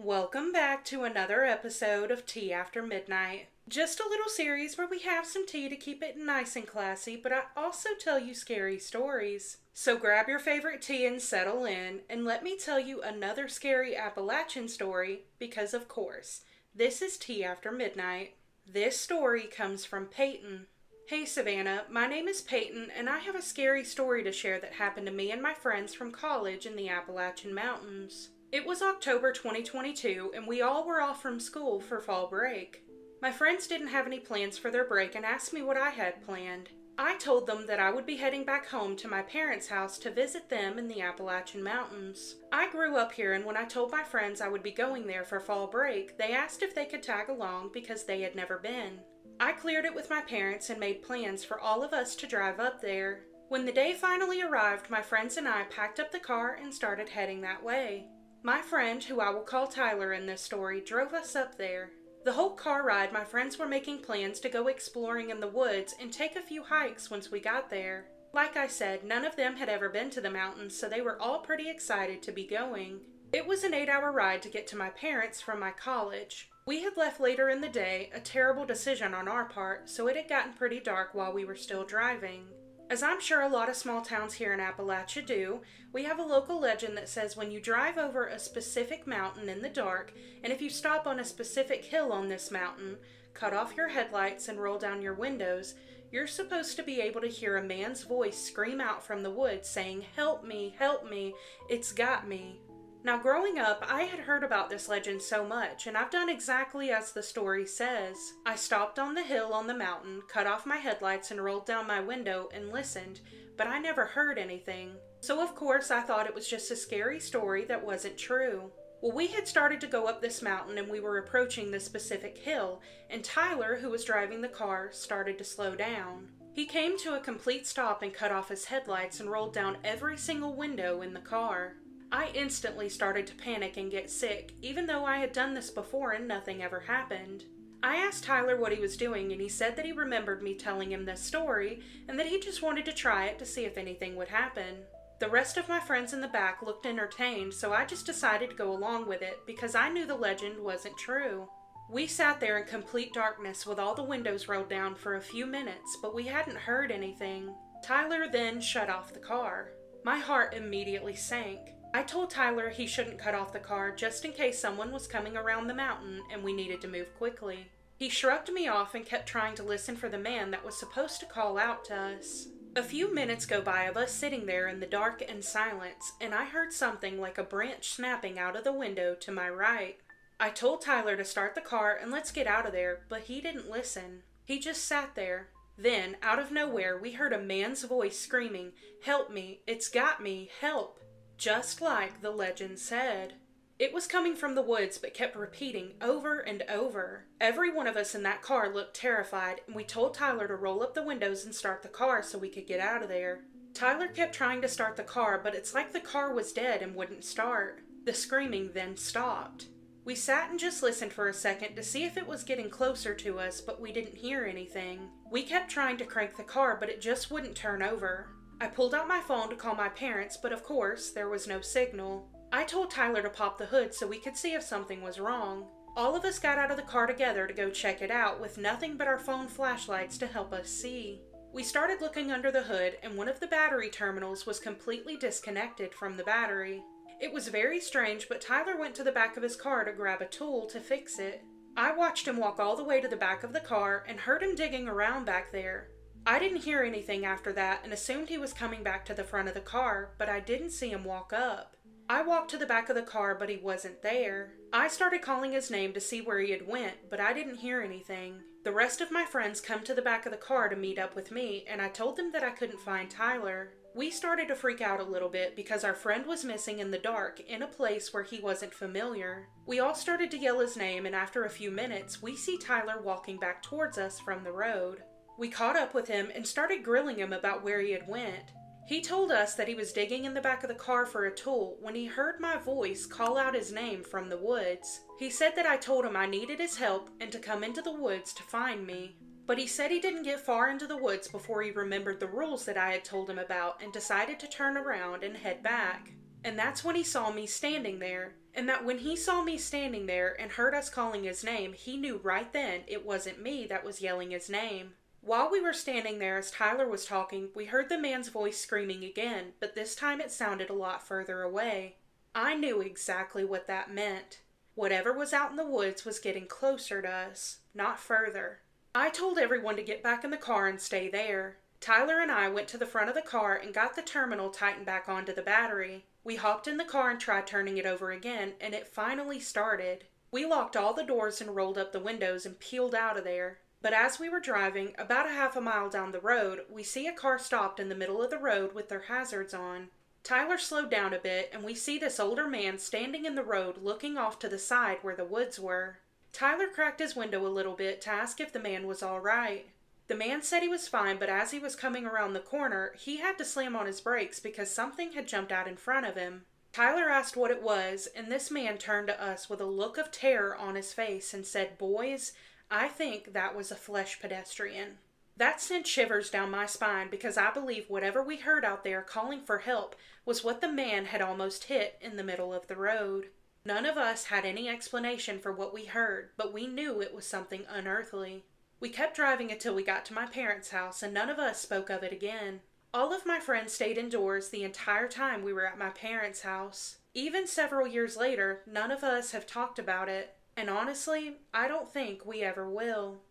Welcome back to another episode of Tea After Midnight. Just a little series where we have some tea to keep it nice and classy, but I also tell you scary stories. So grab your favorite tea and settle in, and let me tell you another scary Appalachian story, because of course, this is Tea After Midnight. This story comes from Peyton. Hey Savannah, my name is Peyton, and I have a scary story to share that happened to me and my friends from college in the Appalachian Mountains. It was October 2022, and we all were off from school for fall break. My friends didn't have any plans for their break and asked me what I had planned. I told them that I would be heading back home to my parents' house to visit them in the Appalachian Mountains. I grew up here, and when I told my friends I would be going there for fall break, they asked if they could tag along because they had never been. I cleared it with my parents and made plans for all of us to drive up there. When the day finally arrived, my friends and I packed up the car and started heading that way. My friend, who I will call Tyler in this story, drove us up there. The whole car ride, my friends were making plans to go exploring in the woods and take a few hikes once we got there. Like I said, none of them had ever been to the mountains, so they were all pretty excited to be going. It was an 8-hour ride to get to my parents from my college. We had left later in the day, a terrible decision on our part, so it had gotten pretty dark while we were still driving. As I'm sure a lot of small towns here in Appalachia do, we have a local legend that says when you drive over a specific mountain in the dark, and if you stop on a specific hill on this mountain, cut off your headlights and roll down your windows, you're supposed to be able to hear a man's voice scream out from the woods saying, help me, it's got me." Now growing up, I had heard about this legend so much, and I've done exactly as the story says. I stopped on the hill on the mountain, cut off my headlights and rolled down my window and listened, but I never heard anything. So of course I thought it was just a scary story that wasn't true. Well, we had started to go up this mountain and we were approaching this specific hill, and Tyler, who was driving the car, started to slow down. He came to a complete stop and cut off his headlights and rolled down every single window in the car. I instantly started to panic and get sick, even though I had done this before and nothing ever happened. I asked Tyler what he was doing, and he said that he remembered me telling him this story and that he just wanted to try it to see if anything would happen. The rest of my friends in the back looked entertained, so I just decided to go along with it because I knew the legend wasn't true. We sat there in complete darkness with all the windows rolled down for a few minutes, but we hadn't heard anything. Tyler then shut off the car. My heart immediately sank. I told Tyler he shouldn't cut off the car just in case someone was coming around the mountain and we needed to move quickly. He shrugged me off and kept trying to listen for the man that was supposed to call out to us. A few minutes go by of us sitting there in the dark and silence, and I heard something like a branch snapping out of the window to my right. I told Tyler to start the car and let's get out of there, but he didn't listen. He just sat there. Then, out of nowhere, we heard a man's voice screaming, "Help me, it's got me, help." Just like the legend said. It was coming from the woods but kept repeating over and over. Every one of us in that car looked terrified, and we told Tyler to roll up the windows and start the car so we could get out of there. Tyler kept trying to start the car, but it's like the car was dead and wouldn't start. The screaming then stopped. We sat and just listened for a second to see if it was getting closer to us, but we didn't hear anything. We kept trying to crank the car, but it just wouldn't turn over. I pulled out my phone to call my parents, but of course, there was no signal. I told Tyler to pop the hood so we could see if something was wrong. All of us got out of the car together to go check it out with nothing but our phone flashlights to help us see. We started looking under the hood, and one of the battery terminals was completely disconnected from the battery. It was very strange, but Tyler went to the back of his car to grab a tool to fix it. I watched him walk all the way to the back of the car and heard him digging around back there. I didn't hear anything after that and assumed he was coming back to the front of the car, but I didn't see him walk up. I walked to the back of the car, but he wasn't there. I started calling his name to see where he had went, but I didn't hear anything. The rest of my friends come to the back of the car to meet up with me, and I told them that I couldn't find Tyler. We started to freak out a little bit because our friend was missing in the dark in a place where he wasn't familiar. We all started to yell his name, and after a few minutes, we see Tyler walking back towards us from the road. We caught up with him and started grilling him about where he had went. He told us that he was digging in the back of the car for a tool when he heard my voice call out his name from the woods. He said that I told him I needed his help and to come into the woods to find me. But he said he didn't get far into the woods before he remembered the rules that I had told him about and decided to turn around and head back. And that's when he saw me standing there. And that when he saw me standing there and heard us calling his name, he knew right then it wasn't me that was yelling his name. While we were standing there as Tyler was talking, we heard the man's voice screaming again, but this time it sounded a lot further away. I knew exactly what that meant. Whatever was out in the woods was getting closer to us, not further. I told everyone to get back in the car and stay there. Tyler and I went to the front of the car and got the terminal tightened back onto the battery. We hopped in the car and tried turning it over again, and it finally started. We locked all the doors and rolled up the windows and peeled out of there. But as we were driving, about a half a mile down the road, we see a car stopped in the middle of the road with their hazards on. Tyler slowed down a bit, and we see this older man standing in the road looking off to the side where the woods were. Tyler cracked his window a little bit to ask if the man was all right. The man said he was fine, but as he was coming around the corner, he had to slam on his brakes because something had jumped out in front of him. Tyler asked what it was, and this man turned to us with a look of terror on his face and said, "Boys, I think that was a flesh pedestrian." That sent shivers down my spine because I believe whatever we heard out there calling for help was what the man had almost hit in the middle of the road. None of us had any explanation for what we heard, but we knew it was something unearthly. We kept driving until we got to my parents' house, and none of us spoke of it again. All of my friends stayed indoors the entire time we were at my parents' house. Even several years later, none of us have talked about it. And honestly, I don't think we ever will.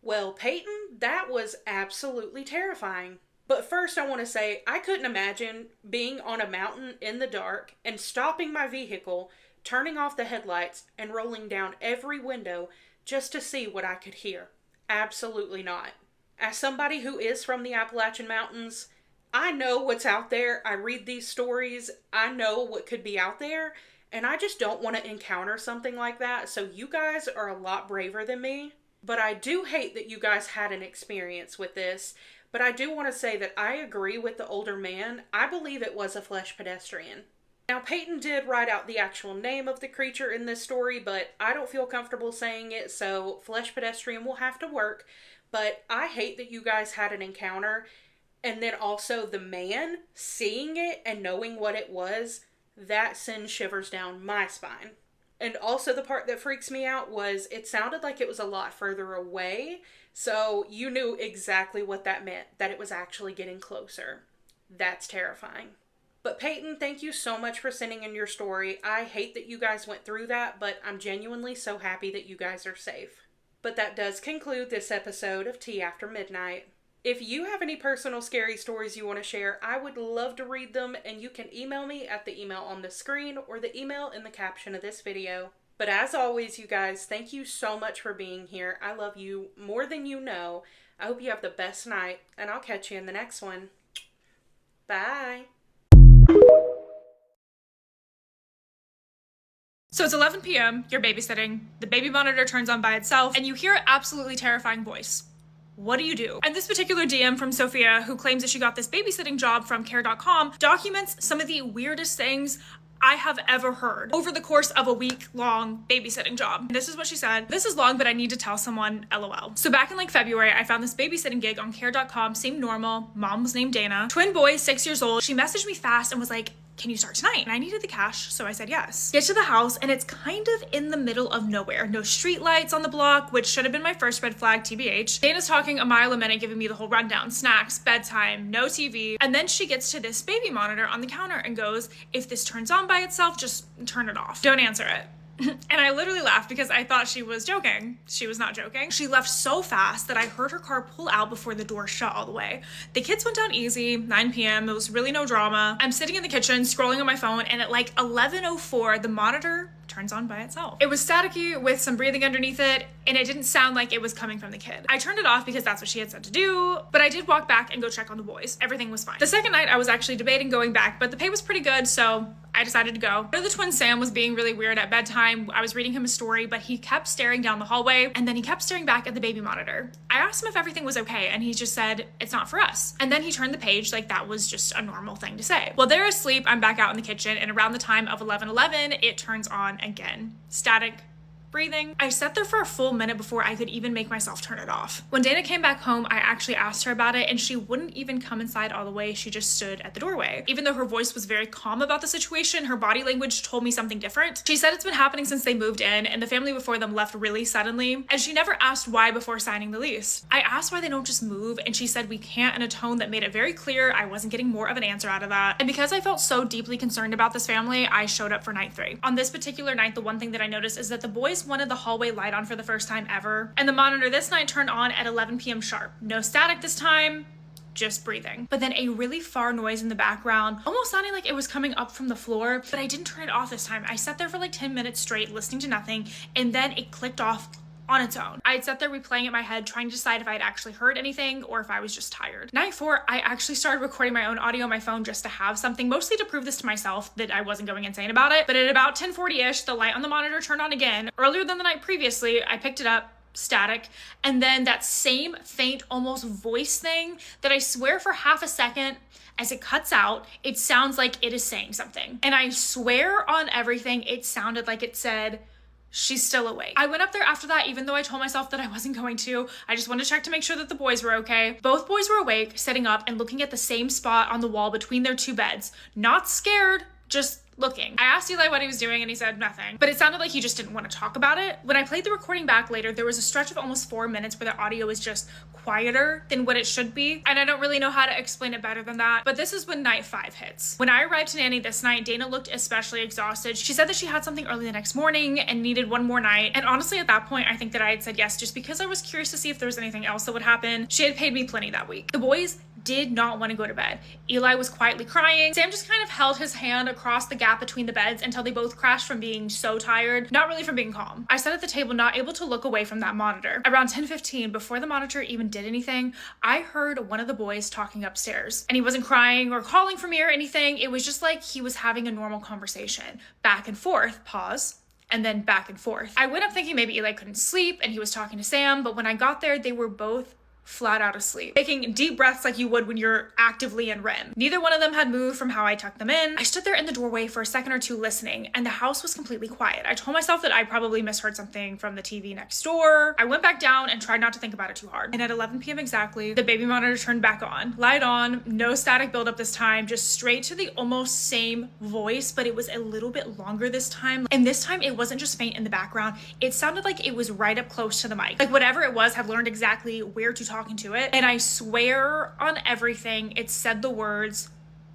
Well, Peyton, that was absolutely terrifying. But first I want to say, I couldn't imagine being on a mountain in the dark and stopping my vehicle, turning off the headlights, and rolling down every window just to see what I could hear. Absolutely not. As somebody who is from the Appalachian Mountains, I know what's out there. I read these stories. I know what could be out there. And I just don't want to encounter something like that, so you guys are a lot braver than me. But I do hate that you guys had an experience with this, but I do want to say that I agree with the older man. I believe it was a flesh pedestrian. Now, Peyton did write out the actual name of the creature in this story, but I don't feel comfortable saying it, so flesh pedestrian will have to work. But I hate that you guys had an encounter, and then also the man seeing it and knowing what it was. That sends shivers down my spine. And also the part that freaks me out was it sounded like it was a lot further away, so you knew exactly what that meant, that it was actually getting closer. That's terrifying. But Peyton, thank you so much for sending in your story. I hate that you guys went through that, but I'm genuinely so happy that you guys are safe. But that does conclude this episode of Tea After Midnight. If you have any personal scary stories you want to share, I would love to read them, and you can email me at the email on the screen or the email in the caption of this video. But as always, you guys, thank you so much for being here. I love you more than you know. I hope you have the best night, and I'll catch you in the next one. Bye. So it's 11 p.m., you're babysitting, the baby monitor turns on by itself, and you hear an absolutely terrifying voice. What do you do? And this particular DM from Sophia, who claims that she got this babysitting job from care.com, documents some of the weirdest things I have ever heard over the course of a week-long babysitting job. And this is what she said. "This is long, but I need to tell someone, LOL. So back in February, I found this babysitting gig on care.com, seemed normal. Mom was named Dana. Twin boys, 6 years old. She messaged me fast and was like, can you start tonight? And I needed the cash, so I said yes. Get to the house, and it's kind of in the middle of nowhere. No street lights on the block, which should have been my first red flag, TBH. Dana's talking a mile a minute, giving me the whole rundown. Snacks, bedtime, no TV. And then she gets to this baby monitor on the counter and goes, if this turns on by itself, just turn it off. Don't answer it. And I literally laughed because I thought she was joking. She was not joking. She left so fast that I heard her car pull out before the door shut all the way. The kids went down easy, 9 p.m. It was really no drama. I'm sitting in the kitchen scrolling on my phone, and at 11:04, the monitor turns on by itself. It was staticky with some breathing underneath it, and it didn't sound like it was coming from the kid. I turned it off because that's what she had said to do, but I did walk back and go check on the boys. Everything was fine. The second night I was actually debating going back, but the pay was pretty good, so I decided to go. The twin Sam was being really weird at bedtime. I was reading him a story, but he kept staring down the hallway, and then he kept staring back at the baby monitor. I asked him if everything was okay, and he just said, it's not for us. And then he turned the page like that was just a normal thing to say. While they're asleep, I'm back out in the kitchen, and around the time of 11:11, it turns on again. Static, breathing. I sat there for a full minute before I could even make myself turn it off. When Dana came back home, I actually asked her about it and she wouldn't even come inside all the way. She just stood at the doorway. Even though her voice was very calm about the situation, her body language told me something different. She said it's been happening since they moved in and the family before them left really suddenly, and she never asked why before signing the lease. I asked why they don't just move and she said we can't, in a tone that made it very clear I wasn't getting more of an answer out of that. And because I felt so deeply concerned about this family, I showed up for night 3. On this particular night, the one thing that I noticed is that the boys wanted the hallway light on for the first time ever, and the monitor this night turned on at 11 p.m. sharp. No static this time, just breathing. But then a really far noise in the background, almost sounding like it was coming up from the floor, but I didn't turn it off this time. I sat there for like 10 minutes straight listening to nothing, and then it clicked off on its own. I had sat there replaying it in my head, trying to decide if I had actually heard anything or if I was just tired. Night 4, I actually started recording my own audio on my phone just to have something, mostly to prove this to myself that I wasn't going insane about it. But at about 10:40-ish, the light on the monitor turned on again. Earlier than the night previously, I picked it up, static, and then that same faint, almost voice thing that I swear for half a second, as it cuts out, it sounds like it is saying something. And I swear on everything, it sounded like it said, "She's still awake." I went up there after that, even though I told myself that I wasn't going to. I just wanted to check to make sure that the boys were okay. Both boys were awake, sitting up and looking at the same spot on the wall between their 2 beds. Not scared, just looking. I asked Eli what he was doing and he said nothing, but it sounded like he just didn't want to talk about it. When I played the recording back later, there was a stretch of almost 4 minutes where the audio was just quieter than what it should be, and I don't really know how to explain it better than that, but this is when night 5 hits. When I arrived to Nanny this night, Dana looked especially exhausted. She said that she had something early the next morning and needed one more night, and honestly at that point I think that I had said yes just because I was curious to see if there was anything else that would happen. She had paid me plenty that week. The boys did not want to go to bed. Eli was quietly crying. Sam just kind of held his hand across the gap between the beds until they both crashed from being so tired, not really from being calm. I sat at the table, not able to look away from that monitor. Around 10:15, before the monitor even did anything, I heard one of the boys talking upstairs, and he wasn't crying or calling for me or anything. It was just like he was having a normal conversation, back and forth, pause, and then back and forth. I went up thinking maybe Eli couldn't sleep and he was talking to Sam, but when I got there, they were both flat out asleep, taking deep breaths like you would when you're actively in REM. Neither one of them had moved from how I tucked them in. I stood there in the doorway for a second or two listening, and the house was completely quiet. I told myself that I probably misheard something from the TV next door. I went back down and tried not to think about it too hard. And at 11 p.m. exactly, the baby monitor turned back on. Light on, no static buildup this time, just straight to the almost same voice, but it was a little bit longer this time. And this time it wasn't just faint in the background. It sounded like it was right up close to the mic. Like whatever it was had learned exactly where to talk into it, and I swear on everything, it said the words,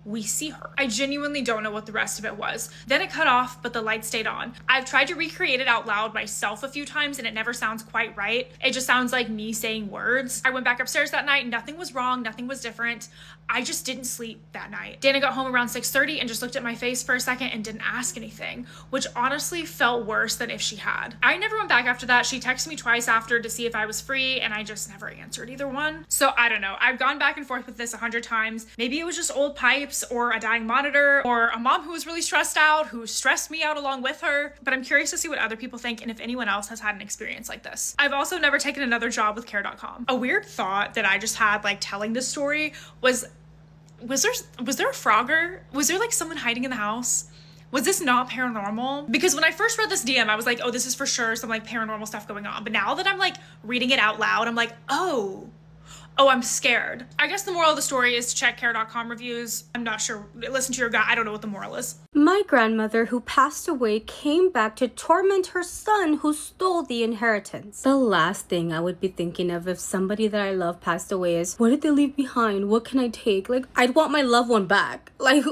"We see her." I genuinely don't know what the rest of it was. Then it cut off, but the light stayed on. I've tried to recreate it out loud myself a few times and it never sounds quite right. It just sounds like me saying words. I went back upstairs that night. Nothing was wrong. Nothing was different. I just didn't sleep that night. Dana got home around 6:30 and just looked at my face for a second and didn't ask anything, which honestly felt worse than if she had. I never went back after that. She texted me twice after to see if I was free, and I just never answered either one. So I don't know. I've gone back and forth with this 100 times. Maybe it was just old pipes or a dying monitor or a mom who was really stressed out, who stressed me out along with her. But I'm curious to see what other people think and if anyone else has had an experience like this. I've also never taken another job with Care.com. A weird thought that I just had like telling this story was there a Frogger? Was there like someone hiding in the house? Was this not paranormal? Because when I first read this DM, I was like, oh, this is for sure some like paranormal stuff going on. But now that I'm like reading it out loud, I'm like, oh, I'm scared. I guess the moral of the story is to check Care.com reviews. I'm not sure. Listen to your gut. I don't know what the moral is. My grandmother, who passed away, came back to torment her son who stole the inheritance. The last thing I would be thinking of if somebody that I love passed away is, what did they leave behind? What can I take? Like, I'd want my loved one back. Like,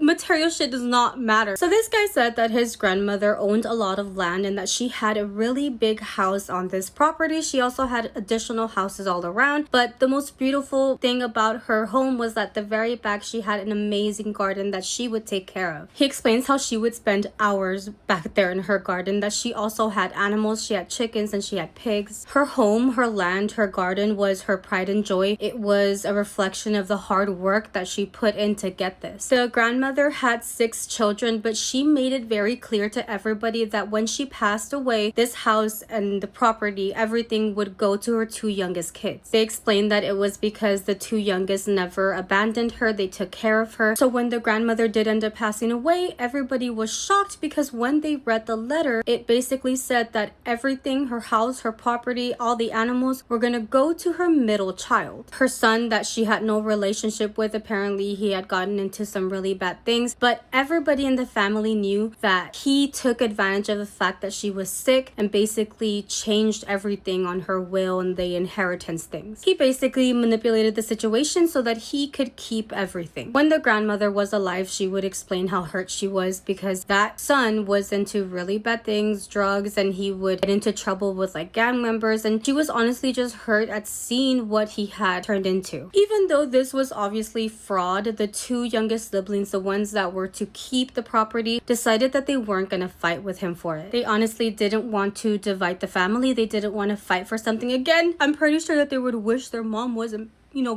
material shit does not matter. So this guy said that his grandmother owned a lot of land and that she had a really big house on this property. She also had additional houses all around, but the most beautiful thing about her home was that the very back she had an amazing garden that she would take care of. He explains how she would spend hours back there in her garden, that she also had animals. She had chickens and she had pigs. Her home, her land, her garden was her pride and joy. It was a reflection of the hard work that she put in to get this. The grandmother grandmother had 6 children, but she made it very clear to everybody that when she passed away, this house and the property, everything would go to her 2 youngest kids. They explained that it was because the 2 youngest never abandoned her, they took care of her. So when the grandmother did end up passing away, everybody was shocked because when they read the letter, it basically said that everything, her house, her property, all the animals were gonna go to her middle child. Her son that she had no relationship with, apparently he had gotten into some really bad things, but everybody in the family knew that he took advantage of the fact that she was sick and basically changed everything on her will and the inheritance things. He basically manipulated the situation so that he could keep everything. When the grandmother was alive, she would explain how hurt she was because that son was into really bad things, drugs, and he would get into trouble with like gang members, and she was honestly just hurt at seeing what he had turned into. Even though this was obviously fraud, the 2 youngest siblings, the ones that were to keep the property, decided that they weren't gonna fight with him for it. They honestly didn't want to divide the family. They didn't want to fight for something again. I'm pretty sure that they would wish their mom wasn't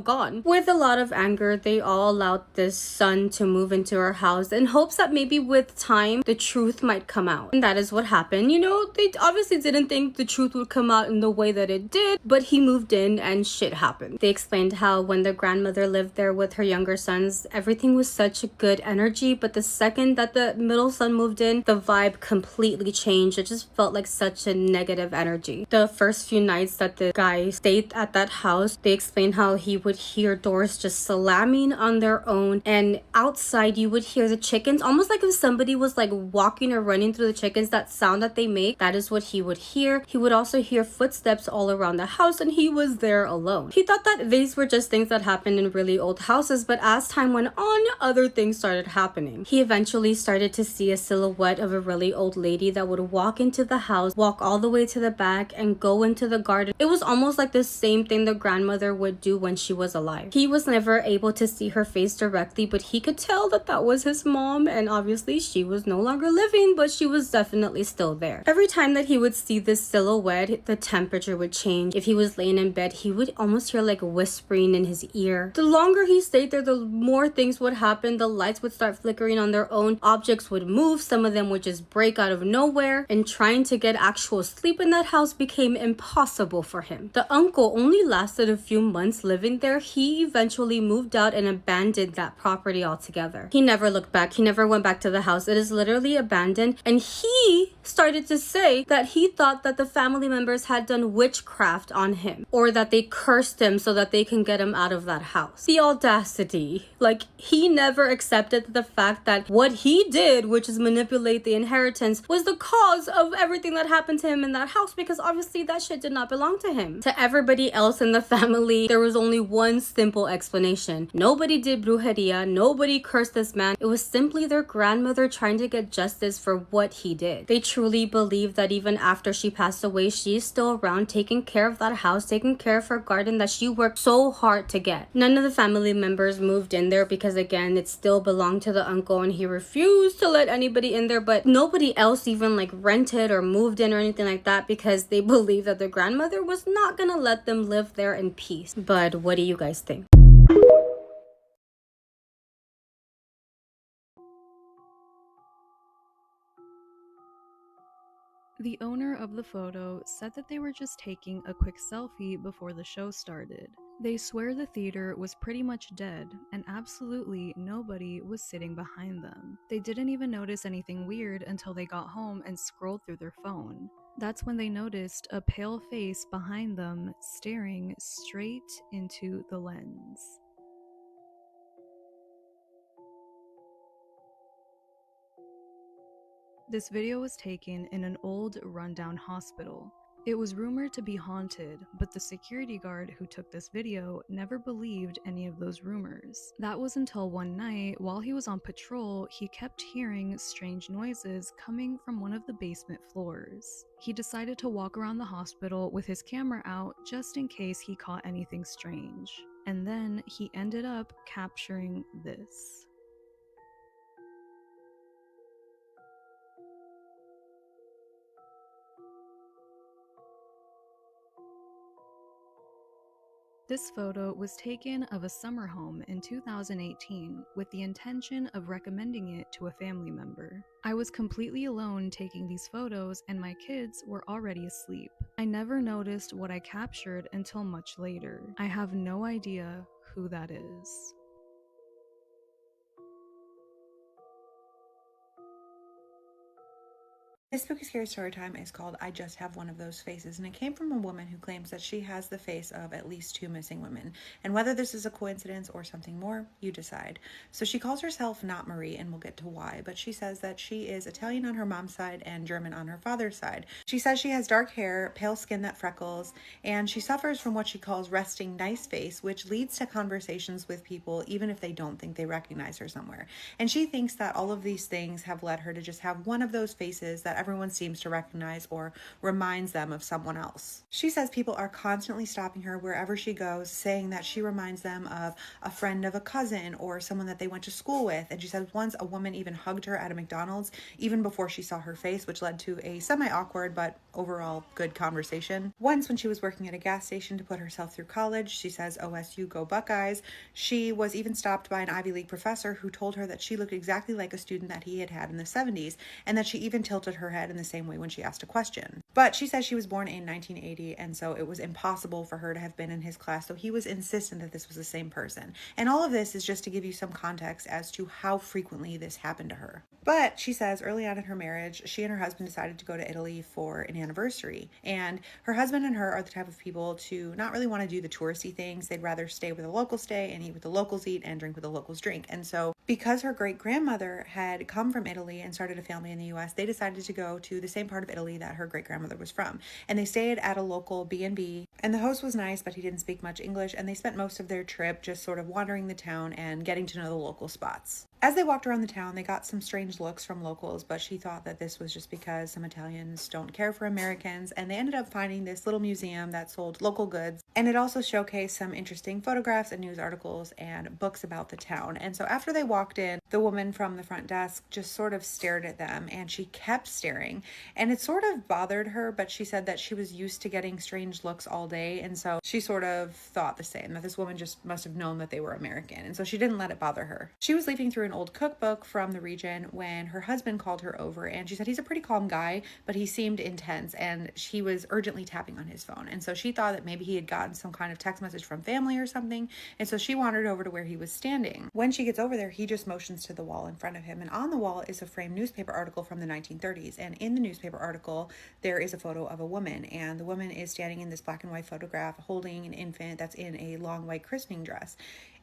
gone. With a lot of anger, they all allowed this son to move into her house in hopes that maybe with time the truth might come out. And that is what happened. They obviously didn't think the truth would come out in the way that it did, but he moved in and shit happened. They explained how when the grandmother lived there with her younger sons, everything was such a good energy, but the second that the middle son moved in, the vibe completely changed. It just felt like such a negative energy. The first few nights that the guy stayed at that house, they explained how he would hear doors just slamming on their own, and outside you would hear the chickens, almost like if somebody was like walking or running through the chickens. That sound that they make, that is what he would hear. He would also hear footsteps all around the house, and he was there alone. He thought that these were just things that happened in really old houses, but as time went on, other things started happening. He eventually started to see a silhouette of a really old lady that would walk into the house, walk all the way to the back, and go into the garden. It was almost like the same thing the grandmother would do when she was alive. He was never able to see her face directly, but he could tell that that was his mom, and obviously she was no longer living, but she was definitely still there. Every time that he would see this silhouette, the temperature would change. If he was laying in bed, he would almost hear like whispering in his ear. The longer he stayed there, the more things would happen. The lights would start flickering on their own, objects would move, some of them would just break out of nowhere, and trying to get actual sleep in that house became impossible for him. The uncle only lasted a few months living there. He eventually moved out and abandoned that property altogether. He never looked back. He never went back to the house. It is literally abandoned, and he started to say that he thought that the family members had done witchcraft on him, or that they cursed him so that they can get him out of that house. The audacity. Like, he never accepted the fact that what he did, which is manipulate the inheritance, was the cause of everything that happened to him in that house, because obviously that shit did not belong to him. To everybody else in the family, there was only one simple explanation. Nobody did brujeria. Nobody cursed this man. It was simply their grandmother trying to get justice for what he did. They truly believe that even after she passed away, she's still around taking care of that house, taking care of her garden that she worked so hard to get. None of the family members moved in there because, again, it still belonged to the uncle and he refused to let anybody in there, but nobody else even like rented or moved in or anything like that because they believe that the grandmother was not gonna let them live there in peace. But what do you guys think? The owner of the photo said that they were just taking a quick selfie before the show started. They swear the theater was pretty much dead, and absolutely nobody was sitting behind them. They didn't even notice anything weird until they got home and scrolled through their phone. That's when they noticed a pale face behind them staring straight into the lens. This video was taken in an old, rundown hospital. It was rumored to be haunted, but the security guard who took this video never believed any of those rumors. That was until one night, while he was on patrol, he kept hearing strange noises coming from one of the basement floors. He decided to walk around the hospital with his camera out just in case he caught anything strange. And then he ended up capturing this. This photo was taken of a summer home in 2018 with the intention of recommending it to a family member. I was completely alone taking these photos and my kids were already asleep. I never noticed what I captured until much later. I have no idea who that is. This spooky scary story time is called I Just Have One of Those Faces, and it came from a woman who claims that she has the face of at least 2 missing women. And whether this is a coincidence or something more, you decide. So she calls herself not Marie, and we'll get to why, but she says that she is Italian on her mom's side and German on her father's side. She says she has dark hair, pale skin that freckles, and she suffers from what she calls resting nice face, which leads to conversations with people even if they don't think they recognize her somewhere. And she thinks that all of these things have led her to just have one of those faces that everyone seems to recognize or reminds them of someone else. She says people are constantly stopping her wherever she goes, saying that she reminds them of a friend of a cousin or someone that they went to school with. And she says once a woman even hugged her at a McDonald's even before she saw her face, which led to a semi-awkward but overall good conversation. Once when she was working at a gas station to put herself through college, she says OSU go Buckeyes. She was even stopped by an Ivy League professor who told her that she looked exactly like a student that he had had in the 70s, and that she even tilted her head in the same way when she asked a question. But she says she was born in 1980, and so it was impossible for her to have been in his class, so he was insistent that this was the same person. And all of this is just to give you some context as to how frequently this happened to her. But she says early on in her marriage, she and her husband decided to go to Italy for an anniversary. And her husband and her are the type of people to not really want to do the touristy things. They'd rather stay where the locals stay and eat what the locals eat and drink what the locals drink. And so because her great-grandmother had come from Italy and started a family in the US, they decided to go to the same part of Italy that her great-grandmother was from. And they stayed at a local B&B, and the host was nice, but he didn't speak much English, and they spent most of their trip just sort of wandering the town and getting to know the local spots. As they walked around the town, they got some strange looks from locals, but she thought that this was just because some Italians don't care for Americans, and they ended up finding this little museum that sold local goods, and it also showcased some interesting photographs and news articles and books about the town. And so after they walked in, the woman from the front desk just sort of stared at them, and she kept staring, and it sort of bothered her, but she said that she was used to getting strange looks all day, and so she sort of thought the same, that this woman just must have known that they were American, and so she didn't let it bother her. She was leafing through an old cookbook from the region when her husband called her over, and she said he's a pretty calm guy, but he seemed intense, and he was urgently tapping on his phone. And so she thought that maybe he had gotten some kind of text message from family or something, and so she wandered over to where he was standing. When she gets over there, he just motions to the wall in front of him, and on the wall is a framed newspaper article from the 1930s, and in the newspaper article there is a photo of a woman, and the woman is standing in this black and white photograph holding an infant that's in a long white christening dress.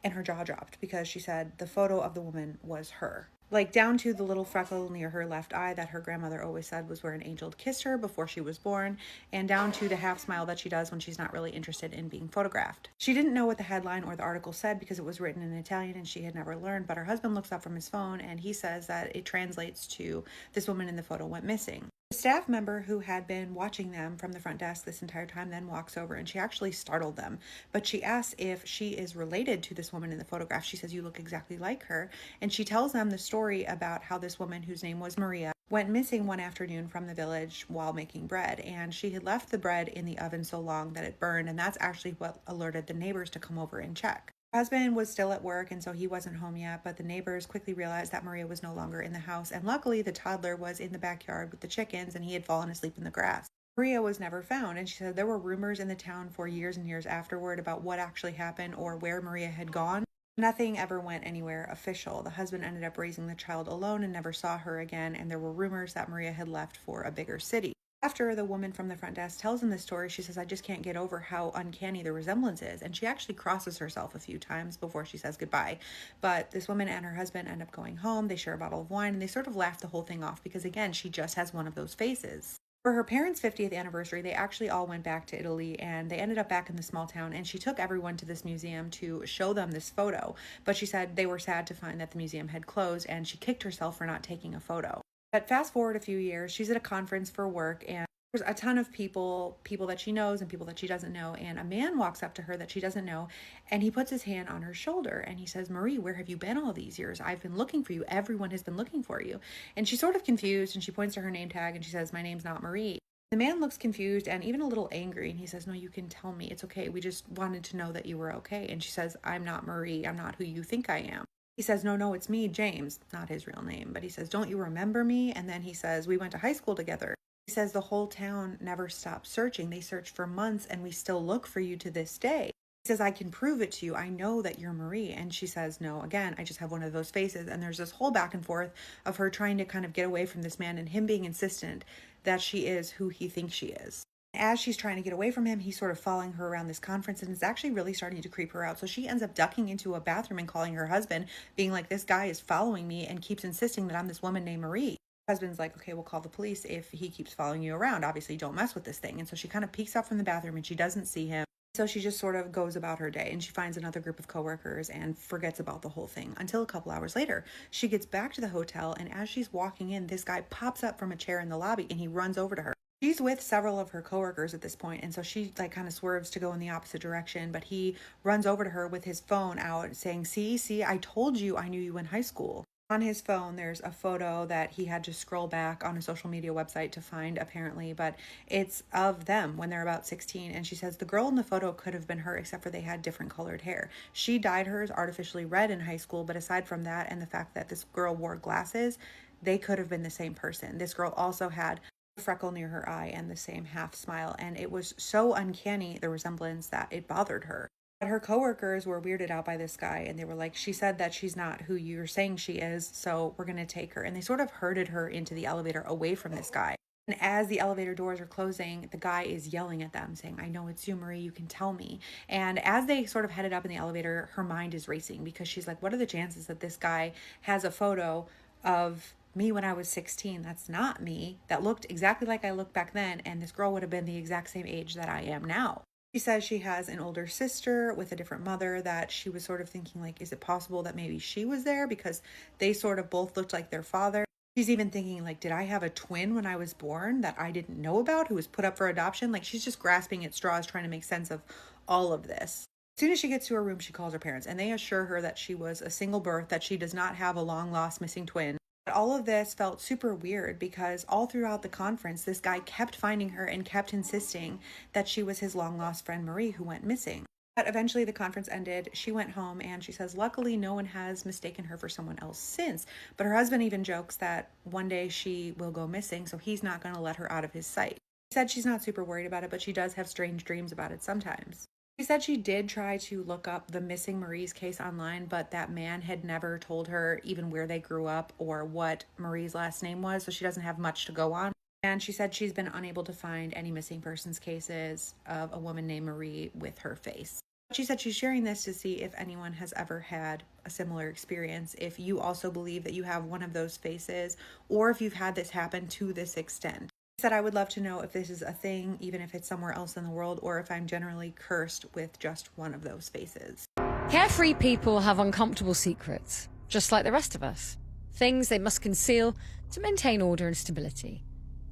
And her jaw dropped because she said the photo of the woman was her. Like down to the little freckle near her left eye that her grandmother always said was where an angel kissed her before she was born, and down to the half smile that she does when she's not really interested in being photographed. She didn't know what the headline or the article said because it was written in Italian and she had never learned, but her husband looks up from his phone and he says that it translates to this woman in the photo went missing. The staff member who had been watching them from the front desk this entire time then walks over, and she actually startled them, but she asks if she is related to this woman in the photograph. She says, "You look exactly like her," and she tells them the story about how this woman, whose name was Maria, went missing one afternoon from the village while making bread, and she had left the bread in the oven so long that it burned, and that's actually what alerted the neighbors to come over and check. Her husband was still at work, and so he wasn't home yet, but the neighbors quickly realized that Maria was no longer in the house, and luckily the toddler was in the backyard with the chickens and he had fallen asleep in the grass. Maria was never found, and she said there were rumors in the town for years and years afterward about what actually happened or where Maria had gone. Nothing ever went anywhere official. The husband ended up raising the child alone and never saw her again, and there were rumors that Maria had left for a bigger city. After the woman from the front desk tells him this story, she says, "I just can't get over how uncanny the resemblance is." And she actually crosses herself a few times before she says goodbye. But this woman and her husband end up going home. They share a bottle of wine, and they sort of laugh the whole thing off because, again, she just has one of those faces. For her parents' 50th anniversary, they actually all went back to Italy, and they ended up back in the small town, and she took everyone to this museum to show them this photo. But she said they were sad to find that the museum had closed, and she kicked herself for not taking a photo. But fast forward a few years, she's at a conference for work, and there's a ton of people that she knows and people that she doesn't know, and a man walks up to her that she doesn't know, and he puts his hand on her shoulder, and he says, "Marie, where have you been all these years? I've been looking for you. Everyone has been looking for you." And she's sort of confused, and she points to her name tag, and she says, "My name's not Marie." The man looks confused and even a little angry, and he says, no, you can tell me. It's okay. We just wanted to know that you were okay. And she says, I'm not Marie. I'm not who you think I am. He says, no, it's me, James. Not his real name, but he says, don't you remember me? And then he says, we went to high school together. He says, the whole town never stopped searching. They searched for months, and we still look for you to this day. He says, I can prove it to you. I know that you're Marie. And she says, no, again, I just have one of those faces. And there's this whole back and forth of her trying to kind of get away from this man and him being insistent that she is who he thinks she is. As she's trying to get away from him, he's sort of following her around this conference, and it's actually really starting to creep her out. So she ends up ducking into a bathroom and calling her husband, being like, this guy is following me and keeps insisting that I'm this woman named Marie. Her husband's like, okay, we'll call the police if he keeps following you around. Obviously, don't mess with this thing. And so she kind of peeks out from the bathroom and she doesn't see him. So she just sort of goes about her day, and she finds another group of coworkers and forgets about the whole thing until a couple hours later. She gets back to the hotel, and as she's walking in, this guy pops up from a chair in the lobby and he runs over to her. She's with several of her coworkers at this point, and so she like kind of swerves to go in the opposite direction, but he runs over to her with his phone out saying, see, I told you I knew you in high school. On his phone, there's a photo that he had to scroll back on a social media website to find, apparently, but it's of them when they're about 16. And she says the girl in the photo could have been her, except for they had different colored hair. She dyed hers artificially red in high school, but aside from that and the fact that this girl wore glasses, they could have been the same person. This girl also had a freckle near her eye and the same half smile, and it was so uncanny, the resemblance, that it bothered her. But her coworkers were weirded out by this guy, and they were like, she said that she's not who you're saying she is, so we're going to take her. And they sort of herded her into the elevator away from this guy. And as the elevator doors are closing, the guy is yelling at them, saying, I know it's you, Marie, you can tell me. And as they sort of headed up in the elevator, her mind is racing because she's like, what are the chances that this guy has a photo of me when I was 16? That's not me. That looked exactly like I looked back then, and this girl would have been the exact same age that I am now. She says she has an older sister with a different mother that she was sort of thinking, like, is it possible that maybe she was there because they sort of both looked like their father? She's even thinking, like, did I have a twin when I was born that I didn't know about who was put up for adoption? Like, she's just grasping at straws trying to make sense of all of this. As soon as she gets to her room, she calls her parents, and they assure her that she was a single birth, that she does not have a long-lost missing twin. But all of this felt super weird because all throughout the conference, this guy kept finding her and kept insisting that she was his long-lost friend Marie who went missing. But eventually the conference ended. She went home, and she says, luckily no one has mistaken her for someone else since. But her husband even jokes that one day she will go missing, so he's not going to let her out of his sight. She said she's not super worried about it, but she does have strange dreams about it sometimes. She said she did try to look up the missing Marie's case online, but that man had never told her even where they grew up or what Marie's last name was, so she doesn't have much to go on. And she said she's been unable to find any missing persons cases of a woman named Marie with her face. She said she's sharing this to see if anyone has ever had a similar experience, if you also believe that you have one of those faces, or if you've had this happen to this extent. Said I would love to know if this is a thing, even if it's somewhere else in the world, or if I'm generally cursed with just one of those faces. Carefree people have uncomfortable secrets, just like the rest of us. Things they must conceal to maintain order and stability.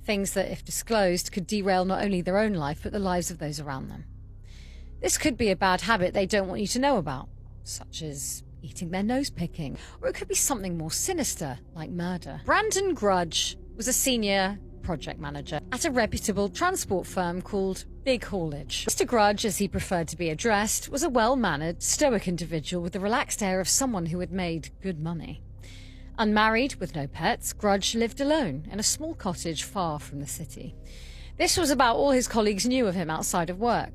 Things that, if disclosed, could derail not only their own life, but the lives of those around them. This could be a bad habit they don't want you to know about, such as eating their nose picking, or it could be something more sinister, like murder. Brandon Grudge was a senior project manager at a reputable transport firm called Big Haulage. Mr. Grudge, as he preferred to be addressed, was a well-mannered, stoic individual with the relaxed air of someone who had made good money. Unmarried, with no pets, Grudge lived alone in a small cottage far from the city. This was about all his colleagues knew of him outside of work.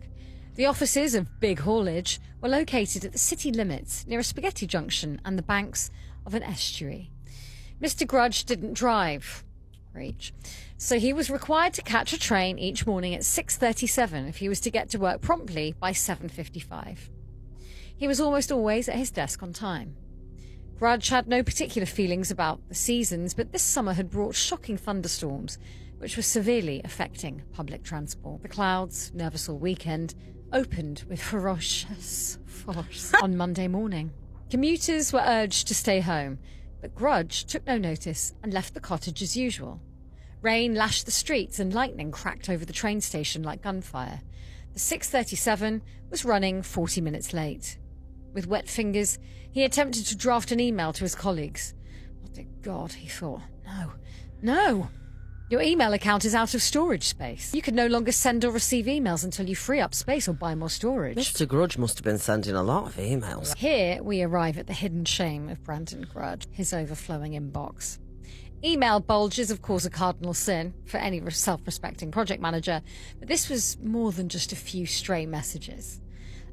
The offices of Big Haulage were located at the city limits near a spaghetti junction and the banks of an estuary. Mr. Grudge didn't drive. Reach. So he was required to catch a train each morning at 6:37 if he was to get to work promptly by 7:55. He was almost always at his desk on time. Grudge had no particular feelings about the seasons, but this summer had brought shocking thunderstorms, which were severely affecting public transport. The clouds, nervous all weekend, opened with ferocious force on Monday morning. Commuters were urged to stay home, but Grudge took no notice and left the cottage as usual. Rain lashed the streets and lightning cracked over the train station like gunfire. The 6:37 was running 40 minutes late. With wet fingers, he attempted to draft an email to his colleagues. Oh dear God, he thought. No. Your email account is out of storage space. You can no longer send or receive emails until you free up space or buy more storage. Mr. Grudge must have been sending a lot of emails. Here we arrive at the hidden shame of Brandon Grudge, his overflowing inbox. Email bulge is, of course, a cardinal sin for any self-respecting project manager, but this was more than just a few stray messages.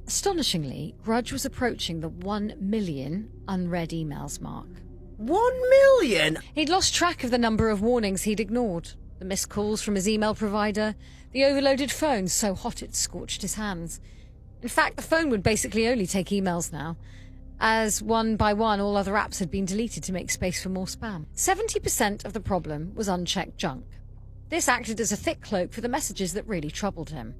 Astonishingly, Grudge was approaching the 1 million unread emails mark. 1 million? He'd lost track of the number of warnings he'd ignored, the missed calls from his email provider, the overloaded phone so hot it scorched his hands. In fact, the phone would basically only take emails now, as one by one all other apps had been deleted to make space for more spam. 70% of the problem was unchecked junk. This acted as a thick cloak for the messages that really troubled him.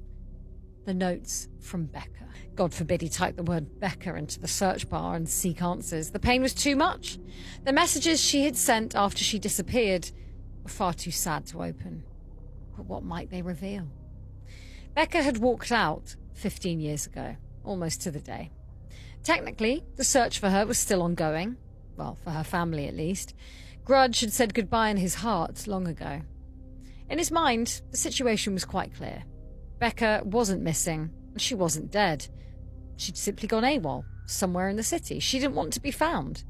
The notes from Becca. God forbid he typed the word Becca into the search bar and seek answers. The pain was too much. The messages she had sent after she disappeared were far too sad to open. But what might they reveal? Becca had walked out 15 years ago, almost to the day. Technically, the search for her was still ongoing. Well, for her family at least. Grudge had said goodbye in his heart long ago. In his mind, the situation was quite clear. Becca wasn't missing, and she wasn't dead. She'd simply gone AWOL, somewhere in the city. She didn't want to be found.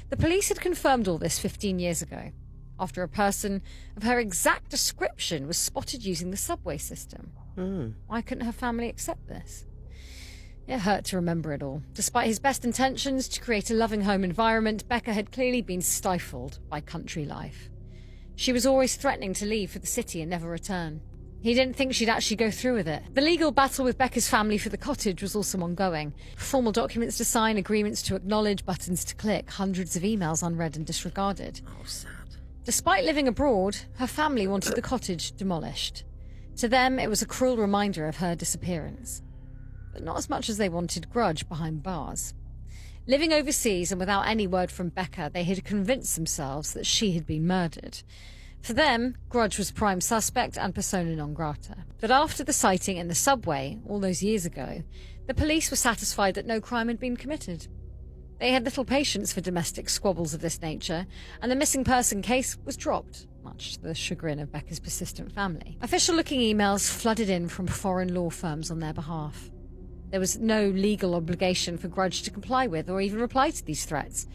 The police had confirmed all this 15 years ago, after a person of her exact description was spotted using the subway system. Why couldn't her family accept this? It hurt to remember it all. Despite his best intentions to create a loving home environment, Becca had clearly been stifled by country life. She was always threatening to leave for the city and never return. He didn't think she'd actually go through with it. The legal battle with Becca's family for the cottage was also ongoing. Formal documents to sign, agreements to acknowledge, buttons to click, hundreds of emails unread and disregarded. Oh, sad. Despite living abroad, her family wanted the cottage demolished. To them, it was a cruel reminder of her disappearance. But not as much as they wanted Grudge behind bars. Living overseas and without any word from Becca, they had convinced themselves that she had been murdered. For them, Grudge was prime suspect and persona non grata. But after the sighting in the subway, all those years ago, the police were satisfied that no crime had been committed. They had little patience for domestic squabbles of this nature, and the missing person case was dropped, much to the chagrin of Becca's persistent family. Official-looking emails flooded in from foreign law firms on their behalf. There was no legal obligation for Grudge to comply with or even reply to these threats.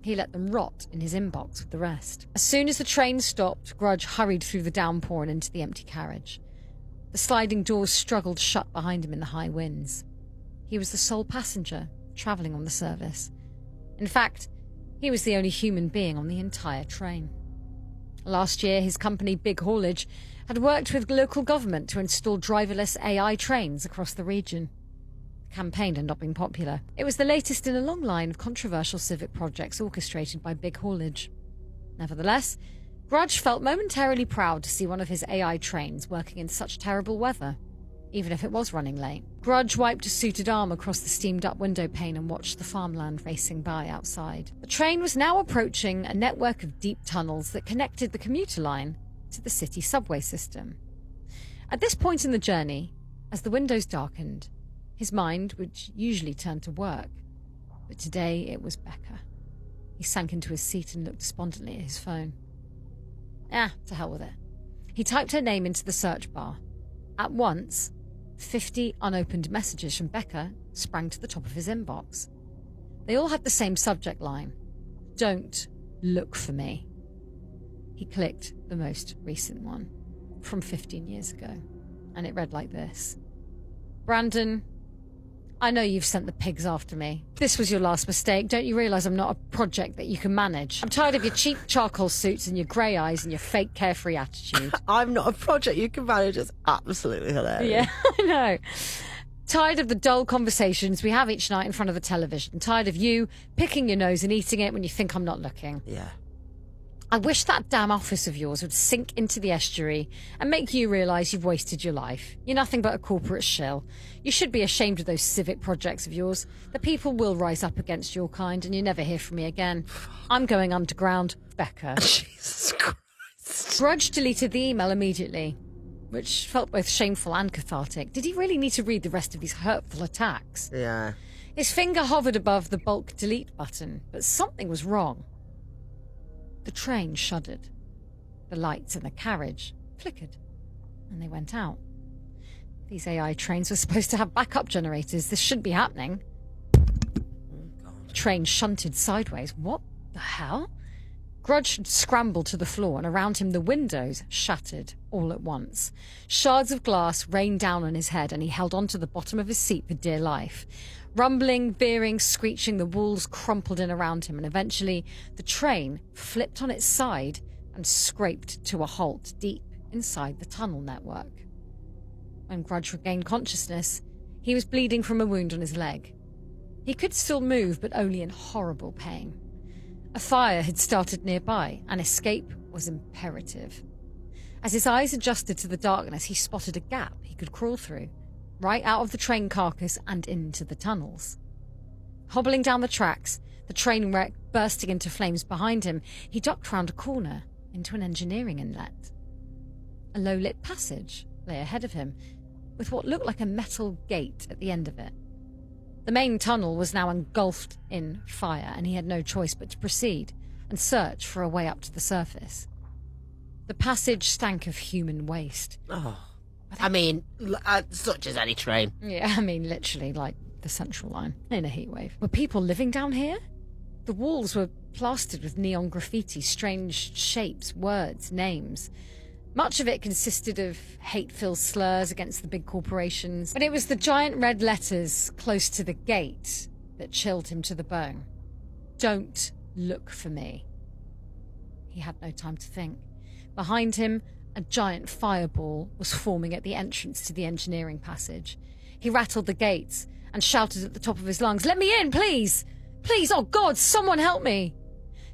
He let them rot in his inbox with the rest. As soon as the train stopped, Grudge hurried through the downpour and into the empty carriage. The sliding doors struggled shut behind him in the high winds. He was the sole passenger travelling on the service. In fact, he was the only human being on the entire train. Last year, his company, Big Haulage, had worked with local government to install driverless AI trains across the region. The campaign had not been popular. It was the latest in a long line of controversial civic projects orchestrated by Big Haulage. Nevertheless, Grudge felt momentarily proud to see one of his AI trains working in such terrible weather, even if it was running late. Grudge wiped a suited arm across the steamed-up window pane and watched the farmland racing by outside. The train was now approaching a network of deep tunnels that connected the commuter line to the city subway system. At this point in the journey, as the windows darkened, his mind would usually turn to work, but today it was Becca. He sank into his seat and looked despondently at his phone. To hell with it. He typed her name into the search bar. At once, 50 unopened messages from Becca sprang to the top of his inbox. They all had the same subject line: "Don't look for me." He clicked the most recent one, from 15 years ago, and it read like this: "Brandon, I know you've sent the pigs after me. This was your last mistake. Don't you realise I'm not a project that you can manage? I'm tired of your cheap charcoal suits and your grey eyes and your fake carefree attitude." I'm not a project you can manage. It's absolutely hilarious. Yeah, I know. "Tired of the dull conversations we have each night in front of the television. Tired of you picking your nose and eating it when you think I'm not looking. Yeah. I wish that damn office of yours would sink into the estuary and make you realise you've wasted your life. You're nothing but a corporate shill. You should be ashamed of those civic projects of yours. The people will rise up against your kind and you never hear from me again. I'm going underground, Becca." Jesus Christ. Grudge deleted the email immediately, which felt both shameful and cathartic. Did he really need to read the rest of these hurtful attacks? Yeah. His finger hovered above the bulk delete button, but something was wrong. The train shuddered. The lights in the carriage flickered, and they went out. These AI trains were supposed to have backup generators. This shouldn't be happening. The train shunted sideways. What the hell? Grudge scrambled to the floor, and around him the windows shattered all at once. Shards of glass rained down on his head, and he held onto the bottom of his seat for dear life. Rumbling, veering, screeching, the walls crumpled in around him, and eventually the train flipped on its side and scraped to a halt deep inside the tunnel network. When Grudge regained consciousness, he was bleeding from a wound on his leg. He could still move, but only in horrible pain. A fire had started nearby, and escape was imperative. As his eyes adjusted to the darkness, he spotted a gap he could crawl through, right out of the train carcass and into the tunnels. Hobbling down the tracks, the train wreck bursting into flames behind him, he ducked round a corner into an engineering inlet. A low-lit passage lay ahead of him, with what looked like a metal gate at the end of it. The main tunnel was now engulfed in fire, and he had no choice but to proceed and search for a way up to the surface. The passage stank of human waste. Oh, such as any train. Yeah, I mean, literally, like the Central Line in a heatwave. Were people living down here? The walls were plastered with neon graffiti, strange shapes, words, names. Much of it consisted of hate-filled slurs against the big corporations, but it was the giant red letters close to the gate that chilled him to the bone. Don't look for me. He had no time to think. Behind him, a giant fireball was forming at the entrance to the engineering passage. He rattled the gates and shouted at the top of his lungs, "Let me in, please! Please, oh God, someone help me!"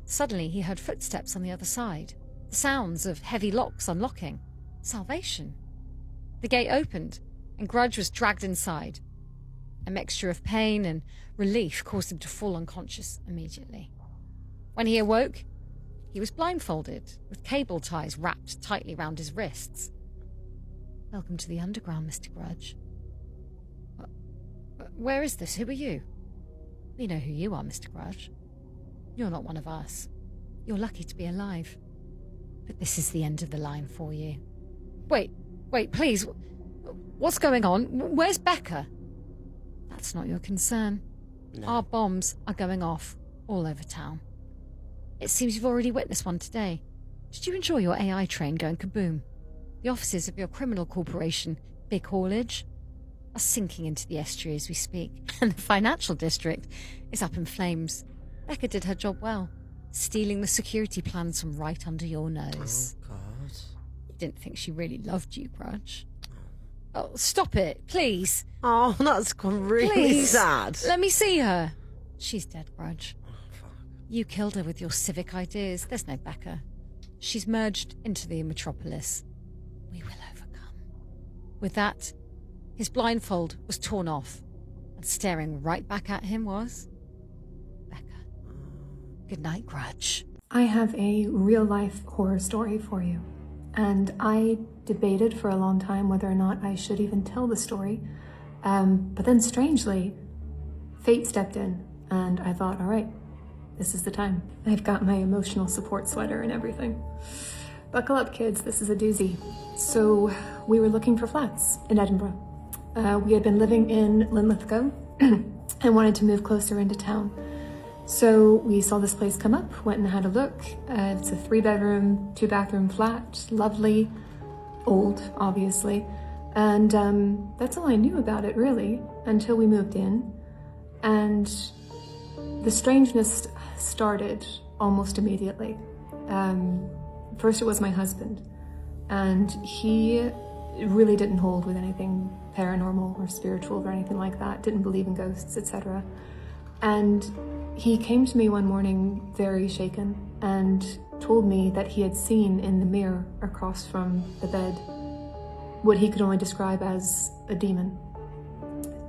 Suddenly he heard footsteps on the other side. The sounds of heavy locks unlocking. Salvation. The gate opened, and Grudge was dragged inside. A mixture of pain and relief caused him to fall unconscious immediately. When he awoke, he was blindfolded, with cable ties wrapped tightly round his wrists. "Welcome to the underground, Mr. Grudge." "Where is this? Who are you?" "We know who you are, Mr. Grudge. You're not one of us. You're lucky to be alive. But this is the end of the line for you." Wait, please. What's going on? Where's Becca?" "That's not your concern. No. Our bombs are going off all over town. It seems you've already witnessed one today. Did you enjoy your AI train going kaboom? The offices of your criminal corporation, Big Haulage, are sinking into the estuary as we speak, and the financial district is up in flames. Becca did her job well, stealing the security plans from right under your nose." Oh, God. Didn't think she really loved you, Grudge. "Oh, stop it, please. Oh, that's really Please. sad. Let me see her." "She's dead, Grudge. Oh, fuck. You killed her with your civic ideas. There's no Becca. She's merged into the metropolis. We will overcome." With that, his blindfold was torn off, and staring right back at him was Becca. Good night, Grudge. I have a real-life horror story for you, and I debated for a long time whether or not I should even tell the story, but then strangely, fate stepped in, and I thought, all right, this is the time. I've got my emotional support sweater and everything. Buckle up, kids, this is a doozy. So we were looking for flats in Edinburgh. We had been living in Linlithgow and wanted to move closer into town. So we saw this place come up, went and had a look. It's a 3-bedroom, 2-bathroom flat, lovely, old, obviously. And that's all I knew about it, really, until we moved in. And the strangeness started almost immediately. First it was my husband, and he really didn't hold with anything paranormal or spiritual or anything like that, didn't believe in ghosts, etc. And he came to me one morning very shaken and told me that he had seen in the mirror across from the bed what he could only describe as a demon.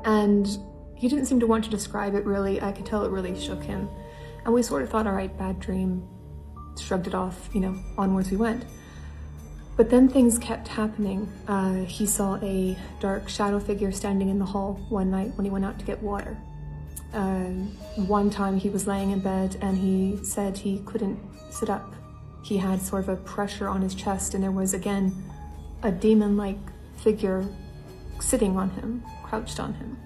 And he didn't seem to want to describe it really. I could tell it really shook him. And we sort of thought, all right, bad dream, shrugged it off, onwards we went. But then things kept happening. He saw a dark shadow figure standing in the hall one night when he went out to get water. One time he was laying in bed and he said he couldn't sit up. He had sort of a pressure on his chest, and there was, again, a demon-like figure sitting on him, crouched on him.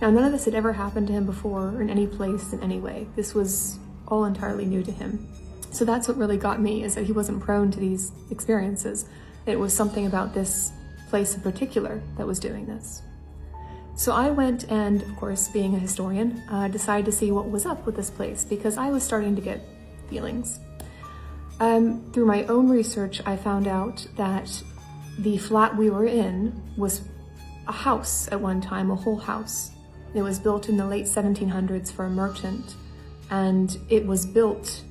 Now, none of this had ever happened to him before, in any place, in any way. This was all entirely new to him. So that's what really got me, is that he wasn't prone to these experiences. It was something about this place in particular that was doing this. So I went and, of course, being a historian, decided to see what was up with this place, because I was starting to get feelings. Through my own research, I found out that the flat we were in was a house at one time, a whole house. It was built in the late 1700s for a merchant, and it was built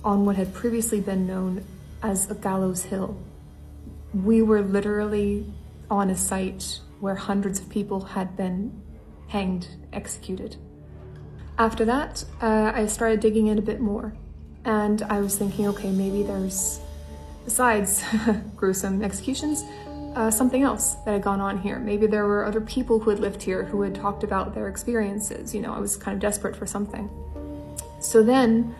on what had previously been known as a gallows hill. We were literally on a site where hundreds of people had been hanged, executed. After that, I started digging in a bit more, and I was thinking, okay, maybe there's, besides gruesome executions, something else that had gone on here. Maybe there were other people who had lived here who had talked about their experiences. You know, I was kind of desperate for something. So then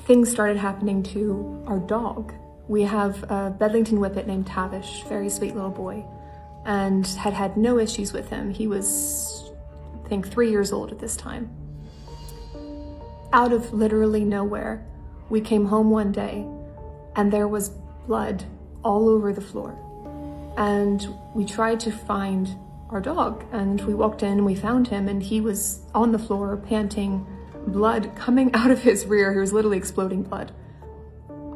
things started happening to our dog. We have a Bedlington Whippet named Tavish, very sweet little boy, and had no issues with him. He was, I think, 3 years old at this time. Out of literally nowhere, we came home one day and there was blood all over the floor. And we tried to find our dog, and we walked in and we found him, and he was on the floor panting, blood coming out of his rear. He was literally exploding blood.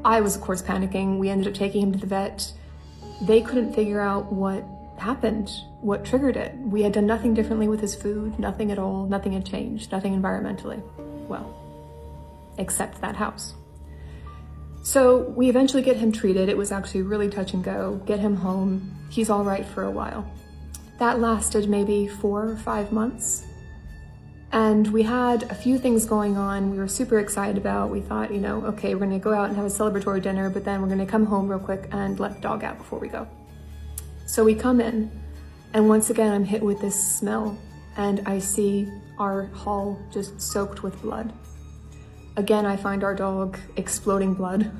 I was, of course, panicking. We ended up taking him to the vet. They couldn't figure out what happened, what triggered it. We had done nothing differently with his food, nothing at all, nothing had changed, nothing environmentally. Well, except that house. So we eventually get him treated. It was actually really touch and go. Get him home. He's all right for a while. That lasted maybe 4 or 5 months. And we had a few things going on we were super excited about. We thought, you know, okay, we're gonna go out and have a celebratory dinner, but then we're gonna come home real quick and let the dog out before we go. So we come in, and once again, I'm hit with this smell, and I see our hall just soaked with blood. Again, I find our dog exploding blood.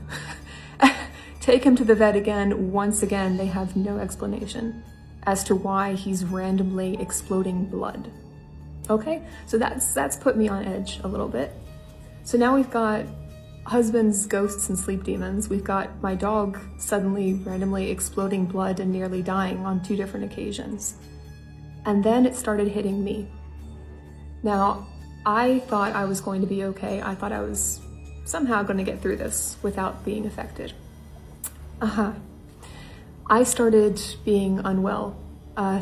Take him to the vet again. Once again, they have no explanation as to why he's randomly exploding blood. Okay, so that's put me on edge a little bit. So now we've got husbands, ghosts, and sleep demons. We've got my dog suddenly randomly exploding blood and nearly dying on 2 different occasions. And then it started hitting me. Now, I thought I was going to be okay. I thought I was somehow going to get through this without being affected. I started being unwell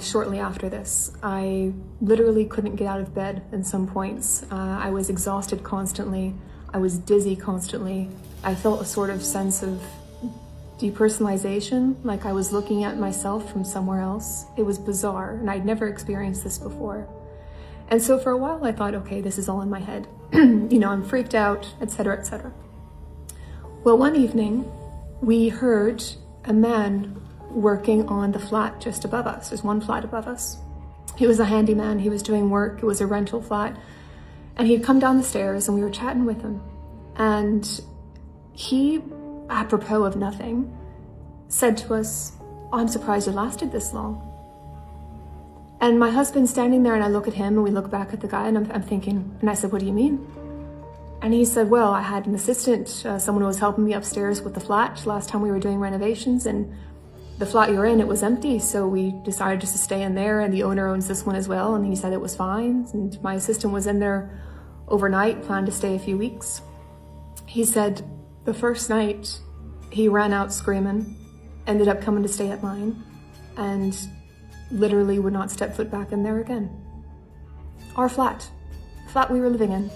shortly after this. I literally couldn't get out of bed in some points. I was exhausted constantly. I was dizzy constantly. I felt a sort of sense of depersonalization, like I was looking at myself from somewhere else. It was bizarre, and I'd never experienced this before. And so for a while I thought, okay, this is all in my head. You know, I'm freaked out, etc., etc. Well, one evening we heard a man working on the flat just above us. There's one flat above us. He was a handyman, he was doing work, it was a rental flat. And he'd come down the stairs and we were chatting with him. And he, apropos of nothing, said to us, "Oh, I'm surprised it lasted this long." And my husband's standing there and I look at him and we look back at the guy and I'm thinking, and I said, "What do you mean?" And he said, "Well, I had an assistant, someone who was helping me upstairs with the flat last time we were doing renovations, and the flat you're in, it was empty, so we decided just to stay in there, and the owner owns this one as well, and he said it was fine, and my assistant was in there overnight, planned to stay a few weeks." He said the first night he ran out screaming, ended up coming to stay at mine, and literally would not step foot back in there again. Our flat we were living in.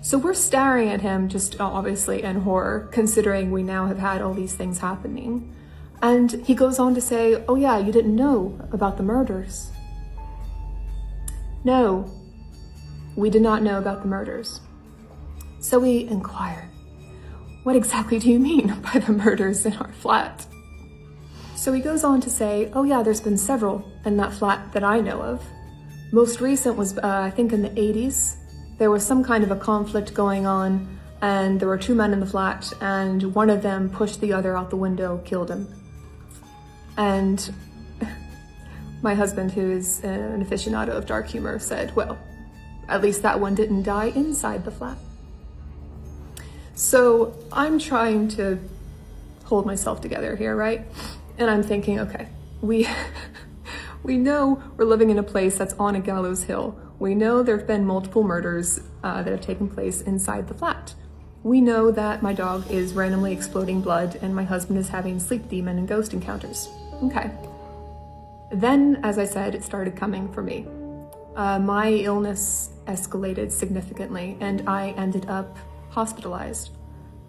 So we're staring at him, just obviously in horror, considering we now have had all these things happening. And he goes on to say, "Oh yeah, you didn't know about the murders." No, we did not know about the murders. So we inquire, "What exactly do you mean by the murders in our flat?" So he goes on to say, "Oh yeah, there's been several in that flat that I know of. Most recent was, I think in the 80s. There was some kind of a conflict going on and there were two men in the flat, and one of them pushed the other out the window, killed him. And my husband, who is an aficionado of dark humor, said, well, at least that one didn't die inside the flat. So I'm trying to hold myself together here, right? And I'm thinking, okay, we know we're living in a place that's on a gallows hill. We know there have been multiple murders that have taken place inside the flat. We know that my dog is randomly exploding blood and my husband is having sleep demon and ghost encounters. Okay. Then, as I said, it started coming for me. My illness escalated significantly and I ended up hospitalized.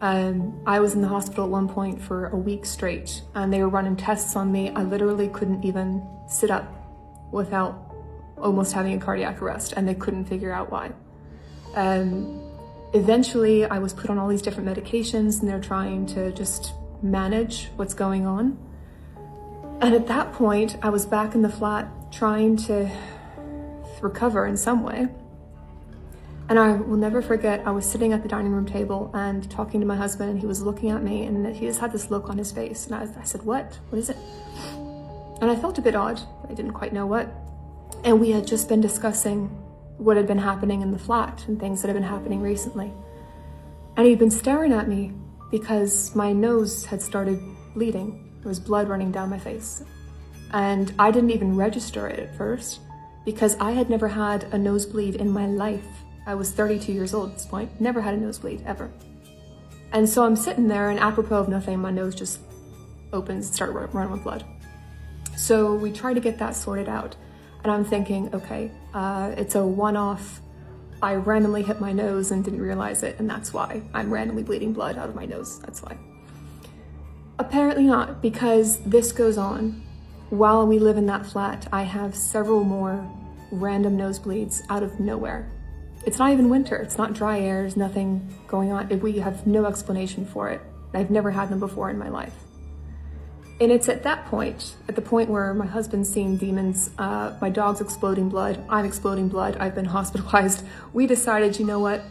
I was in the hospital at one point for a week straight and they were running tests on me. I literally couldn't even sit up without almost having a cardiac arrest, and they couldn't figure out why. Eventually, I was put on all these different medications and they're trying to just manage what's going on. And at that point, I was back in the flat trying to recover in some way. And I will never forget, I was sitting at the dining room table and talking to my husband, and he was looking at me and he just had this look on his face. And I said, what? What is it? And I felt a bit odd. I didn't quite know what. And we had just been discussing what had been happening in the flat and things that had been happening recently. And he'd been staring at me because my nose had started bleeding. There was blood running down my face. And I didn't even register it at first because I had never had a nosebleed in my life. I was 32 years old at this point, never had a nosebleed, ever. And so I'm sitting there and apropos of nothing, my nose just opens and started running with blood. So we tried to get that sorted out. And I'm thinking, okay, it's a one-off. I randomly hit my nose and didn't realize it, and that's why I'm randomly bleeding blood out of my nose, that's why. Apparently not, because this goes on. While we live in that flat, I have several more random nosebleeds out of nowhere. It's not even winter, it's not dry air, there's nothing going on. We have no explanation for it. I've never had them before in my life. And it's at that point, at the point where my husband's seeing demons, my dog's exploding blood, I'm exploding blood, I've been hospitalized. We decided, you know what,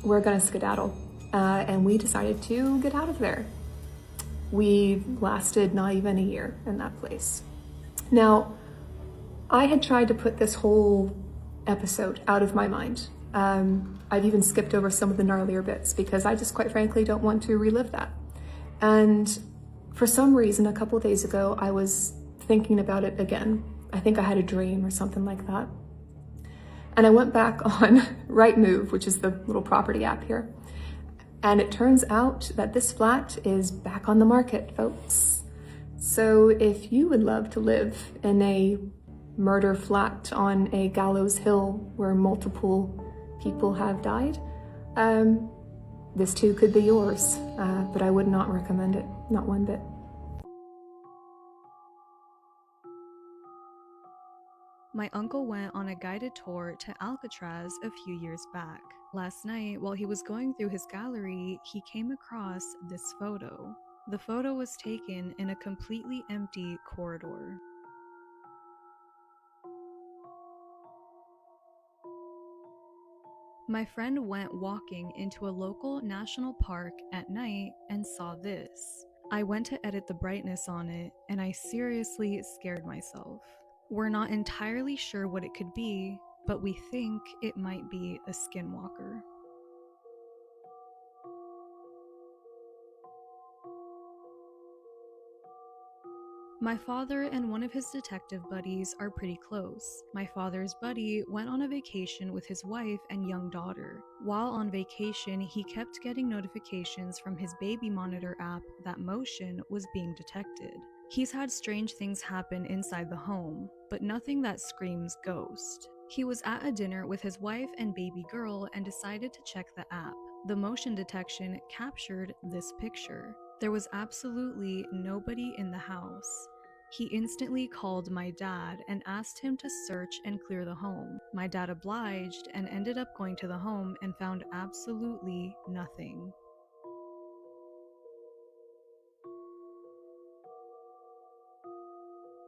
we're gonna skedaddle. And we decided to get out of there. We lasted not even a year in that place. Now, I had tried to put this whole episode out of my mind. I've even skipped over some of the gnarlier bits because I just quite frankly don't want to relive that. And for some reason, a couple of days ago, I was thinking about it again. I think I had a dream or something like that. And I went back on Rightmove, which is the little property app here. And it turns out that this flat is back on the market, folks. So if you would love to live in a murder flat on a gallows hill where multiple people have died, this too could be yours, but I would not recommend it, not one bit. My uncle went on a guided tour to Alcatraz a few years back. Last night, while he was going through his gallery, he came across this photo. The photo was taken in a completely empty corridor. My friend went walking into a local national park at night and saw this. I went to edit the brightness on it, and I seriously scared myself. We're not entirely sure what it could be, but we think it might be a skinwalker. My father and one of his detective buddies are pretty close. My father's buddy went on a vacation with his wife and young daughter. While on vacation, he kept getting notifications from his baby monitor app that motion was being detected. He's had strange things happen inside the home, but nothing that screams ghost. He was at a dinner with his wife and baby girl and decided to check the app. The motion detection captured this picture. There was absolutely nobody in the house. He instantly called my dad and asked him to search and clear the home. My dad obliged and ended up going to the home and found absolutely nothing.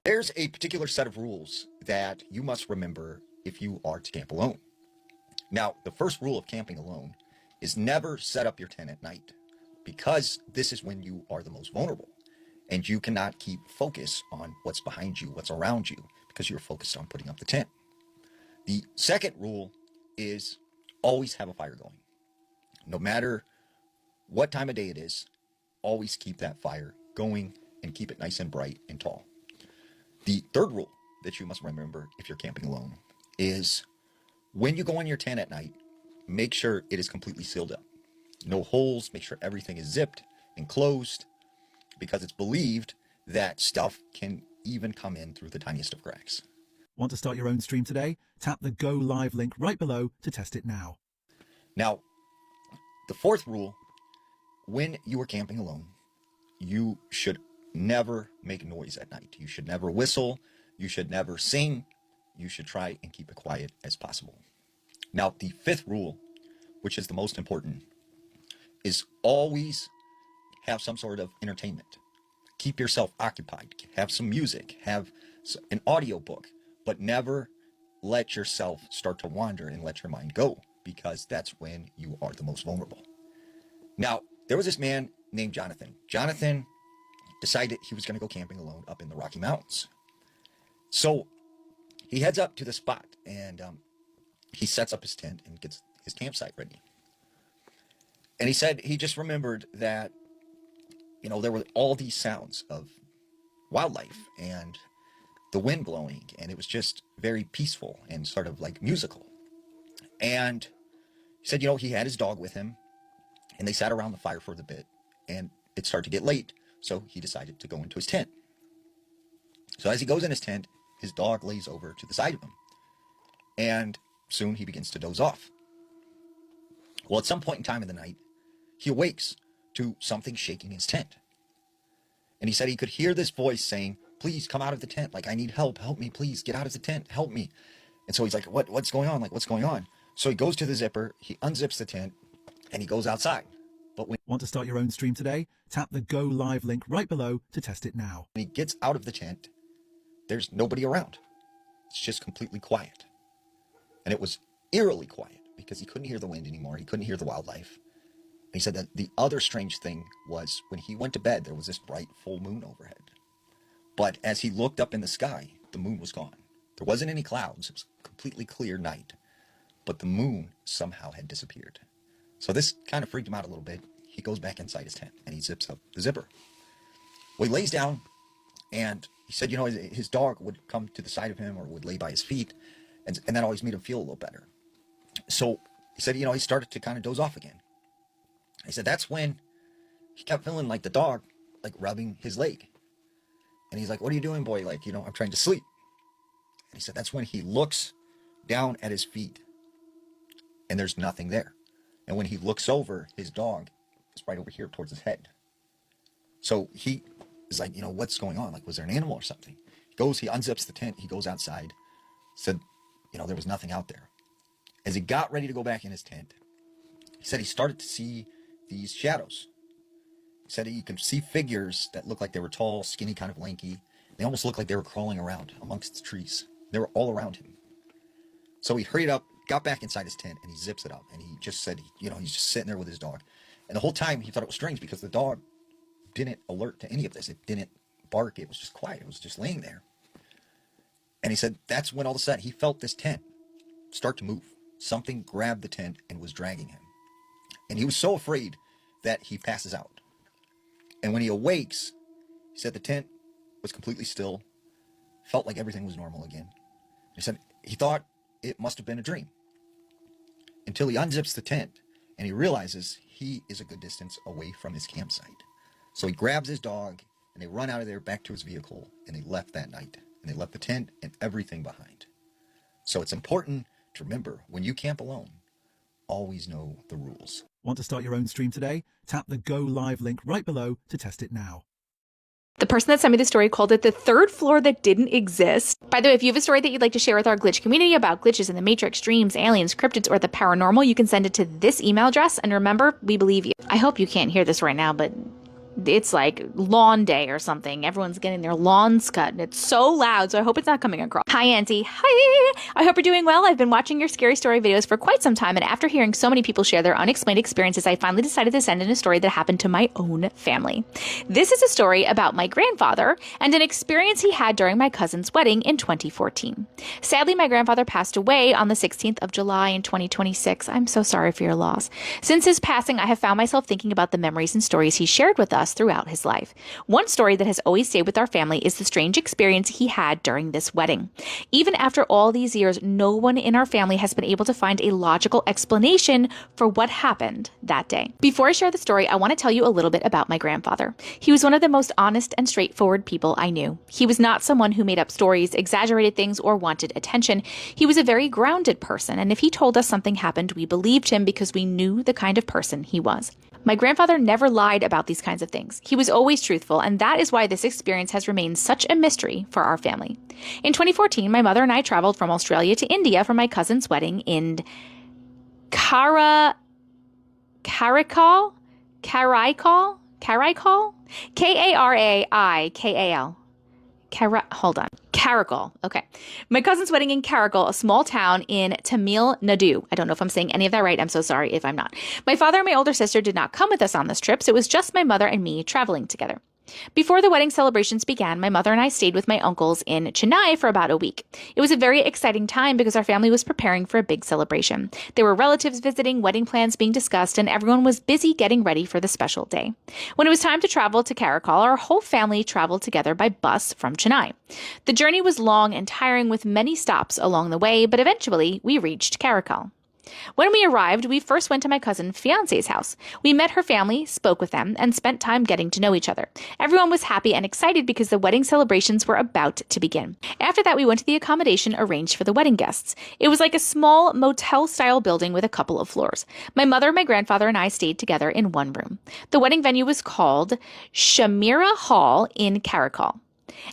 There's a particular set of rules that you must remember if you are to camp alone. Now, the first rule of camping alone is never set up your tent at night, because this is when you are the most vulnerable and you cannot keep focus on what's behind you, what's around you, because you're focused on putting up the tent. The second rule is always have a fire going. No matter what time of day it is, always keep that fire going and keep it nice and bright and tall. The third rule that you must remember if you're camping alone is when you go in your tent at night, make sure it is completely sealed up. No holes, make sure everything is zipped and closed, because it's believed that stuff can even come in through the tiniest of cracks. Want to start your own stream today? Tap the Go Live link right below to test it now. Now, the fourth rule, when you are camping alone, you should never make noise at night. You should never whistle. You should never sing. You should try and keep it quiet as possible. Now, the fifth rule, which is the most important, is always have some sort of entertainment. Keep yourself occupied. Have some music. Have an audio book. But never let yourself start to wander and let your mind go, because that's when you are the most vulnerable. Now, there was this man named Jonathan. Jonathan decided he was going to go camping alone up in the Rocky Mountains. So he heads up to the spot, and he sets up his tent and gets his campsite ready. And he said he just remembered that, there were all these sounds of wildlife and the wind blowing, and it was just very peaceful and sort of like musical. And he said, he had his dog with him, and they sat around the fire for a bit, and it started to get late, so he decided to go into his tent. So as he goes in his tent, his dog lays over to the side of him, and soon he begins to doze off. Well, at some point in time in the night, he awakes to something shaking his tent. And he said he could hear this voice saying, "Please come out of the tent. Like, I need help. Help me, please. Get out of the tent. Help me." And so he's like, what's going on? Like, what's going on? So he goes to the zipper, he unzips the tent, and he goes outside. But when Want to start your own stream today? Tap the Go Live link right below to test it now. he gets out of the tent, there's nobody around. It's just completely quiet. And it was eerily quiet because he couldn't hear the wind anymore. He couldn't hear the wildlife. And he said that the other strange thing was when he went to bed, there was this bright full moon overhead. But as he looked up in the sky, the moon was gone. There wasn't any clouds. It was a completely clear night. But the moon somehow had disappeared. So this kind of freaked him out a little bit. He goes back inside his tent and he zips up the zipper. Well, he lays down, and he said, his dog would come to the side of him or would lay by his feet, and that always made him feel a little better. So he said, he started to kind of doze off again. He said that's when he kept feeling like the dog, like rubbing his leg. And he's like, "What are you doing, boy? Like, I'm trying to sleep." And he said that's when he looks down at his feet, and there's nothing there. And when he looks over, his dog is right over here towards his head. So he is like, what's going on? Like, was there an animal or something? He unzips the tent, he goes outside, said, there was nothing out there. As he got ready to go back in his tent, he said he started to see these shadows. He said he could see figures that looked like they were tall, skinny, kind of lanky. They almost looked like they were crawling around amongst the trees. They were all around him. So he hurried up, got back inside his tent, and he zips it up. And he just said, he's just sitting there with his dog. And the whole time he thought it was strange because the dog didn't alert to any of this. It didn't bark. It was just quiet. It was just laying there. And he said that's when all of a sudden he felt this tent start to move. Something grabbed the tent and was dragging him. And he was so afraid that he passes out. And when he awakes, he said the tent was completely still, felt like everything was normal again. He said he thought it must have been a dream, until he unzips the tent and he realizes he is a good distance away from his campsite. So he grabs his dog and they run out of there back to his vehicle, and they left that night, and they left the tent and everything behind. So it's important to remember, when you camp alone, always know the rules. Want to start your own stream today? Tap the Go Live link right below to test it now. The person that sent me the story called it the third floor that didn't exist. By the way, if you have a story that you'd like to share with our glitch community about glitches in the Matrix, dreams, aliens, cryptids, or the paranormal, you can send it to this email address. And remember, we believe you. I hope you can't hear this right now, but It's like lawn day or something. Everyone's getting their lawns cut and it's so loud, so I hope it's not coming across. Hi, Auntie. Hi! I hope you're doing well. I've been watching your scary story videos for quite some time, and after hearing so many people share their unexplained experiences, I finally decided to send in a story that happened to my own family. This is a story about my grandfather and an experience he had during my cousin's wedding in 2014. Sadly, my grandfather passed away on the 16th of July in 2026. I'm so sorry for your loss. Since his passing, I have found myself thinking about the memories and stories he shared with us throughout his life. One story that has always stayed with our family is the strange experience he had during this wedding. Even after all these years, no one in our family has been able to find a logical explanation for what happened that day. Before I share the story, I want to tell you a little bit about my grandfather. He was one of the most honest and straightforward people I knew. He was not someone who made up stories, exaggerated things, or wanted attention. He was a very grounded person, and if he told us something happened, we believed him because we knew the kind of person he was. My grandfather never lied about these kinds of things. He was always truthful, and that is why this experience has remained such a mystery for our family. In 2014, my mother and I traveled from Australia to India for my cousin's wedding in Karaikal? Karaikal? Karakal. Okay. My cousin's wedding in Karakal, a small town in Tamil Nadu. I don't know if I'm saying any of that right. I'm so sorry if I'm not. My father and my older sister did not come with us on this trip, so it was just my mother and me traveling together. Before the wedding celebrations began, my mother and I stayed with my uncles in Chennai for about a week. It was a very exciting time because our family was preparing for a big celebration. There were relatives visiting, wedding plans being discussed, and everyone was busy getting ready for the special day. When it was time to travel to Karakal, our whole family traveled together by bus from Chennai. The journey was long and tiring with many stops along the way, but eventually we reached Karakal. When we arrived, we first went to my cousin Fiance's house. We met her family, spoke with them, and spent time getting to know each other. Everyone was happy and excited because the wedding celebrations were about to begin. After that, we went to the accommodation arranged for the wedding guests. It was like a small motel-style building with a couple of floors. My mother, my grandfather, and I stayed together in one room. The wedding venue was called Shamira Hall in Karakal.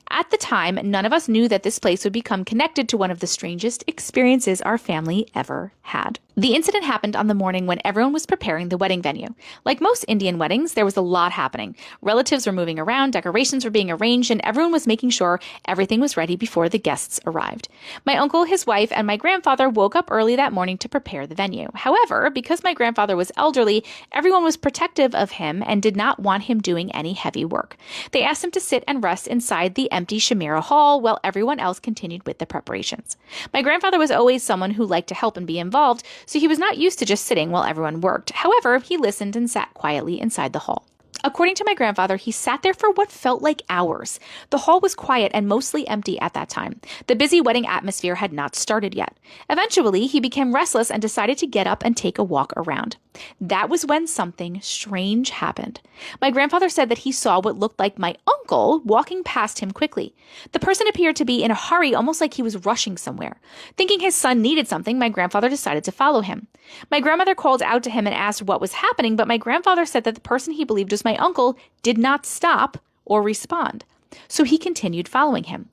At the time, none of us knew that this place would become connected to one of the strangest experiences our family ever had. The incident happened on the morning when everyone was preparing the wedding venue. Like most Indian weddings, there was a lot happening. Relatives were moving around, decorations were being arranged, and everyone was making sure everything was ready before the guests arrived. My uncle, his wife, and my grandfather woke up early that morning to prepare the venue. However, because my grandfather was elderly, everyone was protective of him and did not want him doing any heavy work. They asked him to sit and rest inside the empty Shamira Hall while everyone else continued with the preparations. My grandfather was always someone who liked to help and be involved, so he was not used to just sitting while everyone worked. However, he listened and sat quietly inside the hall. According to my grandfather, he sat there for what felt like hours. The hall was quiet and mostly empty at that time. The busy wedding atmosphere had not started yet. Eventually, he became restless and decided to get up and take a walk around. That was when something strange happened. My grandfather said that he saw what looked like my uncle walking past him quickly. The person appeared to be in a hurry, almost like he was rushing somewhere. Thinking his son needed something, my grandfather decided to follow him. My grandmother called out to him and asked what was happening, but my grandfather said that the person he believed was my uncle did not stop or respond. So he continued following him.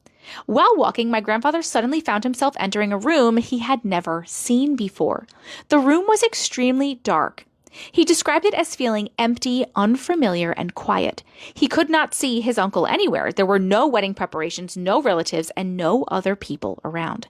While walking, my grandfather suddenly found himself entering a room he had never seen before. The room was extremely dark. He described it as feeling empty, unfamiliar, and quiet. He could not see his uncle anywhere. There were no wedding preparations, no relatives, and no other people around.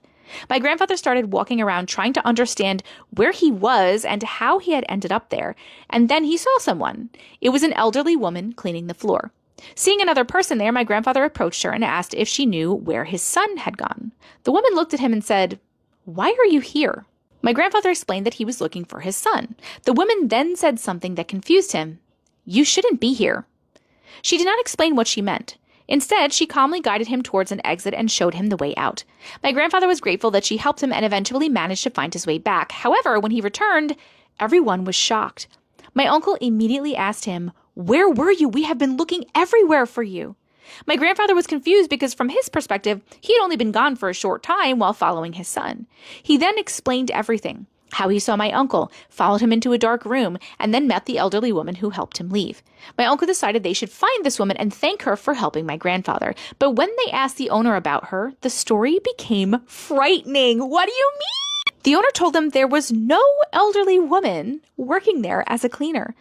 My grandfather started walking around trying to understand where he was and how he had ended up there, and then he saw someone. It was an elderly woman cleaning the floor. Seeing another person there, my grandfather approached her and asked if she knew where his son had gone. The woman looked at him and said, "Why are you here?" My grandfather explained that he was looking for his son. The woman then said something that confused him. "You shouldn't be here." She did not explain what she meant. Instead, she calmly guided him towards an exit and showed him the way out. My grandfather was grateful that she helped him and eventually managed to find his way back. However, when he returned, everyone was shocked. My uncle immediately asked him, "Where were you? We have been looking everywhere for you." My grandfather was confused because from his perspective, he had only been gone for a short time while following his son. He then explained everything. How he saw my uncle, followed him into a dark room, and then met the elderly woman who helped him leave. My uncle decided they should find this woman and thank her for helping my grandfather. But when they asked the owner about her, the story became frightening. What do you mean? The owner told them there was no elderly woman working there as a cleaner.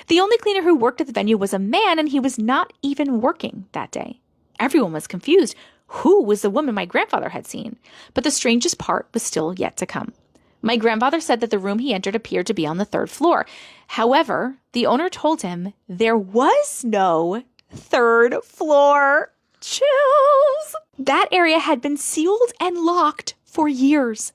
The only cleaner who worked at the venue was a man, and he was not even working that day. Everyone was confused. Who was the woman my grandfather had seen? But the strangest part was still yet to come. My grandfather said that the room he entered appeared to be on the 3rd floor. However, the owner told him there was no 3rd floor. Chills! That area had been sealed and locked for years.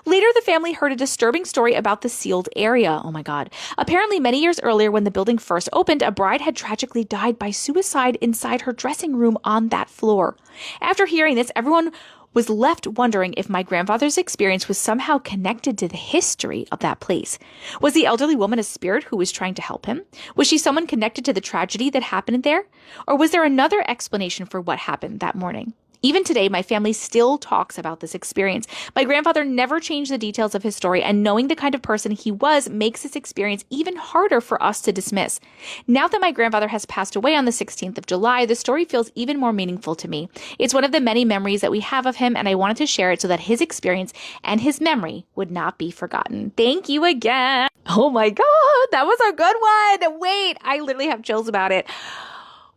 Later, the family heard a disturbing story about the sealed area. Oh my God. Apparently, many years earlier, when the building first opened, a bride had tragically died by suicide inside her dressing room on that floor. After hearing this, everyone was left wondering if my grandfather's experience was somehow connected to the history of that place. Was the elderly woman a spirit who was trying to help him? Was she someone connected to the tragedy that happened there? Or was there another explanation for what happened that morning? Even today, my family still talks about this experience. My grandfather never changed the details of his story, and knowing the kind of person he was makes this experience even harder for us to dismiss. Now that my grandfather has passed away on the 16th of July, the story feels even more meaningful to me. It's one of the many memories that we have of him, and I wanted to share it so that his experience and his memory would not be forgotten. Thank you again. Oh my God, that was a good one. Wait, I literally have chills about it.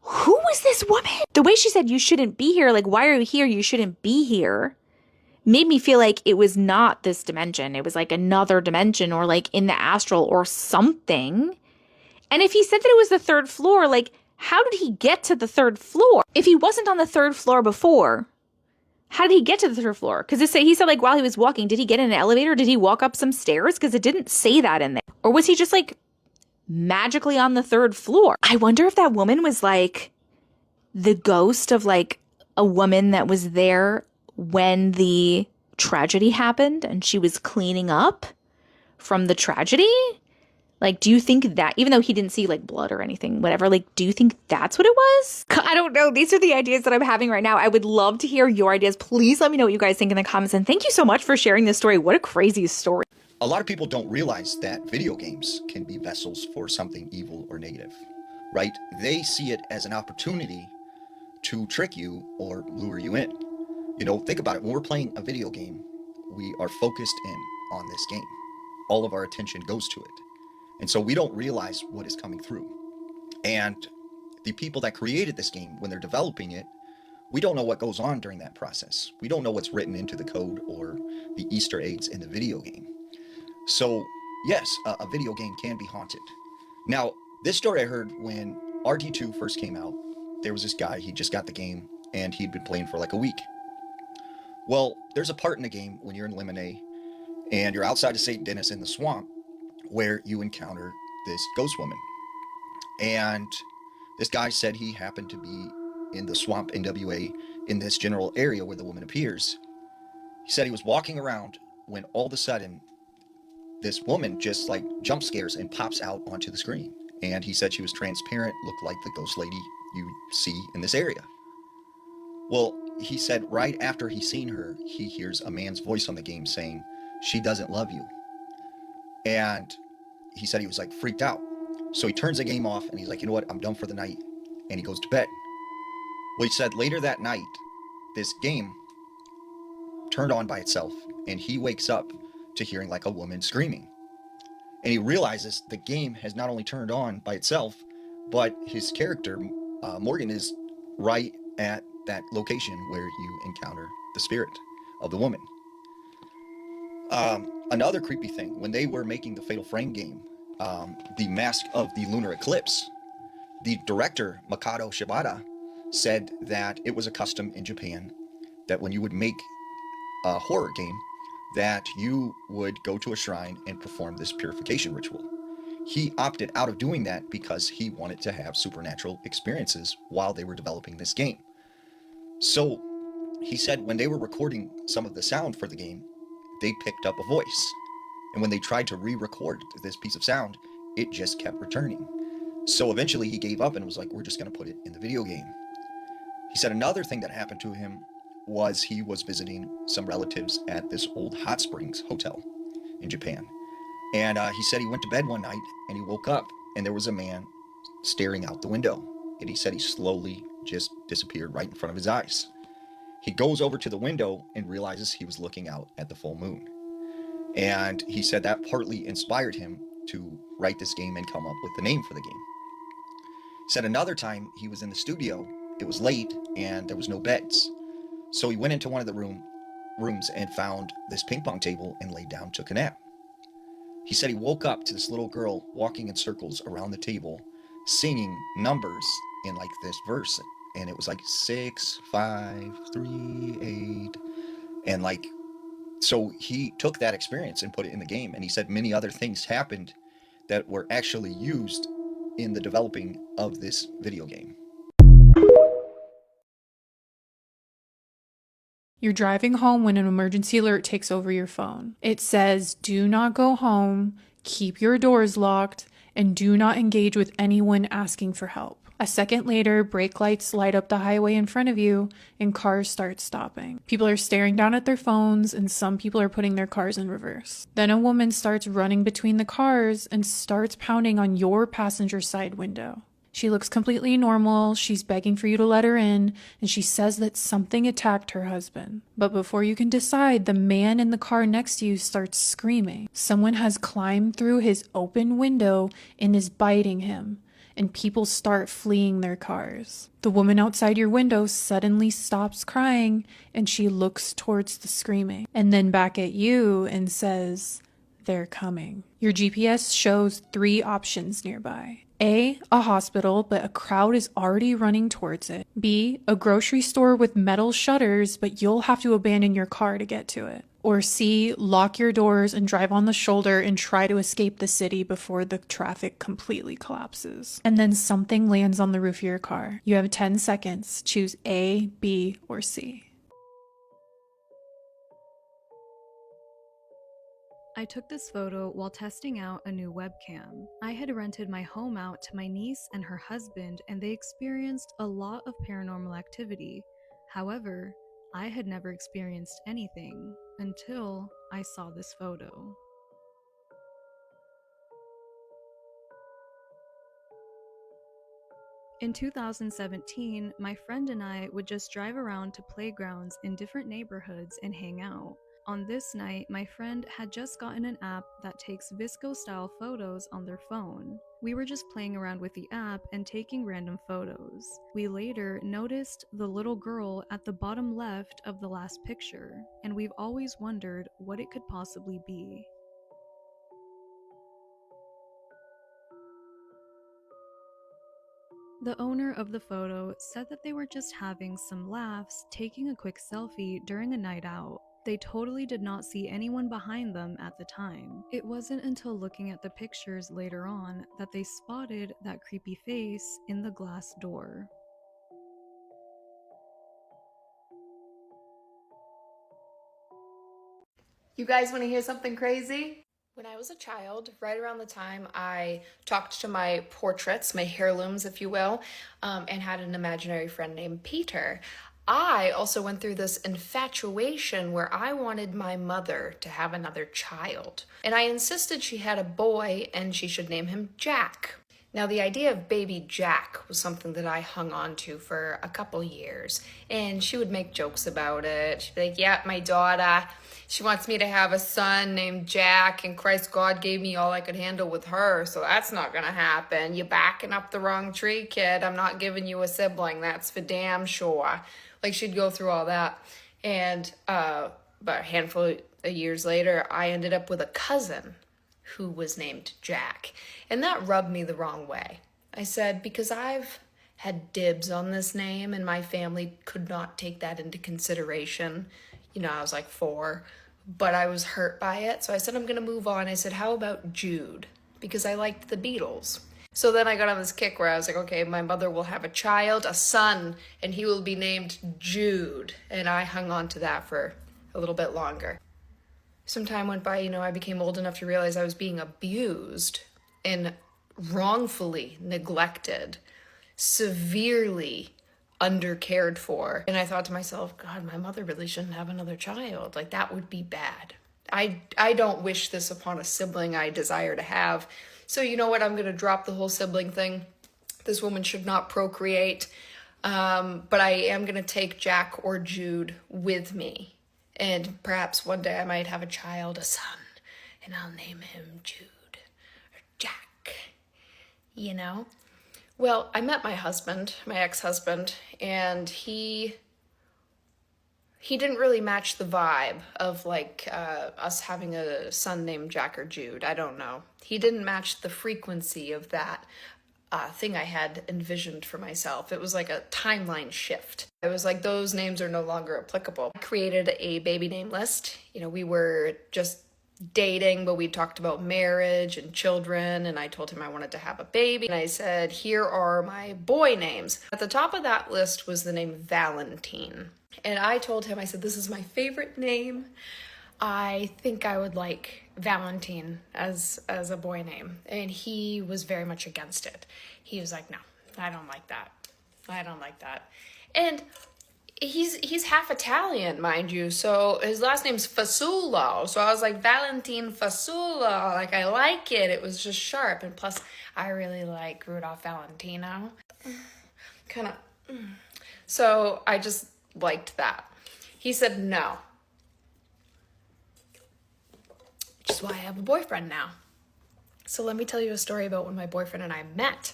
Who was this woman? The way she said, you shouldn't be here, like, why are you here? You shouldn't be here, made me feel like it was not this dimension. It was like another dimension, or like in the astral or something. And if he said that it was the 3rd floor, like, how did he get to the 3rd floor? If he wasn't on the 3rd floor before, how did he get to the 3rd floor? Because he said, like, while he was walking, did he get in an elevator? Did he walk up some stairs? Because it didn't say that in there. Or was he just like magically on the 3rd floor? I wonder if that woman was like the ghost of like a woman that was there when the tragedy happened and she was cleaning up from the tragedy. Like, do you think that, even though he didn't see like blood or anything, whatever, like, do you think that's what it was? I don't know. These are the ideas that I'm having right now. I would love to hear your ideas. Please let me know what you guys think in the comments. And thank you so much for sharing this story. What a crazy story. A lot of people don't realize that video games can be vessels for something evil or negative, right? They see it as an opportunity to trick you or lure you in. You know, think about it. When we're playing a video game, we are focused in on this game. All of our attention goes to it. And so we don't realize what is coming through. And the people that created this game, when they're developing it, we don't know what goes on during that process. We don't know what's written into the code or the Easter eggs in the video game. So, yes, a video game can be haunted. Now, this story I heard when RT2 first came out. There was this guy, he just got the game, and he'd been playing for like a week. Well, there's a part in the game when you're in Lemonade, and you're outside of St. Denis in the swamp, where you encounter this ghost woman. And this guy said he happened to be in the swamp NWA in this general area where the woman appears. He said he was walking around when all of a sudden this woman just like jump scares and pops out onto the screen. And he said she was transparent, looked like the ghost lady you see in this area. Well, he said right after he seen her, he hears a man's voice on the game saying, "She doesn't love you." And he said he was like freaked out. So he turns the game off and he's like, you know what, I'm done for the night. And he goes to bed. Well, he said later that night, this game turned on by itself and he wakes up to hearing like a woman screaming. And he realizes the game has not only turned on by itself, but his character, Morgan, is right at that location where you encounter the spirit of the woman. Another creepy thing, when they were making the Fatal Frame game, the Mask of the Lunar Eclipse, the director, Makoto Shibata, said that it was a custom in Japan that when you would make a horror game, that you would go to a shrine and perform this purification ritual. He opted out of doing that because he wanted to have supernatural experiences while they were developing this game. So he said when they were recording some of the sound for the game, they picked up a voice. And when they tried to re-record this piece of sound, it just kept returning. So eventually he gave up and was like, we're just going to put it in the video game. He said another thing that happened to him was he was visiting some relatives at this old hot springs hotel in Japan. And he said he went to bed one night and he woke up and there was a man staring out the window. And he said he slowly just disappeared right in front of his eyes. He goes over to the window and realizes he was looking out at the full moon. And he said that partly inspired him to write this game and come up with the name for the game. He said another time he was in the studio, it was late and there was no beds. So he went into one of the rooms and found this ping pong table and laid down, took a nap. He said he woke up to this little girl walking in circles around the table, singing numbers in like this verse. And it was like 6, 5, 3, 8. And like, so he took that experience and put it in the game. And he said many other things happened that were actually used in the developing of this video game. You're driving home when an emergency alert takes over your phone. It says, do not go home, keep your doors locked, and do not engage with anyone asking for help. A second later, brake lights light up the highway in front of you, and cars start stopping. People are staring down at their phones, and some people are putting their cars in reverse. Then a woman starts running between the cars and starts pounding on your passenger side window. She looks completely normal, she's begging for you to let her in, and she says that something attacked her husband. But before you can decide, the man in the car next to you starts screaming. Someone has climbed through his open window and is biting him, and people start fleeing their cars. The woman outside your window suddenly stops crying, and she looks towards the screaming, and then back at you and says, "They're coming." Your GPS shows 3 options nearby. A hospital, but a crowd is already running towards it. B, a grocery store with metal shutters, but you'll have to abandon your car to get to it. Or C, lock your doors and drive on the shoulder and try to escape the city before the traffic completely collapses. And then something lands on the roof of your car. You have 10 seconds. Choose A, B, or C. I took this photo while testing out a new webcam. I had rented my home out to my niece and her husband, and they experienced a lot of paranormal activity. However, I had never experienced anything until I saw this photo. In 2017, my friend and I would just drive around to playgrounds in different neighborhoods and hang out. On this night, my friend had just gotten an app that takes VSCO-style photos on their phone. We were just playing around with the app and taking random photos. We later noticed the little girl at the bottom left of the last picture, and we've always wondered what it could possibly be. The owner of the photo said that they were just having some laughs, taking a quick selfie during a night out. They totally did not see anyone behind them at the time. It wasn't until looking at the pictures later on that they spotted that creepy face in the glass door. You guys want to hear something crazy? When I was a child, right around the time I talked to my portraits, my heirlooms, if you will, and had an imaginary friend named Peter, I also went through this infatuation where I wanted my mother to have another child. And I insisted she had a boy and she should name him Jack. Now, the idea of baby Jack was something that I hung on to for a couple years. And she would make jokes about it. She'd be like, yeah, my daughter, she wants me to have a son named Jack, and Christ, God gave me all I could handle with her, so that's not gonna happen. You're backing up the wrong tree, kid. I'm not giving you a sibling, that's for damn sure. Like, she'd go through all that. And about a handful of years later, I ended up with a cousin who was named Jack. And that rubbed me the wrong way. I said, because I've had dibs on this name and my family could not take that into consideration. You know, I was like 4, but I was hurt by it. So I said, I'm going to move on. I said, how about Jude? Because I liked the Beatles. So then I got on this kick where I was like, okay, my mother will have a child, a son, and he will be named Jude. And I hung on to that for a little bit longer. Some time went by, you know, I became old enough to realize I was being abused and wrongfully neglected, severely undercared for. And I thought to myself, God, my mother really shouldn't have another child. Like, that would be bad. I don't wish this upon a sibling I desire to have. So you know what? I'm going to drop the whole sibling thing. This woman should not procreate. But I am going to take Jack or Jude with me. And perhaps one day I might have a child, a son, and I'll name him Jude or Jack, you know? Well, I met my husband, my ex-husband, and he didn't really match the vibe of like us having a son named Jack or Jude. I don't know. He didn't match the frequency of that thing I had envisioned for myself. It was like a timeline shift. It was like those names are no longer applicable. I created a baby name list. You know, we were just dating, but we talked about marriage and children, and I told him I wanted to have a baby. And I said, here are my boy names. At the top of that list was the name Valentine. And I told him, I said, this is my favorite name. I think I would like Valentine as a boy name. And he was very much against it. He was like, no, I don't like that. I don't like that. And he's half Italian, mind you. So his last name's Fasulo. So I was like, Valentine Fasulo. Like, I like it. It was just sharp. And plus, I really like Rudolph Valentino. Kind of. So I just liked that. He said no. Which is why I have a boyfriend now. So let me tell you a story about when my boyfriend and I met.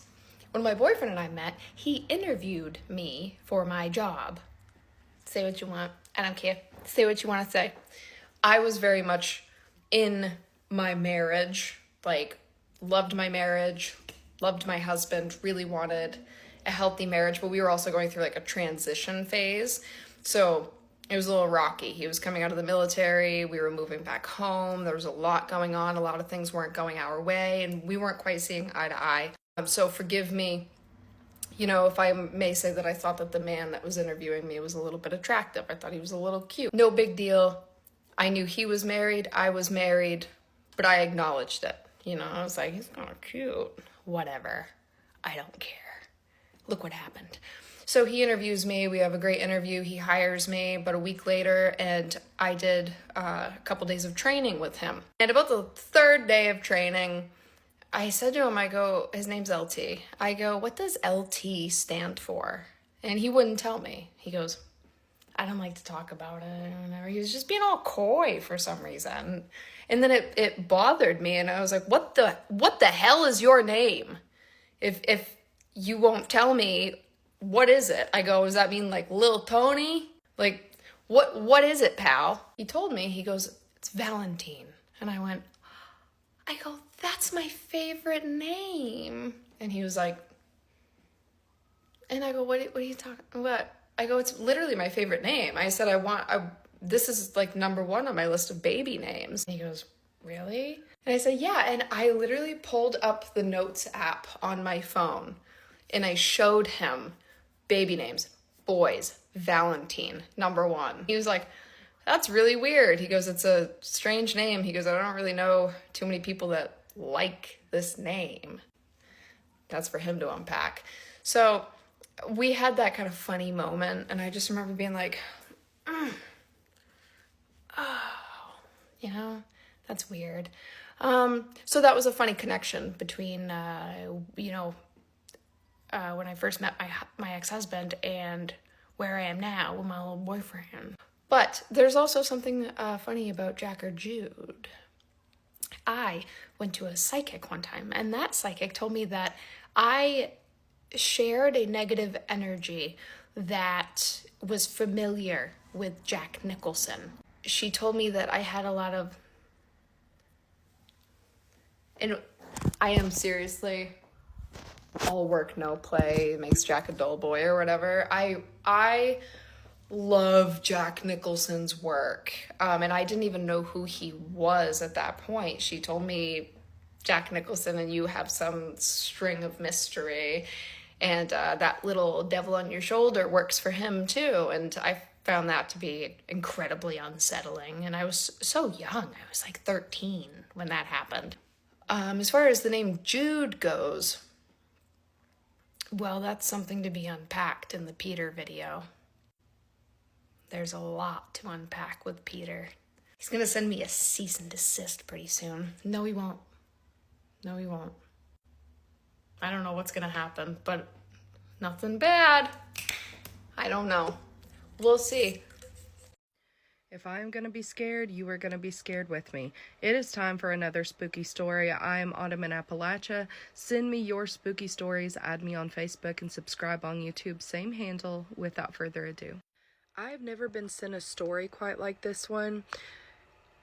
When my boyfriend and I met, he interviewed me for my job. Say what you want. I don't care. Say what you want to say. I was very much in my marriage, like loved my marriage, loved my husband, really wanted a healthy marriage, but we were also going through like a transition phase. So it was a little rocky. He was coming out of the military. We were moving back home. There was a lot going on. A lot of things weren't going our way, and we weren't quite seeing eye to eye. So forgive me, you know, if I may say that I thought that the man that was interviewing me was a little bit attractive. I thought he was a little cute. No big deal. I knew he was married. I was married, but I acknowledged it. You know, I was like, he's kind of cute. Whatever. I don't care. Look what happened. So he interviews me. We have a great interview. He hires me about a week later, and I did a couple days of training with him. And about the third day of training, I said to him, I go, his name's LT. I go, what does LT stand for? And he wouldn't tell me. He goes, I don't like to talk about it. He was just being all coy for some reason. And then it bothered me, and I was like, what the hell is your name? If you won't tell me, what is it? I go, does that mean like Lil Tony? Like, what is it, pal? He told me, he goes, it's Valentine. And I go, that's my favorite name. And he was like, and I go, what are you talking about? I go, it's literally my favorite name. I said, this is like number one on my list of baby names. And he goes, really? And I said, yeah. And I literally pulled up the Notes app on my phone and I showed him baby names, boys, Valentine, number one. He was like, that's really weird. He goes, it's a strange name. He goes, I don't really know too many people that like this name. That's for him to unpack. So we had that kind of funny moment, and I just remember being like, oh, you know, that's weird. So that was a funny connection between, when I first met my ex-husband and where I am now with my little boyfriend. But there's also something funny about Jack or Jude. I went to a psychic one time, and that psychic told me that I shared a negative energy that was familiar with Jack Nicholson. She told me that I had a lot of, and I am seriously, all work, no play makes Jack a dull boy or whatever. I love Jack Nicholson's work. And I didn't even know who he was at that point. She told me, Jack Nicholson and you have some string of mystery, and that little devil on your shoulder works for him too. And I found that to be incredibly unsettling. And I was so young. I was like 13 when that happened. As far as the name Jude goes, well, that's something to be unpacked in the Peter video. There's a lot to unpack with Peter. He's gonna send me a cease and desist pretty soon. No, he won't. No, he won't. I don't know what's gonna happen, but nothing bad. I don't know. We'll see. If I am going to be scared, you are going to be scared with me. It is time for another spooky story. I am Autumn in Appalachia. Send me your spooky stories, add me on Facebook, and subscribe on YouTube. Same handle. Without further ado, I have never been sent a story quite like this one.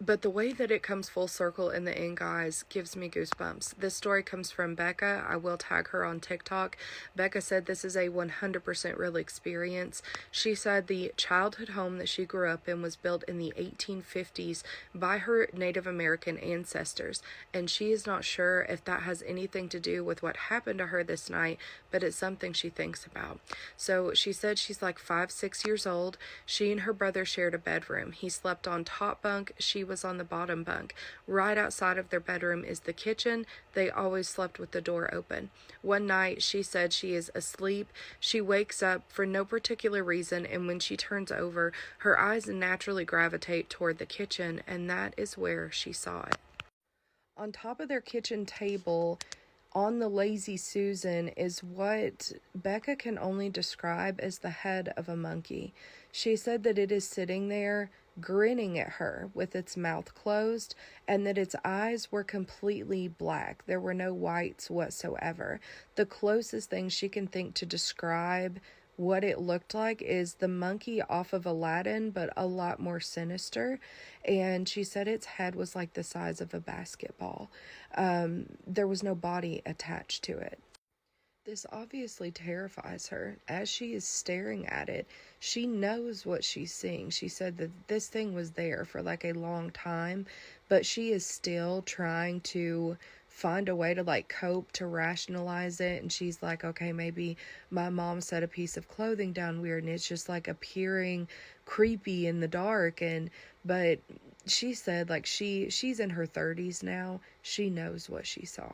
But the way that it comes full circle in the end, guys, gives me goosebumps. This story comes from Becca. I will tag her on TikTok. Becca said this is a 100% real experience. She said the childhood home that she grew up in was built in the 1850s by her Native American ancestors. And she is not sure if that has anything to do with what happened to her this night, but it's something she thinks about. So she said she's like 5-6 years old. She and her brother shared a bedroom. He slept on top bunk. She was on the bottom bunk. Right outside of their bedroom is the kitchen. They always slept with the door open. One night, she said she is asleep. She wakes up for no particular reason, and when she turns over, her eyes naturally gravitate toward the kitchen, and that is where she saw it. On top of their kitchen table, on the Lazy Susan, is what Becca can only describe as the head of a monkey. She said that it is sitting there grinning at her with its mouth closed, and that its eyes were completely black. There were no whites whatsoever. The closest thing she can think to describe what it looked like is the monkey off of Aladdin, but a lot more sinister. And she said its head was like the size of a basketball. There was no body attached to it. This obviously terrifies her. As she is staring at it, she knows what she's seeing. She said that this thing was there for like a long time, but she is still trying to find a way to like cope, to rationalize it. And she's like, okay, maybe my mom set a piece of clothing down weird and it's just like appearing creepy in the dark. But she said like she's in her 30s now. She knows what she saw.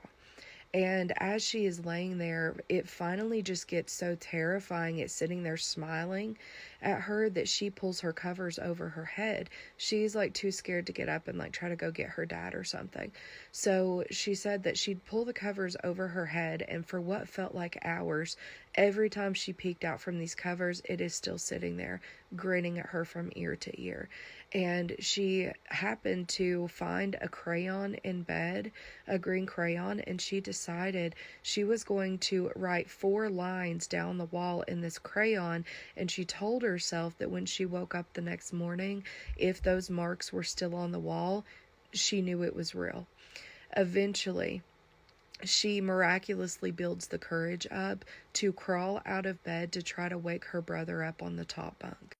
And as she is laying there, it finally just gets so terrifying. It's sitting there smiling at her that she pulls her covers over her head. She's like too scared to get up and like try to go get her dad or something. So she said that she'd pull the covers over her head, and for what felt like hours, every time she peeked out from these covers, it is still sitting there grinning at her from ear to ear. And she happened to find a crayon in bed, a green crayon, and she decided she was going to write 4 lines down the wall in this crayon. And she told herself that when she woke up the next morning, if those marks were still on the wall, she knew it was real. Eventually, she miraculously builds the courage up to crawl out of bed to try to wake her brother up on the top bunk.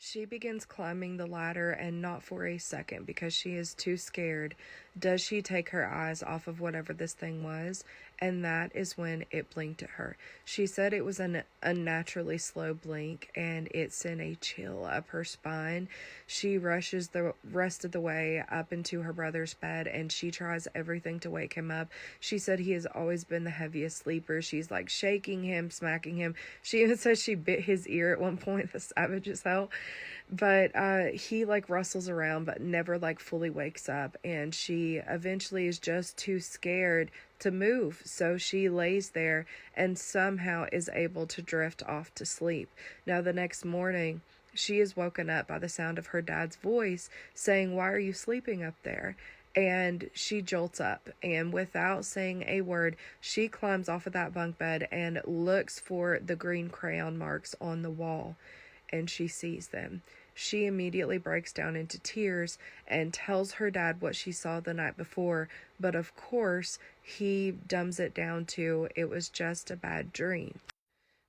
She begins climbing the ladder, and not for a second, because she is too scared, does she take her eyes off of whatever this thing was, and that is when it blinked at her. She said it was an unnaturally slow blink, and it sent a chill up her spine. She rushes the rest of the way up into her brother's bed, and she tries everything to wake him up. She said he has always been the heaviest sleeper. She's like shaking him, smacking him. She even says she bit his ear at one point, the savage as hell. But he like rustles around but never like fully wakes up, and she eventually is just too scared to move, so she lays there and somehow is able to drift off to sleep. Now the next morning, she is woken up by the sound of her dad's voice saying, "Why are you sleeping up there?" And she jolts up, and without saying a word, she climbs off of that bunk bed and looks for the green crayon marks on the wall, and she sees them. She immediately breaks down into tears and tells her dad what she saw the night before, but of course, he dumbs it down to it was just a bad dream.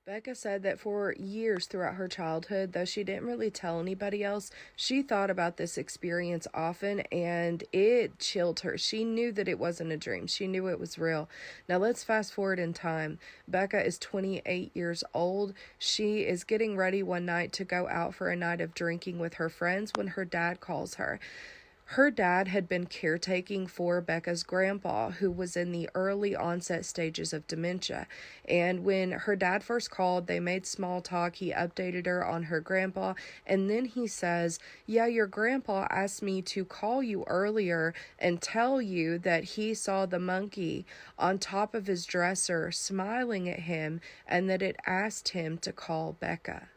Becca said that for years throughout her childhood, though she didn't really tell anybody else, she thought about this experience often, and it chilled her. She knew that it wasn't a dream. She knew it was real. Now let's fast forward in time. Becca is 28 years old. She is getting ready one night to go out for a night of drinking with her friends when her dad calls her. Her dad had been caretaking for Becca's grandpa, who was in the early onset stages of dementia. And when her dad first called, they made small talk. He updated her on her grandpa. And then he says, "Yeah, your grandpa asked me to call you earlier and tell you that he saw the monkey on top of his dresser smiling at him, and that it asked him to call Becca."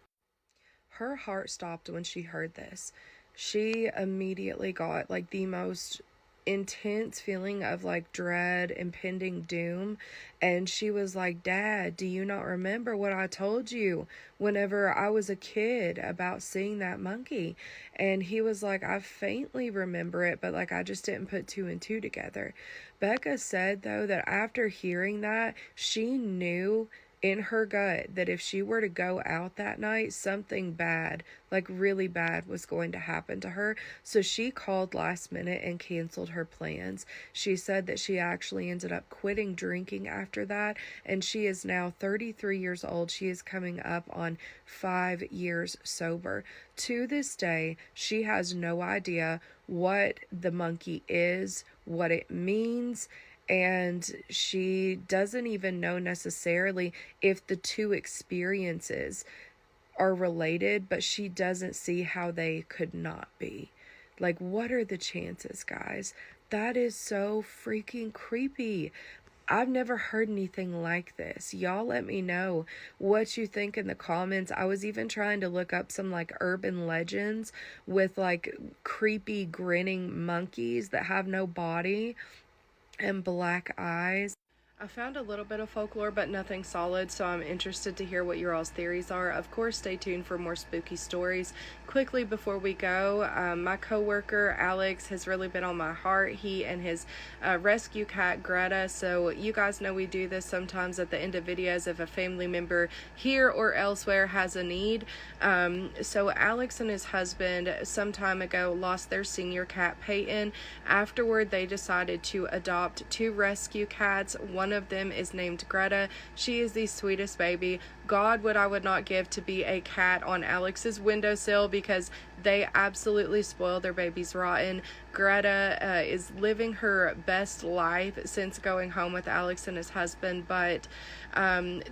Her heart stopped when she heard this. she immediately got like the most intense feeling of like dread, impending doom, and she was like, "Dad, do you not remember what I told you whenever I was a kid about seeing that monkey?" And he was like, "I faintly remember it, but like I just didn't put two and two together." Becca said though that after hearing that, she knew in her gut that if she were to go out that night, something bad, like really bad, was going to happen to her. So she called last minute and canceled her plans. She said that she actually ended up quitting drinking after that, and she is now 33 years old. She is coming up on 5 years sober. To this day, she has no idea what the monkey is, what it means, and she doesn't even know necessarily if the two experiences are related, but she doesn't see how they could not be. Like, what are the chances, guys? That is so freaking creepy. I've never heard anything like this. Y'all let me know what you think in the comments. I was even trying to look up some like urban legends with like creepy grinning monkeys that have no body and black eyes. I found a little bit of folklore, but nothing solid, so I'm interested to hear what your all's theories are. Of course, stay tuned for more spooky stories. Quickly before we go, my coworker Alex has really been on my heart. He and his rescue cat Greta. So you guys know we do this sometimes at the end of videos if a family member here or elsewhere has a need. So Alex and his husband some time ago lost their senior cat Peyton. Afterward, they decided to adopt 2 rescue cats. One of them is named Greta. She is the sweetest baby. God, what I would not give to be a cat on Alex's windowsill, because they absolutely spoil their babies rotten. Greta is living her best life since going home with Alex and his husband, but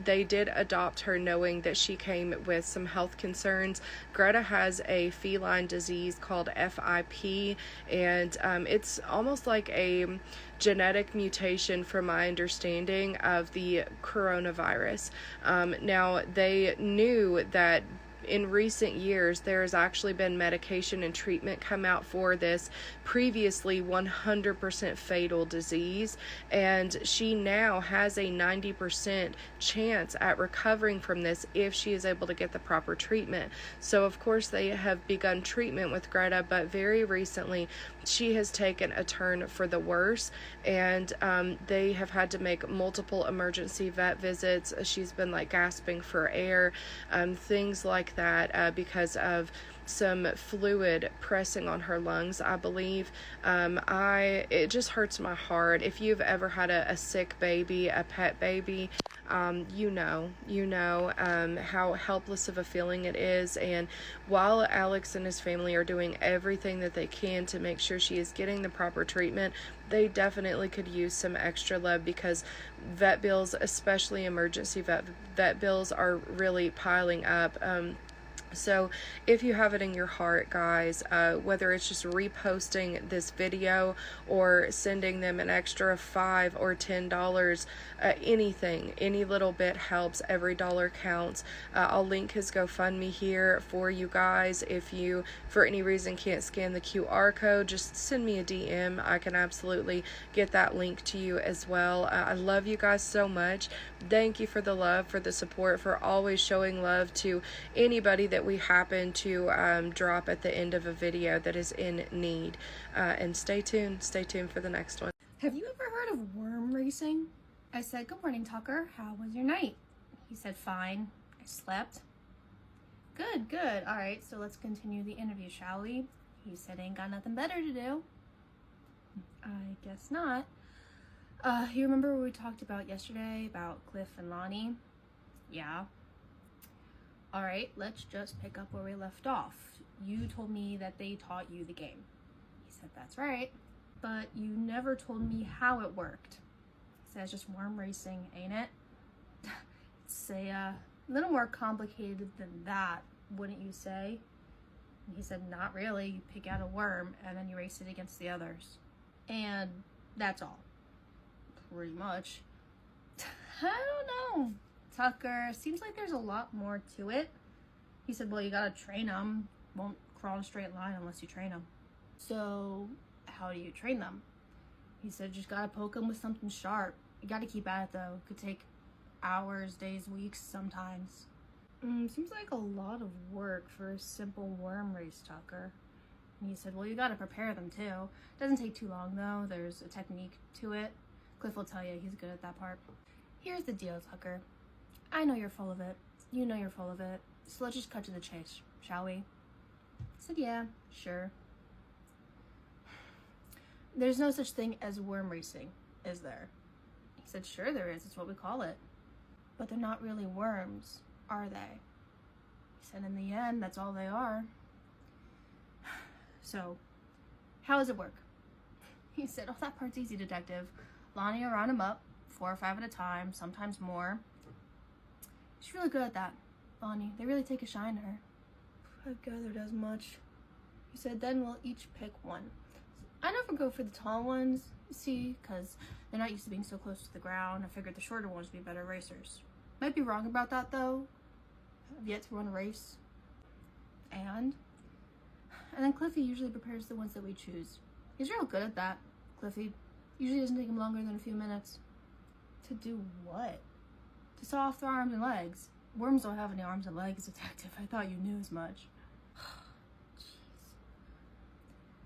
they did adopt her knowing that she came with some health concerns. Greta has a feline disease called FIP, and it's almost like a genetic mutation, from my understanding, of the coronavirus. Now, they knew that in recent years there has actually been medication and treatment come out for this previously 100% fatal disease, and she now has a 90% chance at recovering from this if she is able to get the proper treatment. So of course they have begun treatment with Greta, but very recently she has taken a turn for the worse, and they have had to make multiple emergency vet visits. She's been like gasping for air, things like that, because of some fluid pressing on her lungs, I believe. It just hurts my heart. If you've ever had a sick baby, a pet baby, you know how helpless of a feeling it is. And while Alex and his family are doing everything that they can to make sure she is getting the proper treatment, they definitely could use some extra love, because vet bills, especially emergency vet bills, are really piling up. So if you have it in your heart, guys, whether it's just reposting this video or sending them an extra $5 or $10, anything, any little bit helps. Every dollar counts. I'll link his GoFundMe here for you guys. If you, for any reason, can't scan the QR code, just send me a DM. I can absolutely get that link to you as well. I love you guys so much. Thank you for the love, for the support, for always showing love to anybody that we happen to drop at the end of a video that is in need. And stay tuned for the next one. Have you ever heard of worm racing? I said, "Good morning, Tucker. How was your night?" He said, "Fine. I slept." Good, good. All right, so let's continue the interview, shall we? He said, "Ain't got nothing better to do." I guess not. You remember what we talked about yesterday about Cliff and Lonnie? Yeah. All right, let's just pick up where we left off. You told me that they taught you the game. He said, "That's right. But you never told me how it worked." He said, "It's just worm racing, ain't it?" It's a little more complicated than that, wouldn't you say? And he said, "Not really. You pick out a worm and then you race it against the others. And that's all. Pretty much." I don't know, Tucker. Seems like there's a lot more to it. He said, "Well, you gotta train them. Won't crawl in a straight line unless you train them. So, how do you train them? He said, just gotta poke them with something sharp. You gotta keep at it though. Could take hours, days, weeks sometimes. Seems like a lot of work for a simple worm race, Tucker. And he said, well, you gotta prepare them too. Doesn't take too long though. There's a technique to it. Cliff will tell you, he's good at that part. Here's the deal, Tucker. I know you're full of it. You know you're full of it. So let's just cut to the chase, shall we? I said, yeah, sure. There's no such thing as worm racing, is there? He said, sure there is. It's what we call it. But they're not really worms, are they? He said, in the end, that's all they are. So, how does it work? He said, oh, that part's easy, detective. Lonnie will round them up, 4 or 5 at a time, sometimes more. She's really good at that, Lonnie. They really take a shine to her. I've gathered as much. He said, then we'll each pick one. I never go for the tall ones, you see, because they're not used to being so close to the ground. I figured the shorter ones would be better racers. Might be wrong about that, though. I've yet to run a race. And then Cliffy usually prepares the ones that we choose. He's real good at that, Cliffy. Usually doesn't take him longer than a few minutes. To do what? To saw off their arms and legs. Worms don't have any arms and legs, detective. I thought you knew as much. Jeez.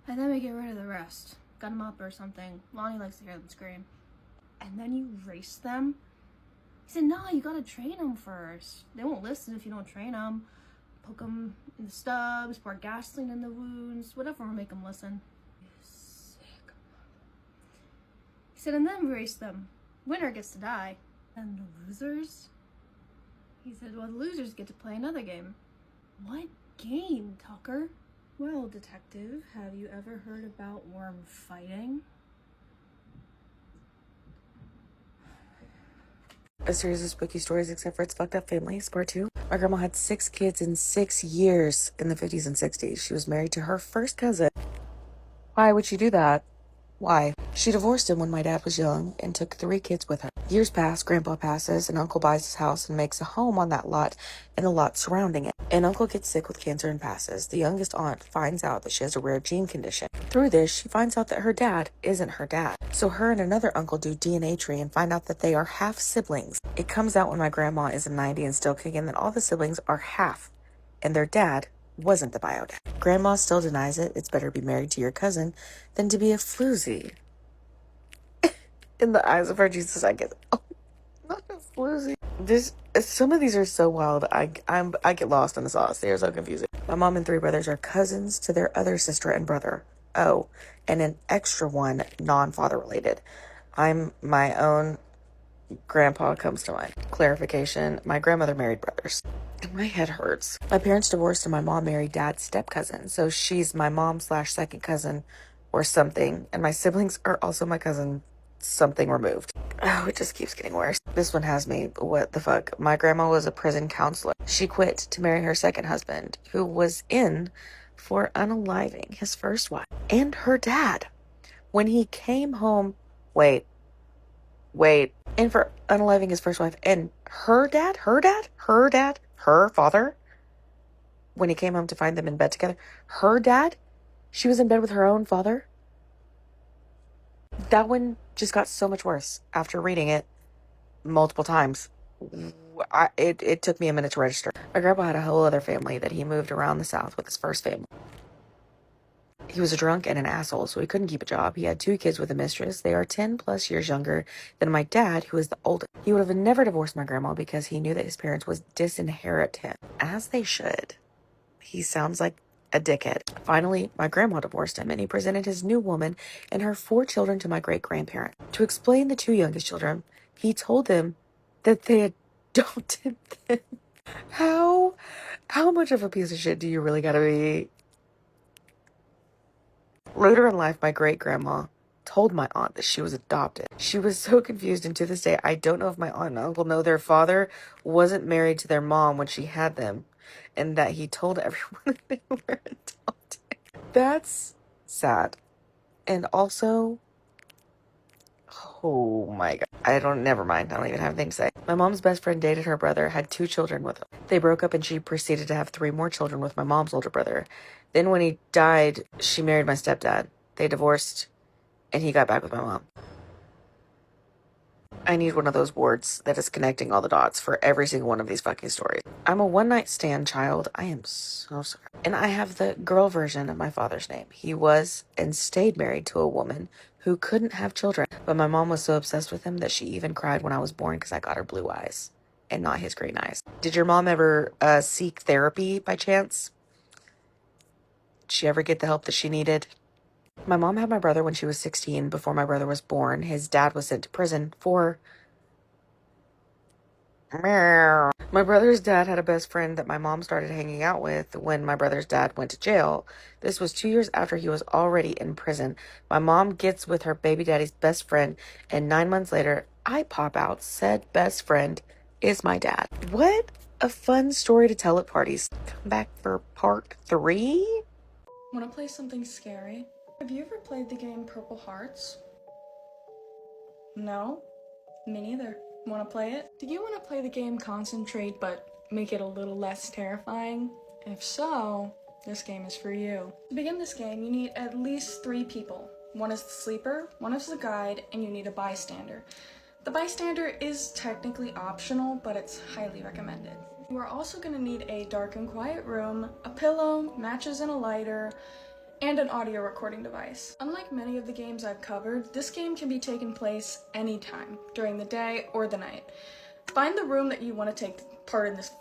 And then we get rid of the rest. Gut them up or something. Lonnie likes to hear them scream. And then you race them? He said, no, you gotta train them first. They won't listen if you don't train them. Poke them in the stubs, pour gasoline in the wounds, whatever will make them listen. Sick. He said, and then race them. Winner gets to die. And the losers? He said, well, the losers get to play another game. What game, Tucker? Well, detective, have you ever heard about worm fighting? A series of spooky stories except for its fucked up family, part 2. My grandma had 6 kids in 6 years in the 50s and 60s. She was married to her first cousin. Why would she do that? Why? She divorced him when my dad was young and took 3 kids with her. Years pass, Grandpa passes, and Uncle buys his house and makes a home on that lot and the lot surrounding it. And Uncle gets sick with cancer and passes. The youngest aunt finds out that she has a rare gene condition. Through this, she finds out that her dad isn't her dad. So her and another uncle do DNA tree and find out that they are half siblings. It comes out when my grandma is 90 and still kicking that all the siblings are half, and their dad wasn't the bio dad. Grandma still denies it. It's better to be married to your cousin than to be a floozy. In the eyes of our Jesus, I get, oh, not a floozy. Some of these are so wild. I get lost in the sauce. They are so confusing. My mom and 3 brothers are cousins to their other sister and brother. Oh, and an extra one, non-father related. I'm my own grandpa comes to mind. Clarification, my grandmother married brothers. My head hurts. My parents divorced and my mom married dad's step cousin. So she's my mom/second cousin or something. And my siblings are also my cousin something removed. Oh, it just keeps getting worse. This one has me. What the fuck? My grandma was a prison counselor. She quit to marry her second husband, who was in for unaliving his first wife and her dad. When he came home, wait, and for unaliving his first wife and her father, when he came home to find them in bed together, her dad, she was in bed with her own father. That one just got so much worse after reading it multiple times. It took me a minute to register. My grandpa had a whole other family that he moved around the South with his first family. He was a drunk and an asshole, so he couldn't keep a job. He had 2 kids with a mistress. They are 10 plus years younger than my dad, who is the oldest. He would have never divorced my grandma because he knew that his parents would disinherit him, as they should. He sounds like a dickhead. Finally, my grandma divorced him, and he presented his new woman and her 4 children to my great-grandparent. To explain the 2 youngest children, he told them that they adopted them. How much of a piece of shit do you really gotta be? Later in life, my great-grandma told my aunt that she was adopted. She was so confused, and to this day, I don't know if my aunt and uncle know their father wasn't married to their mom when she had them, and that he told everyone that they were adopted. That's sad. And also, oh Oh my god. Never mind. I don't even have anything to say. My mom's best friend dated her brother, had 2 children with him. They broke up and she proceeded to have 3 more children with my mom's older brother. Then when he died, she married my stepdad. They divorced and he got back with my mom. I need one of those boards that is connecting all the dots for every single one of these fucking stories. I'm a one-night stand child. I am so sorry. And I have the girl version of my father's name. He was and stayed married to a woman who couldn't have children. But my mom was so obsessed with him that she even cried when I was born because I got her blue eyes and not his green eyes. Did your mom ever seek therapy by chance? Did she ever get the help that she needed? My mom had my brother when she was 16 before my brother was born. His dad was sent to prison for... My brother's dad had a best friend that my mom started hanging out with when my brother's dad went to jail. This was 2 years after he was already in prison. My mom gets with her baby daddy's best friend, and 9 months later, I pop out. Said best friend is my dad. What a fun story to tell at parties. Come back for part 3? Want to play something scary? Have you ever played the game Purple Hearts? No? Me neither. Want to play it? Do you want to play the game Concentrate but make it a little less terrifying? If so, this game is for you. To begin this game, you need at least 3 people. One is the sleeper, one is the guide, and you need a bystander. The bystander is technically optional, but it's highly recommended. You are also going to need a dark and quiet room, a pillow, matches and a lighter, and an audio recording device. Unlike many of the games I've covered, this game can be taken place anytime, during the day or the night. Find the room that you want to take part in this.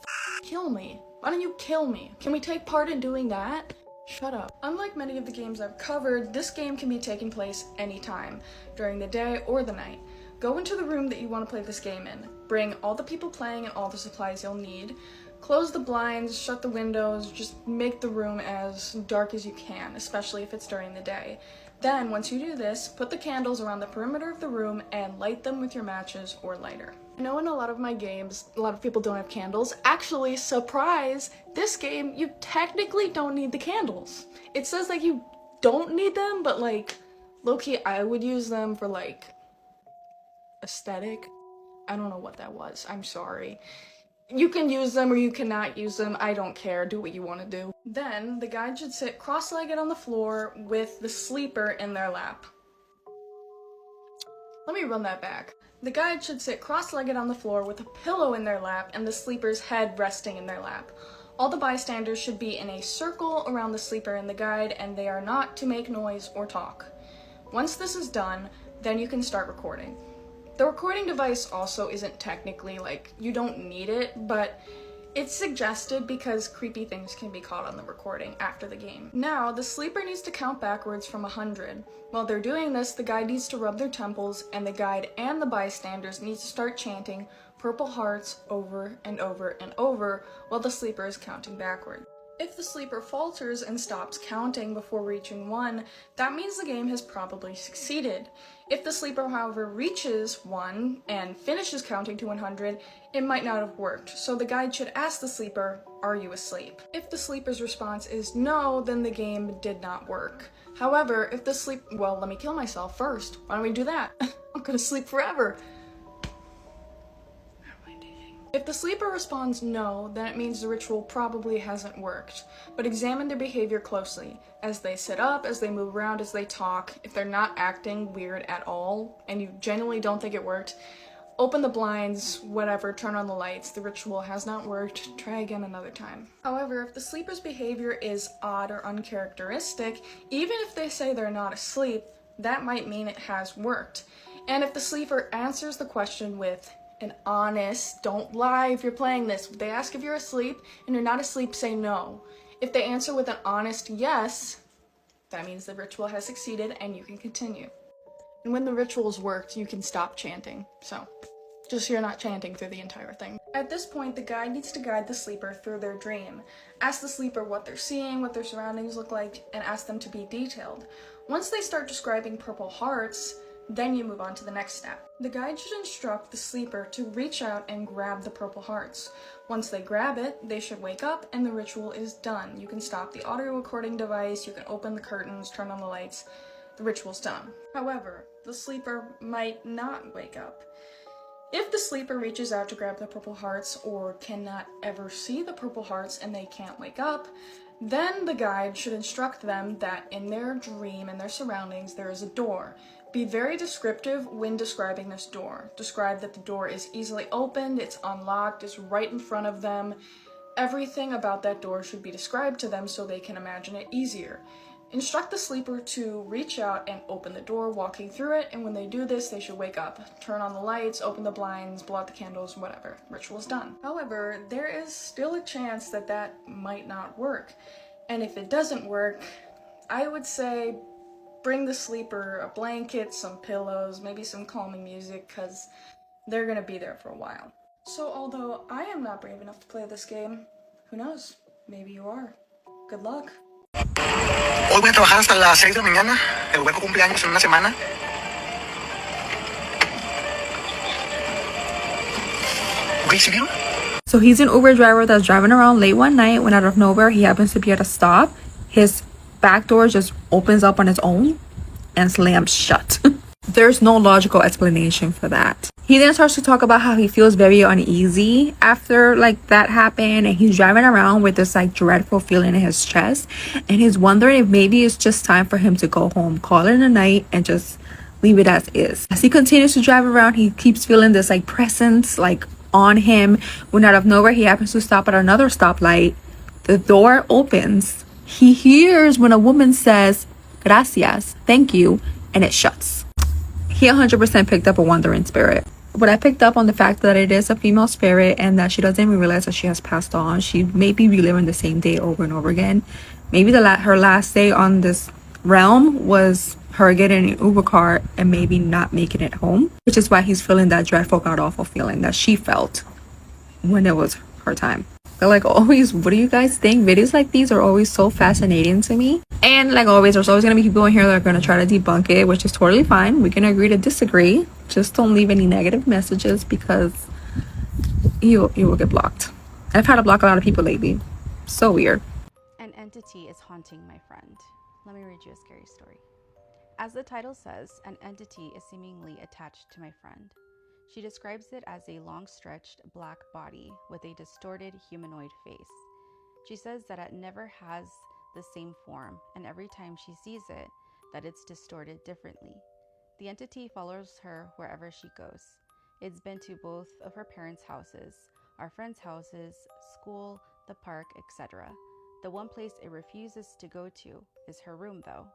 Kill me. Why don't you kill me? Can we take part in doing that? Shut up. Unlike many of the games I've covered, this game can be taken place anytime, during the day or the night. Go into the room that you want to play this game in. Bring all the people playing and all the supplies you'll need. Close the blinds, shut the windows, just make the room as dark as you can, especially if it's during the day. Then, once you do this, put the candles around the perimeter of the room and light them with your matches or lighter. I know in a lot of my games, a lot of people don't have candles. Actually, surprise, this game, you technically don't need the candles. It says like you don't need them, but like, low-key, I would use them for like, aesthetic. I don't know what that was, I'm sorry. You can use them or you cannot use them, I don't care, do what you want to do. Then, the guide should sit cross-legged on the floor with the sleeper in their lap. Let me run that back. The guide should sit cross-legged on the floor with a pillow in their lap and the sleeper's head resting in their lap. All the bystanders should be in a circle around the sleeper and the guide, and they are not to make noise or talk. Once this is done, then you can start recording. The recording device also isn't technically, like, you don't need it, but it's suggested because creepy things can be caught on the recording after the game. Now, the sleeper needs to count backwards from 100. While they're doing this, the guide needs to rub their temples, and the guide and the bystanders need to start chanting Purple Hearts over and over and over while the sleeper is counting backward. If the sleeper falters and stops counting before reaching 1, that means the game has probably succeeded. If the sleeper, however, reaches 1 and finishes counting to 100, it might not have worked, so the guide should ask the sleeper, "Are you asleep?" If the sleeper's response is no, then the game did not work. However, if the well, let me kill myself first. Why don't we do that? I'm gonna sleep forever. If the sleeper responds no, then it means the ritual probably hasn't worked. But examine their behavior closely. As they sit up, as they move around, as they talk, if they're not acting weird at all, and you genuinely don't think it worked, open the blinds, whatever, turn on the lights. The ritual has not worked. Try again another time. However, if the sleeper's behavior is odd or uncharacteristic, even if they say they're not asleep, that might mean it has worked. And if the sleeper answers the question with an honest, don't lie if you're playing this. If they ask if you're asleep and you're not asleep, say no. If they answer with an honest yes, that means the ritual has succeeded and you can continue. And when the ritual's worked, you can stop chanting. So, just so you're not chanting through the entire thing. At this point, the guide needs to guide the sleeper through their dream. Ask the sleeper what they're seeing, what their surroundings look like, and ask them to be detailed. Once they start describing Purple Hearts, then you move on to the next step. The guide should instruct the sleeper to reach out and grab the Purple Hearts. Once they grab it, they should wake up and the ritual is done. You can stop the audio recording device, you can open the curtains, turn on the lights, the ritual's done. However, the sleeper might not wake up. If the sleeper reaches out to grab the purple hearts or cannot ever see the purple hearts and they can't wake up, then the guide should instruct them that in their dream and their surroundings there is a door. Be very descriptive when describing this door. Describe that the door is easily opened, it's unlocked, it's right in front of them. Everything about that door should be described to them so they can imagine it easier. Instruct the sleeper to reach out and open the door, walking through it, and when they do this, they should wake up. Turn on the lights, open the blinds, blow out the candles, whatever. Ritual's done. However, there is still a chance that that might not work. And if it doesn't work, I would say bring the sleeper a blanket, some pillows, maybe some calming music, because they're gonna be there for a while. So although I am not brave enough to play this game, who knows? Maybe you are. Good luck. Hoy voy a trabajar hasta las 6 de la mañana. El hueco cumpleaños en una semana. Okay, ¿sí vieron? So he's an Uber driver that's driving around late one night when out of nowhere he happens to be at a stop. His back door just opens up on its own and slams shut. There's no logical explanation for that. He then starts to talk about how he feels very uneasy after like that happened, and he's driving around with this like dreadful feeling in his chest, and he's wondering if maybe it's just time for him to go home, call it a night, and just leave it as is. As he continues to drive around, he keeps feeling this like presence like on him when out of nowhere he happens to stop at another stoplight. The door opens. He hears when a woman says gracias, thank you, and it shuts. He 100% picked up a wandering spirit. But I picked up on the fact that it is a female spirit and that she doesn't even realize that she has passed on. She may be reliving the same day over and over again. Maybe her last day on this realm was her getting an Uber car and maybe not making it home, which is why he's feeling that dreadful, god-awful feeling that she felt when it was her time. But like always, what do you guys think? Videos like these are always so fascinating to me. And like always, there's always going to be people in here that are going to try to debunk it, which is totally fine. We can agree to disagree. Just don't leave any negative messages because you will get blocked. I've had to block a lot of people lately. So weird. An entity is haunting my friend. Let me read you a scary story. As the title says, an entity is seemingly attached to my friend. She describes it as a long-stretched black body with a distorted humanoid face. She says that it never has the same form, and every time she sees it, that it's distorted differently. The entity follows her wherever she goes. It's been to both of her parents' houses, our friends' houses, school, the park, etc. The one place it refuses to go to is her room, though.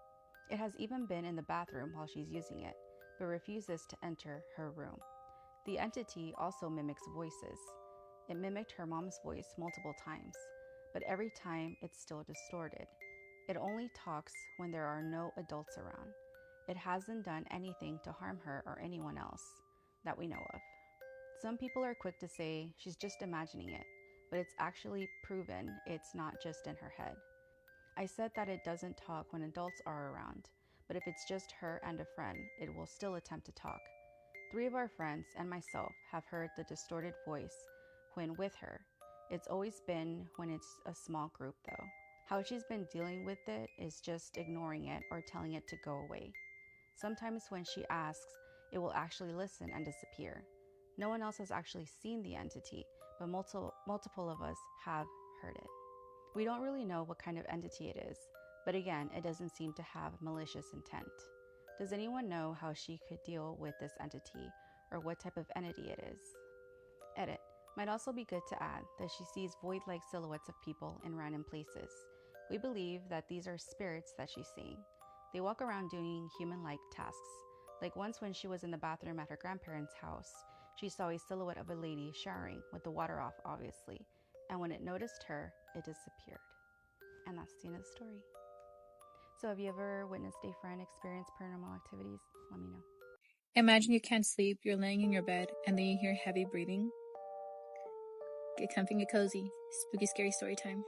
It has even been in the bathroom while she's using it, but refuses to enter her room. The entity also mimics voices. It mimicked her mom's voice multiple times, but every time it's still distorted. It only talks when there are no adults around. It hasn't done anything to harm her or anyone else that we know of. Some people are quick to say she's just imagining it, but it's actually proven it's not just in her head. I said that it doesn't talk when adults are around, but if it's just her and a friend, it will still attempt to talk. 3 of our friends and myself have heard the distorted voice when with her. It's always been when it's a small group though. How she's been dealing with it is just ignoring it or telling it to go away. Sometimes when she asks, it will actually listen and disappear. No one else has actually seen the entity, but multiple of us have heard it. We don't really know what kind of entity it is, but again, it doesn't seem to have malicious intent. Does anyone know how she could deal with this entity, or what type of entity it is? Edit. Might also be good to add that she sees void-like silhouettes of people in random places. We believe that these are spirits that she's seeing. They walk around doing human-like tasks. Like once when she was in the bathroom at her grandparents' house, she saw a silhouette of a lady showering with the water off, obviously, and when it noticed her, it disappeared. And that's the end of the story. So have you ever witnessed a friend experience paranormal activities? Let me know. Imagine you can't sleep, you're laying in your bed, and then you hear heavy breathing. Get comfy, get cozy. Spooky, scary story time.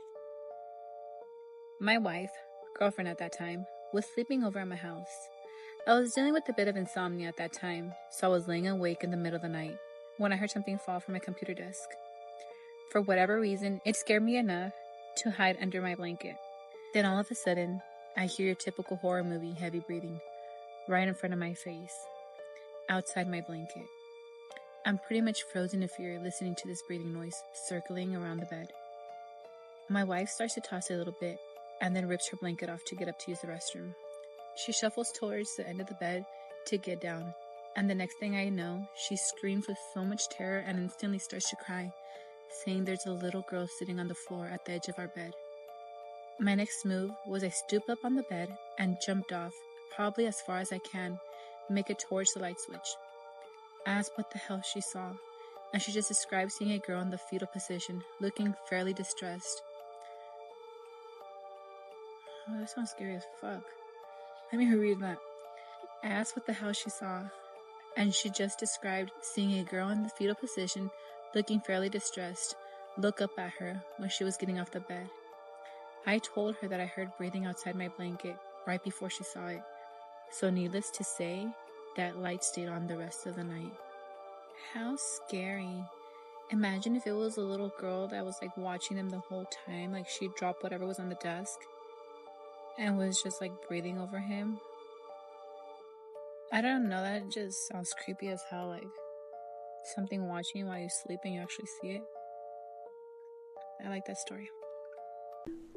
My wife, girlfriend at that time, was sleeping over at my house. I was dealing with a bit of insomnia at that time, so I was laying awake in the middle of the night when I heard something fall from my computer desk. For whatever reason, it scared me enough to hide under my blanket. Then all of a sudden, I hear your typical horror movie heavy breathing. right in front of my face, outside my blanket. I'm pretty much frozen in fear listening to this breathing noise circling around the bed. My wife starts to toss a little bit and then rips her blanket off to get up to use the restroom. She shuffles towards the end of the bed to get down, and the next thing I know, she screams with so much terror and instantly starts to cry, saying there's a little girl sitting on the floor at the edge of our bed. My next move was I stoop up on the bed and jumped off, probably as far as I can, make it towards the light switch. I asked what the hell she saw, and she just described seeing a girl in the fetal position, looking fairly distressed. Oh, that sounds scary as fuck. Let me reread that. I asked what the hell she saw, and she just described seeing a girl in the fetal position, looking fairly distressed, look up at her when she was getting off the bed. I told her that I heard breathing outside my blanket right before she saw it, so needless to say, that light stayed on the rest of the night. How scary. Imagine if it was a little girl that was like watching them the whole time, like she dropped whatever was on the desk and was just like breathing over him. I don't know, that just sounds creepy as hell, like something watching you while you sleep and you actually see it. I like that story.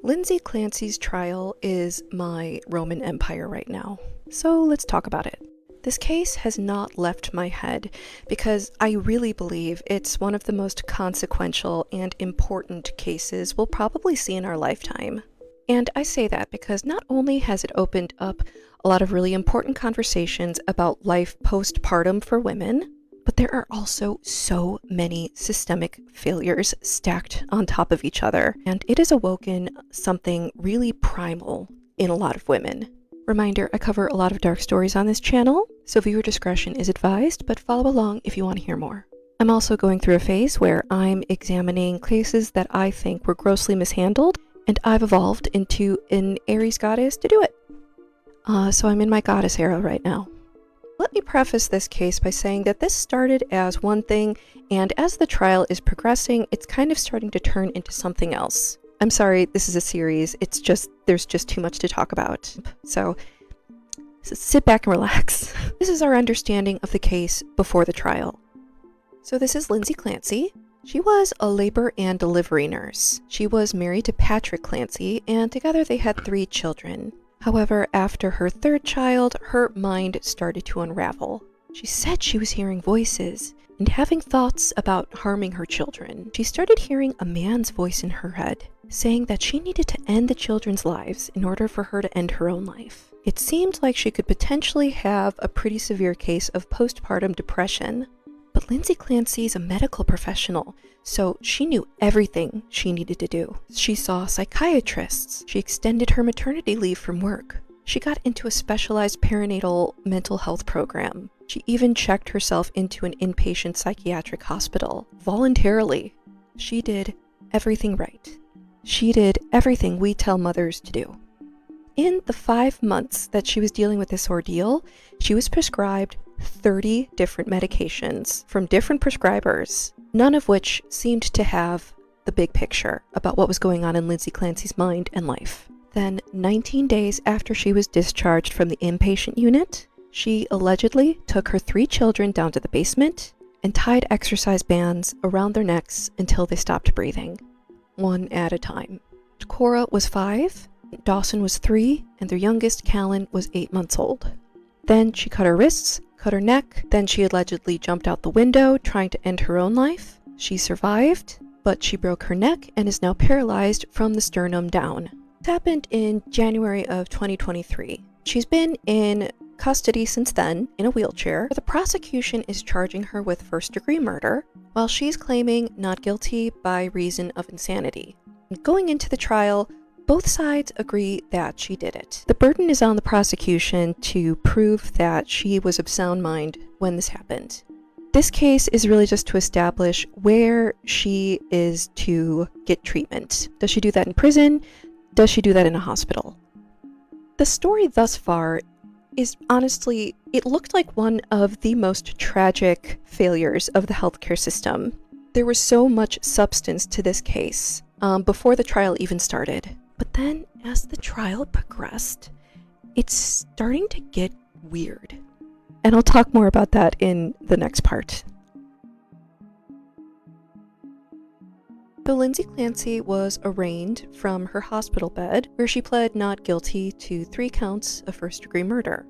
Lindsay Clancy's trial is my Roman Empire right now, so let's talk about it. This case has not left my head because I really believe it's one of the most consequential and important cases we'll probably see in our lifetime. And I say that because not only has it opened up a lot of really important conversations about life postpartum for women, but there are also so many systemic failures stacked on top of each other, and it has awoken something really primal in a lot of women. Reminder, I cover a lot of dark stories on this channel, so viewer discretion is advised, but follow along if you want to hear more. I'm also going through a phase where I'm examining cases that I think were grossly mishandled, and I've evolved into an Aries goddess to do it. So I'm in my goddess era right now. Let me preface this case by saying that this started as one thing, and as the trial is progressing, it's kind of starting to turn into something else. I'm sorry, this is a series, there's just too much to talk about. So sit back and relax. This is our understanding of the case before the trial. So this is Lindsay Clancy. She was a labor and delivery nurse. She was married to Patrick Clancy, and together they had 3 children. However, after her 3rd child, her mind started to unravel. She said she was hearing voices and having thoughts about harming her children. She started hearing a man's voice in her head, saying that she needed to end the children's lives in order for her to end her own life. It seemed like she could potentially have a pretty severe case of postpartum depression. But Lindsay Clancy is a medical professional, so she knew everything she needed to do. She saw psychiatrists. She extended her maternity leave from work. She got into a specialized perinatal mental health program. She even checked herself into an inpatient psychiatric hospital voluntarily. She did everything right. She did everything we tell mothers to do. In the 5 months that she was dealing with this ordeal, she was prescribed 30 different medications from different prescribers, none of which seemed to have the big picture about what was going on in Lindsay Clancy's mind and life. Then, 19 days after she was discharged from the inpatient unit, she allegedly took her 3 children down to the basement and tied exercise bands around their necks until they stopped breathing, one at a time. Cora was 5, Dawson was 3, and their youngest, Callan, was 8 months old. Then she cut her wrists, cut her neck, then she allegedly jumped out the window trying to end her own life. She survived, but she broke her neck and is now paralyzed from the sternum down. This happened in January of 2023. She's been in custody since then, in a wheelchair. The prosecution is charging her with first-degree murder, while she's claiming not guilty by reason of insanity. Going into the trial, both sides agree that she did it. The burden is on the prosecution to prove that she was of sound mind when this happened. This case is really just to establish where she is to get treatment. Does she do that in prison? Does she do that in a hospital? The story thus far is honestly, it looked like one of the most tragic failures of the healthcare system. There was so much substance to this case before the trial even started. But then, as the trial progressed, it's starting to get weird. And I'll talk more about that in the next part. So Lindsay Clancy was arraigned from her hospital bed, where she pled not guilty to 3 counts of first-degree murder.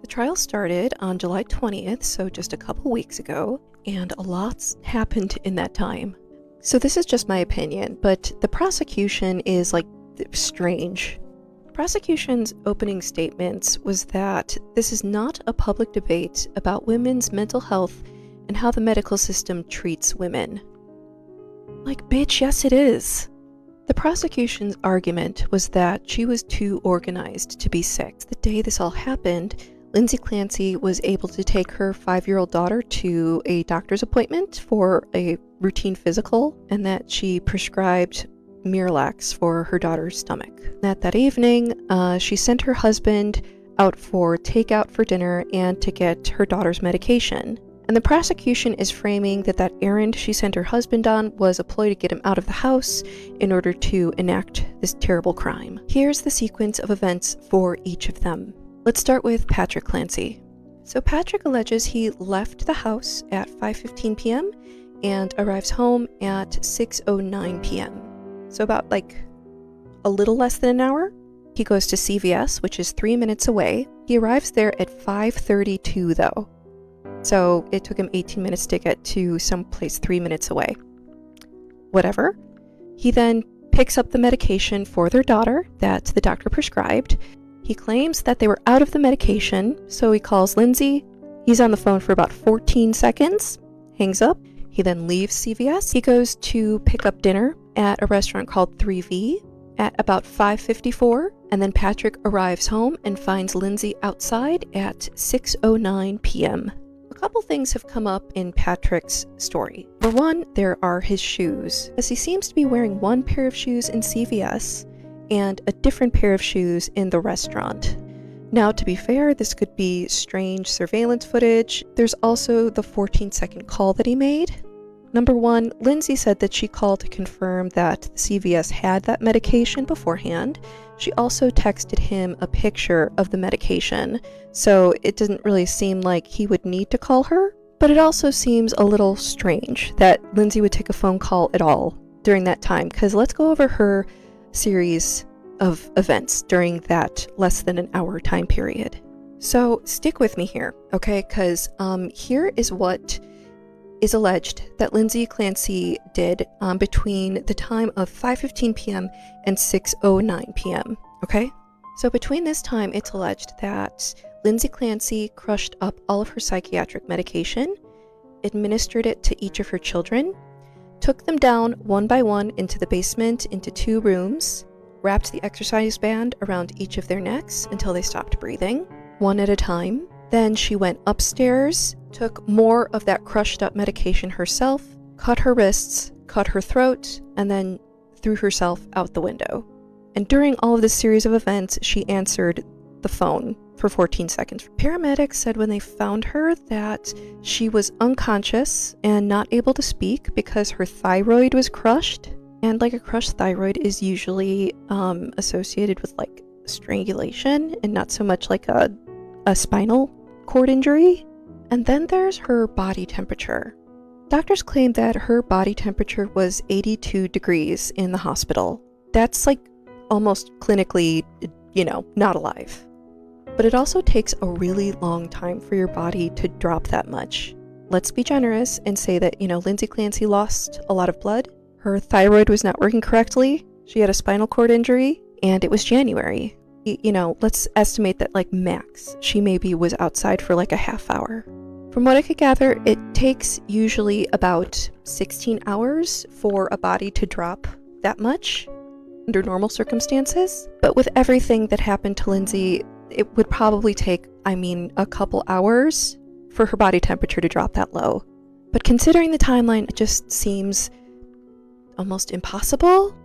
The trial started on July 20th, so just a couple weeks ago, and a lot's happened in that time. So this is just my opinion, but the prosecution is, strange. Prosecution's opening statements was that this is not a public debate about women's mental health and how the medical system treats women. Bitch, yes it is. The prosecution's argument was that she was too organized to be sick. The day this all happened, Lindsay Clancy was able to take her 5-year-old daughter to a doctor's appointment for a routine physical, and that she prescribed Miralax for her daughter's stomach. That evening, she sent her husband out for takeout for dinner and to get her daughter's medication. And the prosecution is framing that errand she sent her husband on was a ploy to get him out of the house in order to enact this terrible crime. Here's the sequence of events for each of them. Let's start with Patrick Clancy. So Patrick alleges he left the house at 5:15 p.m. and arrives home at 6:09 p.m. So about a little less than an hour. He goes to CVS, which is 3 minutes away. He arrives there at 5:32 though. So it took him 18 minutes to get to someplace 3 minutes away. Whatever. He then picks up the medication for their daughter that the doctor prescribed. He claims that they were out of the medication, so he calls Lindsay. He's on the phone for about 14 seconds, hangs up. He then leaves CVS. He goes to pick up dinner at a restaurant called 3V at about 5:54, and then Patrick arrives home and finds Lindsay outside at 6:09 p.m. A couple things have come up in Patrick's story. For one, there are his shoes, as he seems to be wearing one pair of shoes in CVS and a different pair of shoes in the restaurant. Now, to be fair, this could be strange surveillance footage. There's also the 14-second call that he made. Number one, Lindsay said that she called to confirm that the CVS had that medication beforehand. She also texted him a picture of the medication, so it didn't really seem like he would need to call her. But it also seems a little strange that Lindsay would take a phone call at all during that time, because let's go over her series of events during that less than an hour time period. So stick with me here, okay? Because here is what is alleged that Lindsay Clancy did between the time of 5:15 p.m. and 6:09 p.m., okay? So between this time, it's alleged that Lindsay Clancy crushed up all of her psychiatric medication, administered it to each of her children, took them down one by one into the basement into 2 rooms, wrapped the exercise band around each of their necks until they stopped breathing, one at a time. Then she went upstairs, took more of that crushed up medication herself, cut her wrists, cut her throat, and then threw herself out the window. And during all of this series of events, she answered the phone for 14 seconds. Paramedics said when they found her that she was unconscious and not able to speak because her thyroid was crushed. And a crushed thyroid is usually associated with strangulation and not so much a spinal cord injury. And then there's her body temperature. Doctors claim that her body temperature was 82 degrees in the hospital. That's almost clinically, not alive. But it also takes a really long time for your body to drop that much. Let's be generous and say that, Lindsay Clancy lost a lot of blood. Her thyroid was not working correctly. She had a spinal cord injury, and it was January. Let's estimate that max, she maybe was outside for a half hour. From what I could gather, it takes usually about 16 hours for a body to drop that much under normal circumstances. But with everything that happened to Lindsay, it would probably take, a couple hours for her body temperature to drop that low. But considering the timeline, it just seems almost impossible.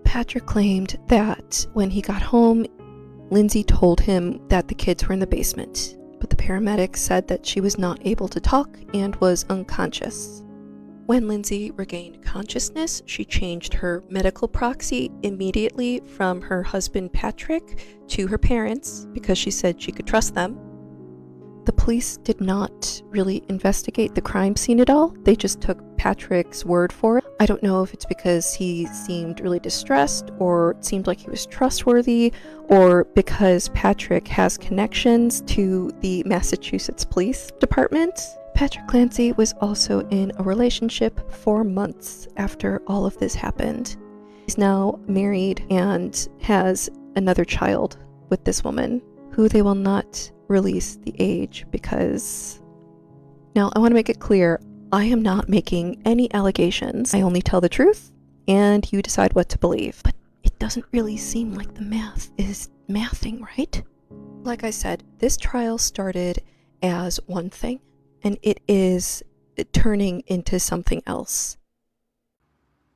Patrick claimed that when he got home, Lindsay told him that the kids were in the basement, but the paramedics said that she was not able to talk and was unconscious. When Lindsay regained consciousness, she changed her medical proxy immediately from her husband Patrick to her parents because she said she could trust them. police did not really investigate the crime scene at all. They just took Patrick's word for it. I don't know if it's because he seemed really distressed, or it seemed like he was trustworthy, or because Patrick has connections to the Massachusetts Police Department. Patrick Clancy was also in a relationship for months after all of this happened. He's now married and has another child with this woman, who they will not release the age because... Now, I want to make it clear, I am not making any allegations. I only tell the truth, and you decide what to believe. But it doesn't really seem like the math is mathing, right? Like I said, this trial started as one thing, and it is turning into something else.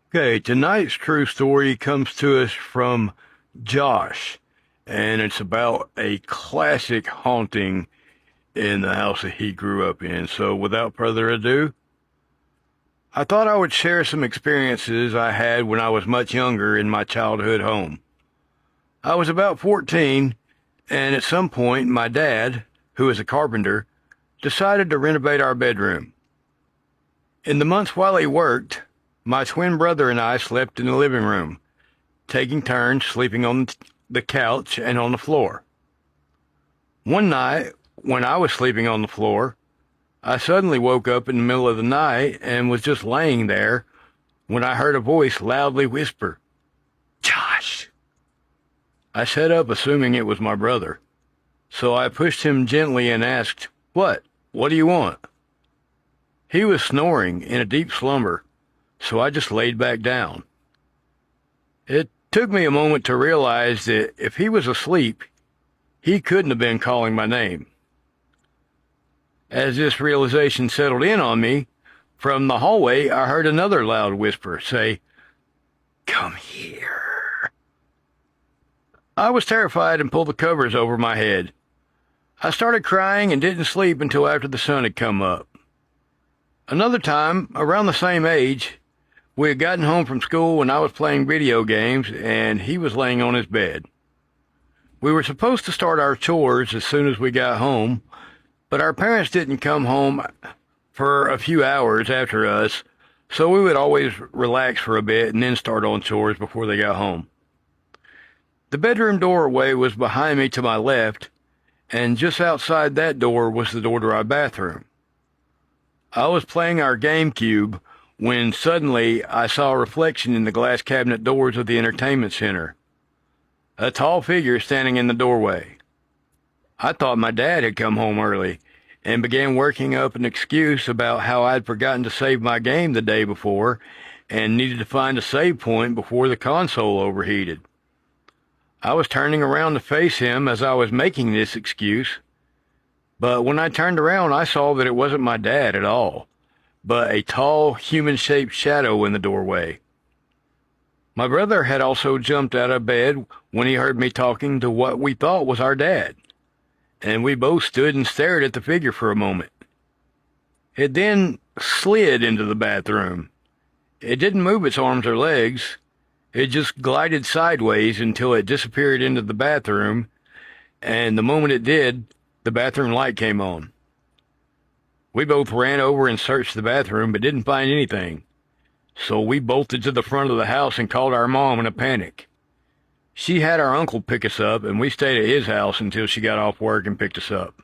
Okay, tonight's true story comes to us from Josh, and it's about a classic haunting in the house that he grew up in. So without further ado, I thought I would share some experiences I had when I was much younger in my childhood home. I was about 14, and at some point my dad, who is a carpenter, decided to renovate our bedroom. In the months while he worked, my twin brother and I slept in the living room, taking turns sleeping on the couch and on the floor. One night, when I was sleeping on the floor, I suddenly woke up in the middle of the night and was just laying there when I heard a voice loudly whisper, "Josh!" I sat up assuming it was my brother, so I pushed him gently and asked, What do you want?" He was snoring in a deep slumber, so I just laid back down. It took me a moment to realize that if he was asleep, he couldn't have been calling my name. As this realization settled in on me, from the hallway I heard another loud whisper say, "Come here." I was terrified and pulled the covers over my head. I started crying and didn't sleep until after the sun had come up. Another time, around the same age, we had gotten home from school when I was playing video games and he was laying on his bed. We were supposed to start our chores as soon as we got home, but our parents didn't come home for a few hours after us, so we would always relax for a bit and then start on chores before they got home. The bedroom doorway was behind me to my left, and just outside that door was the door to our bathroom. I was playing our GameCube when suddenly I saw a reflection in the glass cabinet doors of the entertainment center. A tall figure standing in the doorway. I thought my dad had come home early and began working up an excuse about how I'd forgotten to save my game the day before and needed to find a save point before the console overheated. I was turning around to face him as I was making this excuse, but when I turned around I saw that it wasn't my dad at all, but a tall, human-shaped shadow in the doorway. My brother had also jumped out of bed when he heard me talking to what we thought was our dad, and we both stood and stared at the figure for a moment. It then slid into the bathroom. It didn't move its arms or legs. It just glided sideways until it disappeared into the bathroom, and the moment it did, the bathroom light came on. We both ran over and searched the bathroom but didn't find anything, so we bolted to the front of the house and called our mom in a panic. She had our uncle pick us up, and we stayed at his house until she got off work and picked us up.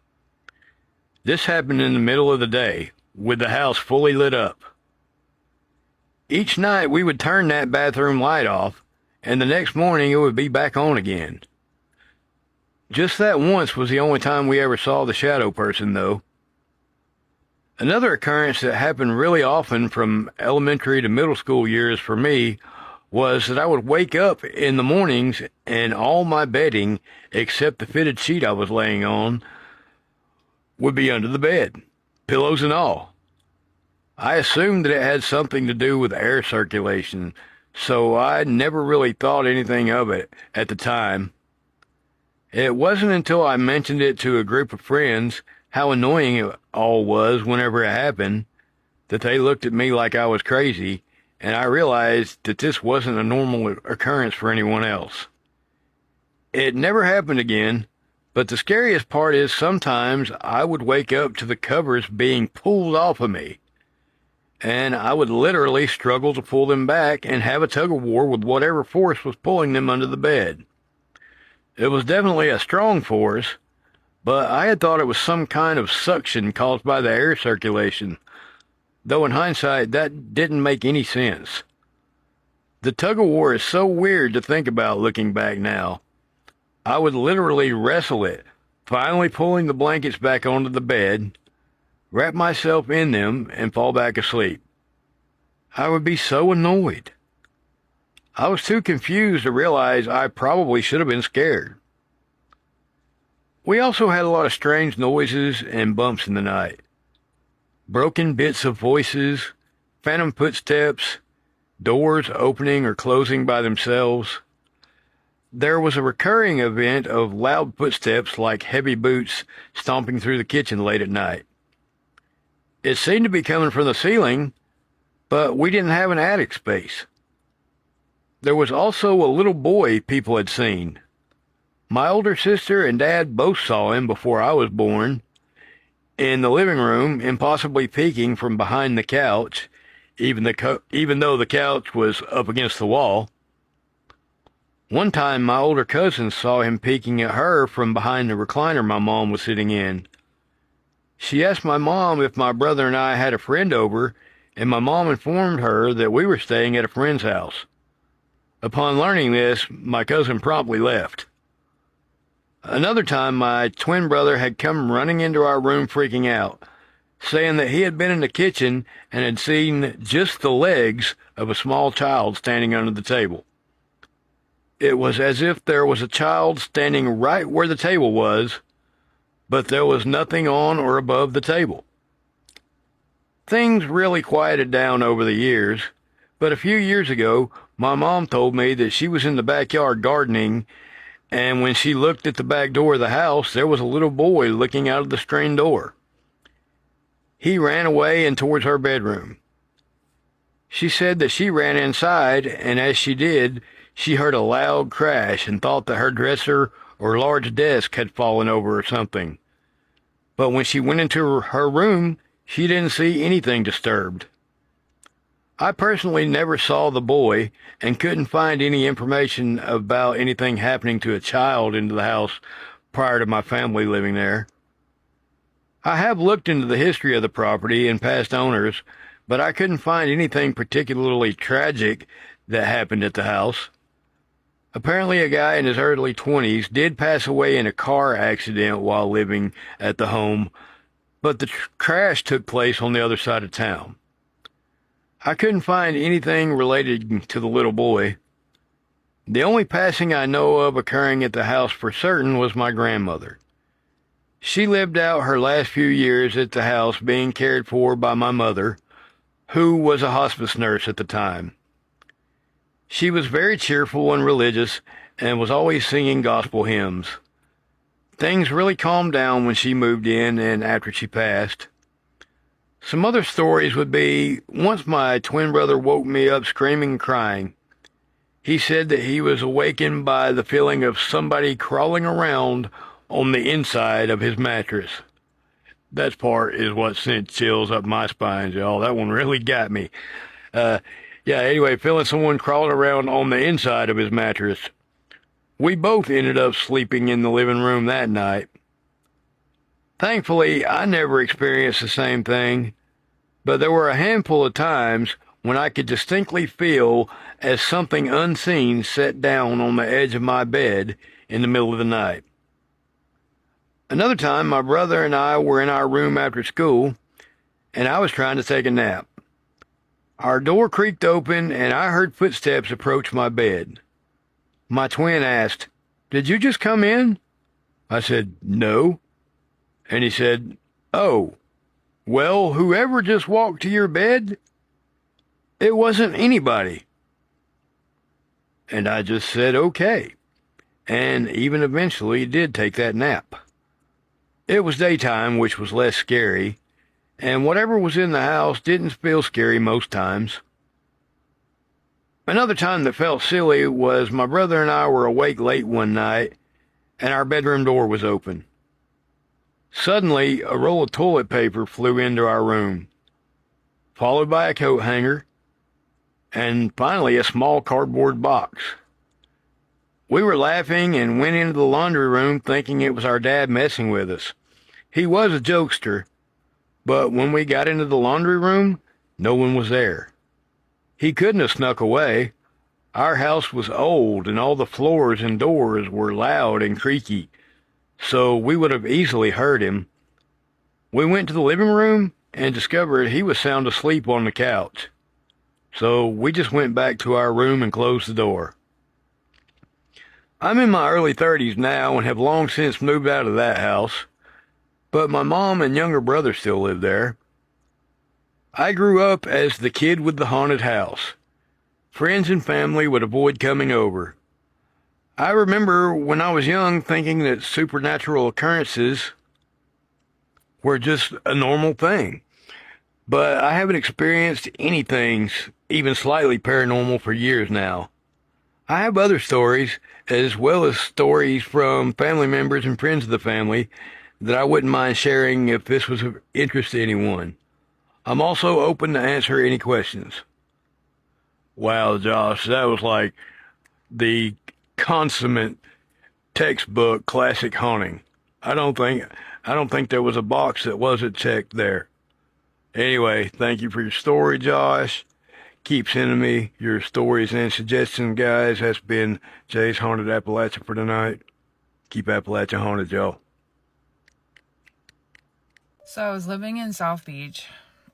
This happened in the middle of the day, with the house fully lit up. Each night we would turn that bathroom light off, and the next morning it would be back on again. Just that once was the only time we ever saw the shadow person, though. Another occurrence that happened really often from elementary to middle school years for me was that I would wake up in the mornings and all my bedding, except the fitted sheet I was laying on, would be under the bed, pillows and all. I assumed that it had something to do with air circulation, so I never really thought anything of it at the time. It wasn't until I mentioned it to a group of friends how annoying it all was whenever it happened that they looked at me like I was crazy, and I realized that this wasn't a normal occurrence for anyone else. It never happened again, But the scariest part is sometimes I would wake up to the covers being pulled off of me, and I would literally struggle to pull them back and have a tug-of-war with whatever force was pulling them under the bed. It was definitely a strong force, but I had thought it was some kind of suction caused by the air circulation, though in hindsight that didn't make any sense. The tug-of-war is so weird to think about looking back now. I would literally wrestle it, finally pulling the blankets back onto the bed, wrap myself in them, and fall back asleep. I would be so annoyed. I was too confused to realize I probably should have been scared. We also had a lot of strange noises and bumps in the night. Broken bits of voices, phantom footsteps, doors opening or closing by themselves. There was a recurring event of loud footsteps like heavy boots stomping through the kitchen late at night. It seemed to be coming from the ceiling, but we didn't have an attic space. There was also a little boy people had seen. My older sister and dad both saw him before I was born, in the living room, impossibly peeking from behind the couch, even though the couch was up against the wall. One time, my older cousin saw him peeking at her from behind the recliner my mom was sitting in. She asked my mom if my brother and I had a friend over, and my mom informed her that we were staying at a friend's house. Upon learning this, my cousin promptly left. Another time, my twin brother had come running into our room freaking out, saying that he had been in the kitchen and had seen just the legs of a small child standing under the table. It was as if there was a child standing right where the table was, but there was nothing on or above the table. Things really quieted down over the years, but a few years ago, my mom told me that she was in the backyard gardening, and when she looked at the back door of the house, there was a little boy looking out of the screen door. He ran away and towards her bedroom. She said that she ran inside, and as she did, she heard a loud crash and thought that her dresser or large desk had fallen over or something. But when she went into her room, she didn't see anything disturbed. I personally never saw the boy and couldn't find any information about anything happening to a child into the house prior to my family living there. I have looked into the history of the property and past owners, but I couldn't find anything particularly tragic that happened at the house. Apparently, a guy in his early 20s did pass away in a car accident while living at the home, but the crash took place on the other side of town. I couldn't find anything related to the little boy. The only passing I know of occurring at the house for certain was my grandmother. She lived out her last few years at the house being cared for by my mother, who was a hospice nurse at the time. She was very cheerful and religious and was always singing gospel hymns. Things really calmed down when she moved in and after she passed. Some other stories would be, once my twin brother woke me up screaming and crying. He said that he was awakened by the feeling of somebody crawling around on the inside of his mattress. That part is what sent chills up my spine, y'all. That one really got me. Anyway, feeling someone crawling around on the inside of his mattress. We both ended up sleeping in the living room that night. Thankfully, I never experienced the same thing, but there were a handful of times when I could distinctly feel as something unseen sat down on the edge of my bed in the middle of the night. Another time, my brother and I were in our room after school, and I was trying to take a nap. Our door creaked open, and I heard footsteps approach my bed. My twin asked, "Did you just come in?" I said, "No." And he said, "Oh, well, whoever just walked to your bed, it wasn't anybody." And I just said, "Okay," and even eventually did take that nap. It was daytime, which was less scary, and whatever was in the house didn't feel scary most times. Another time that felt silly was my brother and I were awake late one night, and our bedroom door was open. Suddenly, a roll of toilet paper flew into our room, followed by a coat hanger, and finally a small cardboard box. We were laughing and went into the laundry room thinking it was our dad messing with us. He was a jokester, but when we got into the laundry room, no one was there. He couldn't have snuck away. Our house was old and all the floors and doors were loud and creaky, so we would have easily heard him. We went to the living room and discovered he was sound asleep on the couch. So we just went back to our room and closed the door. I'm in my early 30s now and have long since moved out of that house, but my mom and younger brother still live there. I grew up as the kid with the haunted house. Friends and family would avoid coming over. I remember when I was young thinking that supernatural occurrences were just a normal thing, but I haven't experienced anything even slightly paranormal for years now. I have other stories, as well as stories from family members and friends of the family, that I wouldn't mind sharing if this was of interest to anyone. I'm also open to answer any questions. Wow, Josh, that was like the consummate textbook classic haunting. I don't think there was a box that wasn't checked there. Anyway, thank you for your story, Josh. Keep sending me your stories and suggestions, guys. That's been Jay's Haunted Appalachia for tonight. Keep Appalachia haunted, y'all. So I was living in South Beach,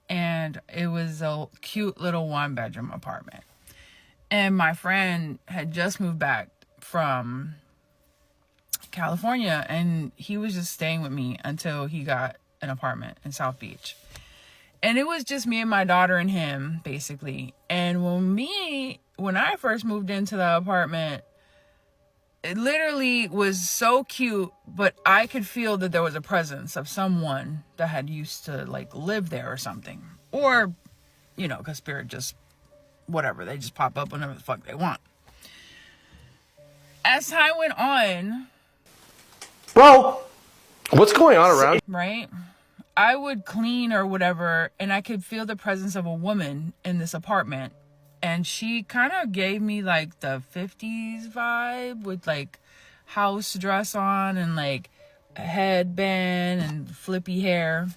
and it was a cute little one-bedroom apartment. And my friend had just moved back from California, and he was just staying with me until he got an apartment in South Beach. And it was just me and my daughter and him, basically. And when I first moved into the apartment, it literally was so cute, but I could feel that there was a presence of someone that had used to like live there or something. Or, you know, because spirit just, whatever, they just pop up whenever the fuck they want. As time went on, bro, what's going on around? Right? I would clean or whatever, and I could feel the presence of a woman in this apartment. And she kind of gave me like the 50s vibe with like house dress on and like a headband and flippy hair.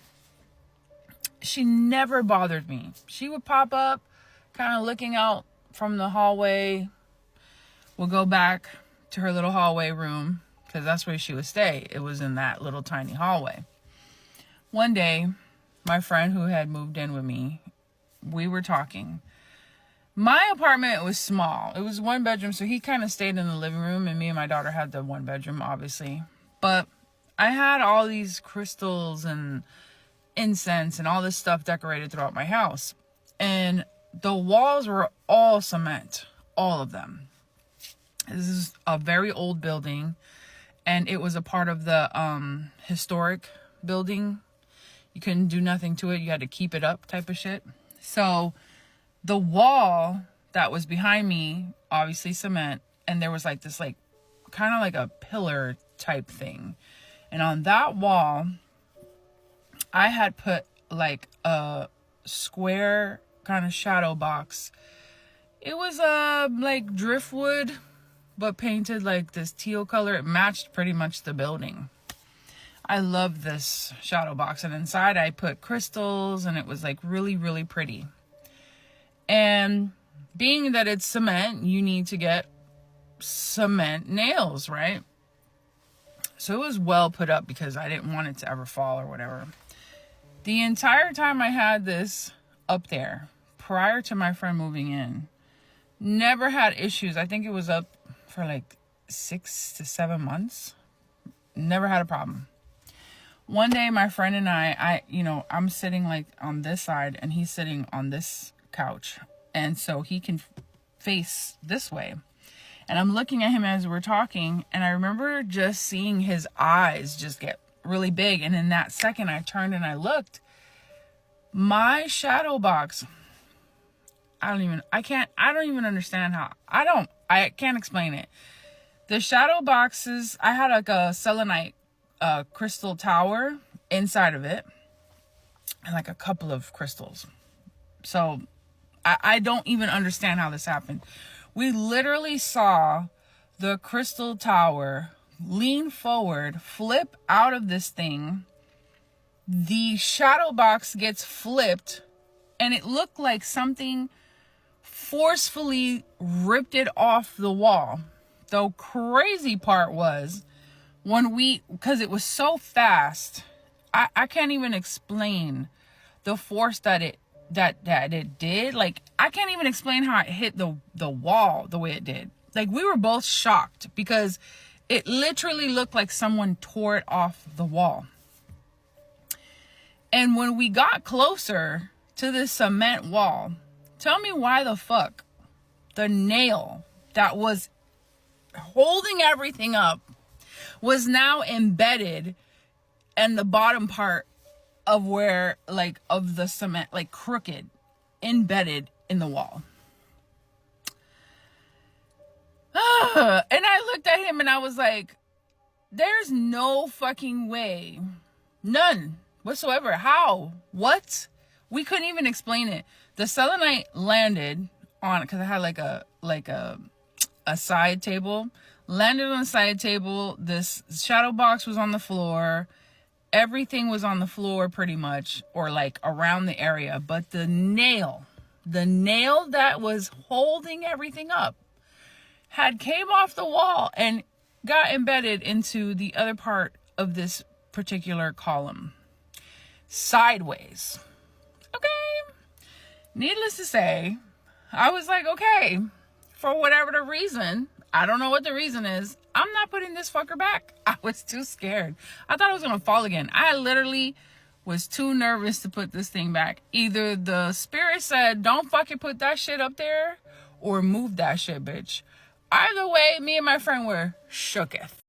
She never bothered me. She would pop up, kind of looking out from the hallway, would go back to her little hallway room, because that's where she would stay. It was in that little tiny hallway. One day, my friend who had moved in with me, we were talking. My apartment was small. It was one bedroom, so he kind of stayed in the living room, and me and my daughter had the one bedroom, obviously. But I had all these crystals and incense and all this stuff decorated throughout my house. And the walls were all cement, all of them. This is a very old building, and it was a part of the historic building. You couldn't do nothing to it. You had to keep it up type of shit. So the wall that was behind me, obviously cement, and there was like this like kind of like a pillar type thing. And on that wall, I had put like a square kind of shadow box. It was like driftwood, but painted like this teal color. It matched pretty much the building. I love this shadow box, and inside I put crystals, and it was like really, really pretty. And being that it's cement, you need to get cement nails, right? So it was well put up because I didn't want it to ever fall or whatever. The entire time I had this up there, prior to my friend moving in, never had issues. I think it was up for like 6 to 7 months. Never had a problem. One day, my friend and I'm sitting like on this side and he's sitting on this couch. And so he can face this way. And I'm looking at him as we're talking. And I remember just seeing his eyes just get really big. And in that second, I turned and I looked. My shadow box, I don't even understand how, I can't explain it. The shadow boxes, I had like a selenite crystal tower inside of it, and like a couple of crystals. So I don't even understand how this happened. We literally saw the crystal tower lean forward, flip out of this thing. The shadow box gets flipped, and it looked like something forcefully ripped it off the wall. The crazy part was because it was so fast, I can't even explain the force that it did. Like, I can't even explain how it hit the wall the way it did. Like, we were both shocked because it literally looked like someone tore it off the wall. And when we got closer to this cement wall, tell me why the fuck the nail that was holding everything up was now embedded in the bottom part of where, like, of the cement, like crooked, embedded in the wall. And I looked at him and I was like, there's no fucking way. None whatsoever. How? What? We couldn't even explain it. The selenite landed on it because I had like a side table. Landed on the side table. This shadow box was on the floor. Everything was on the floor pretty much, or like around the area. But the nail that was holding everything up had came off the wall and got embedded into the other part of this particular column. Sideways. Okay. Needless to say, I was like, okay, for whatever the reason, I don't know what the reason is, I'm not putting this fucker back. I was too scared. I thought it was going to fall again. I literally was too nervous to put this thing back. Either the spirit said, don't fucking put that shit up there, or move that shit, bitch. Either way, me and my friend were shooketh.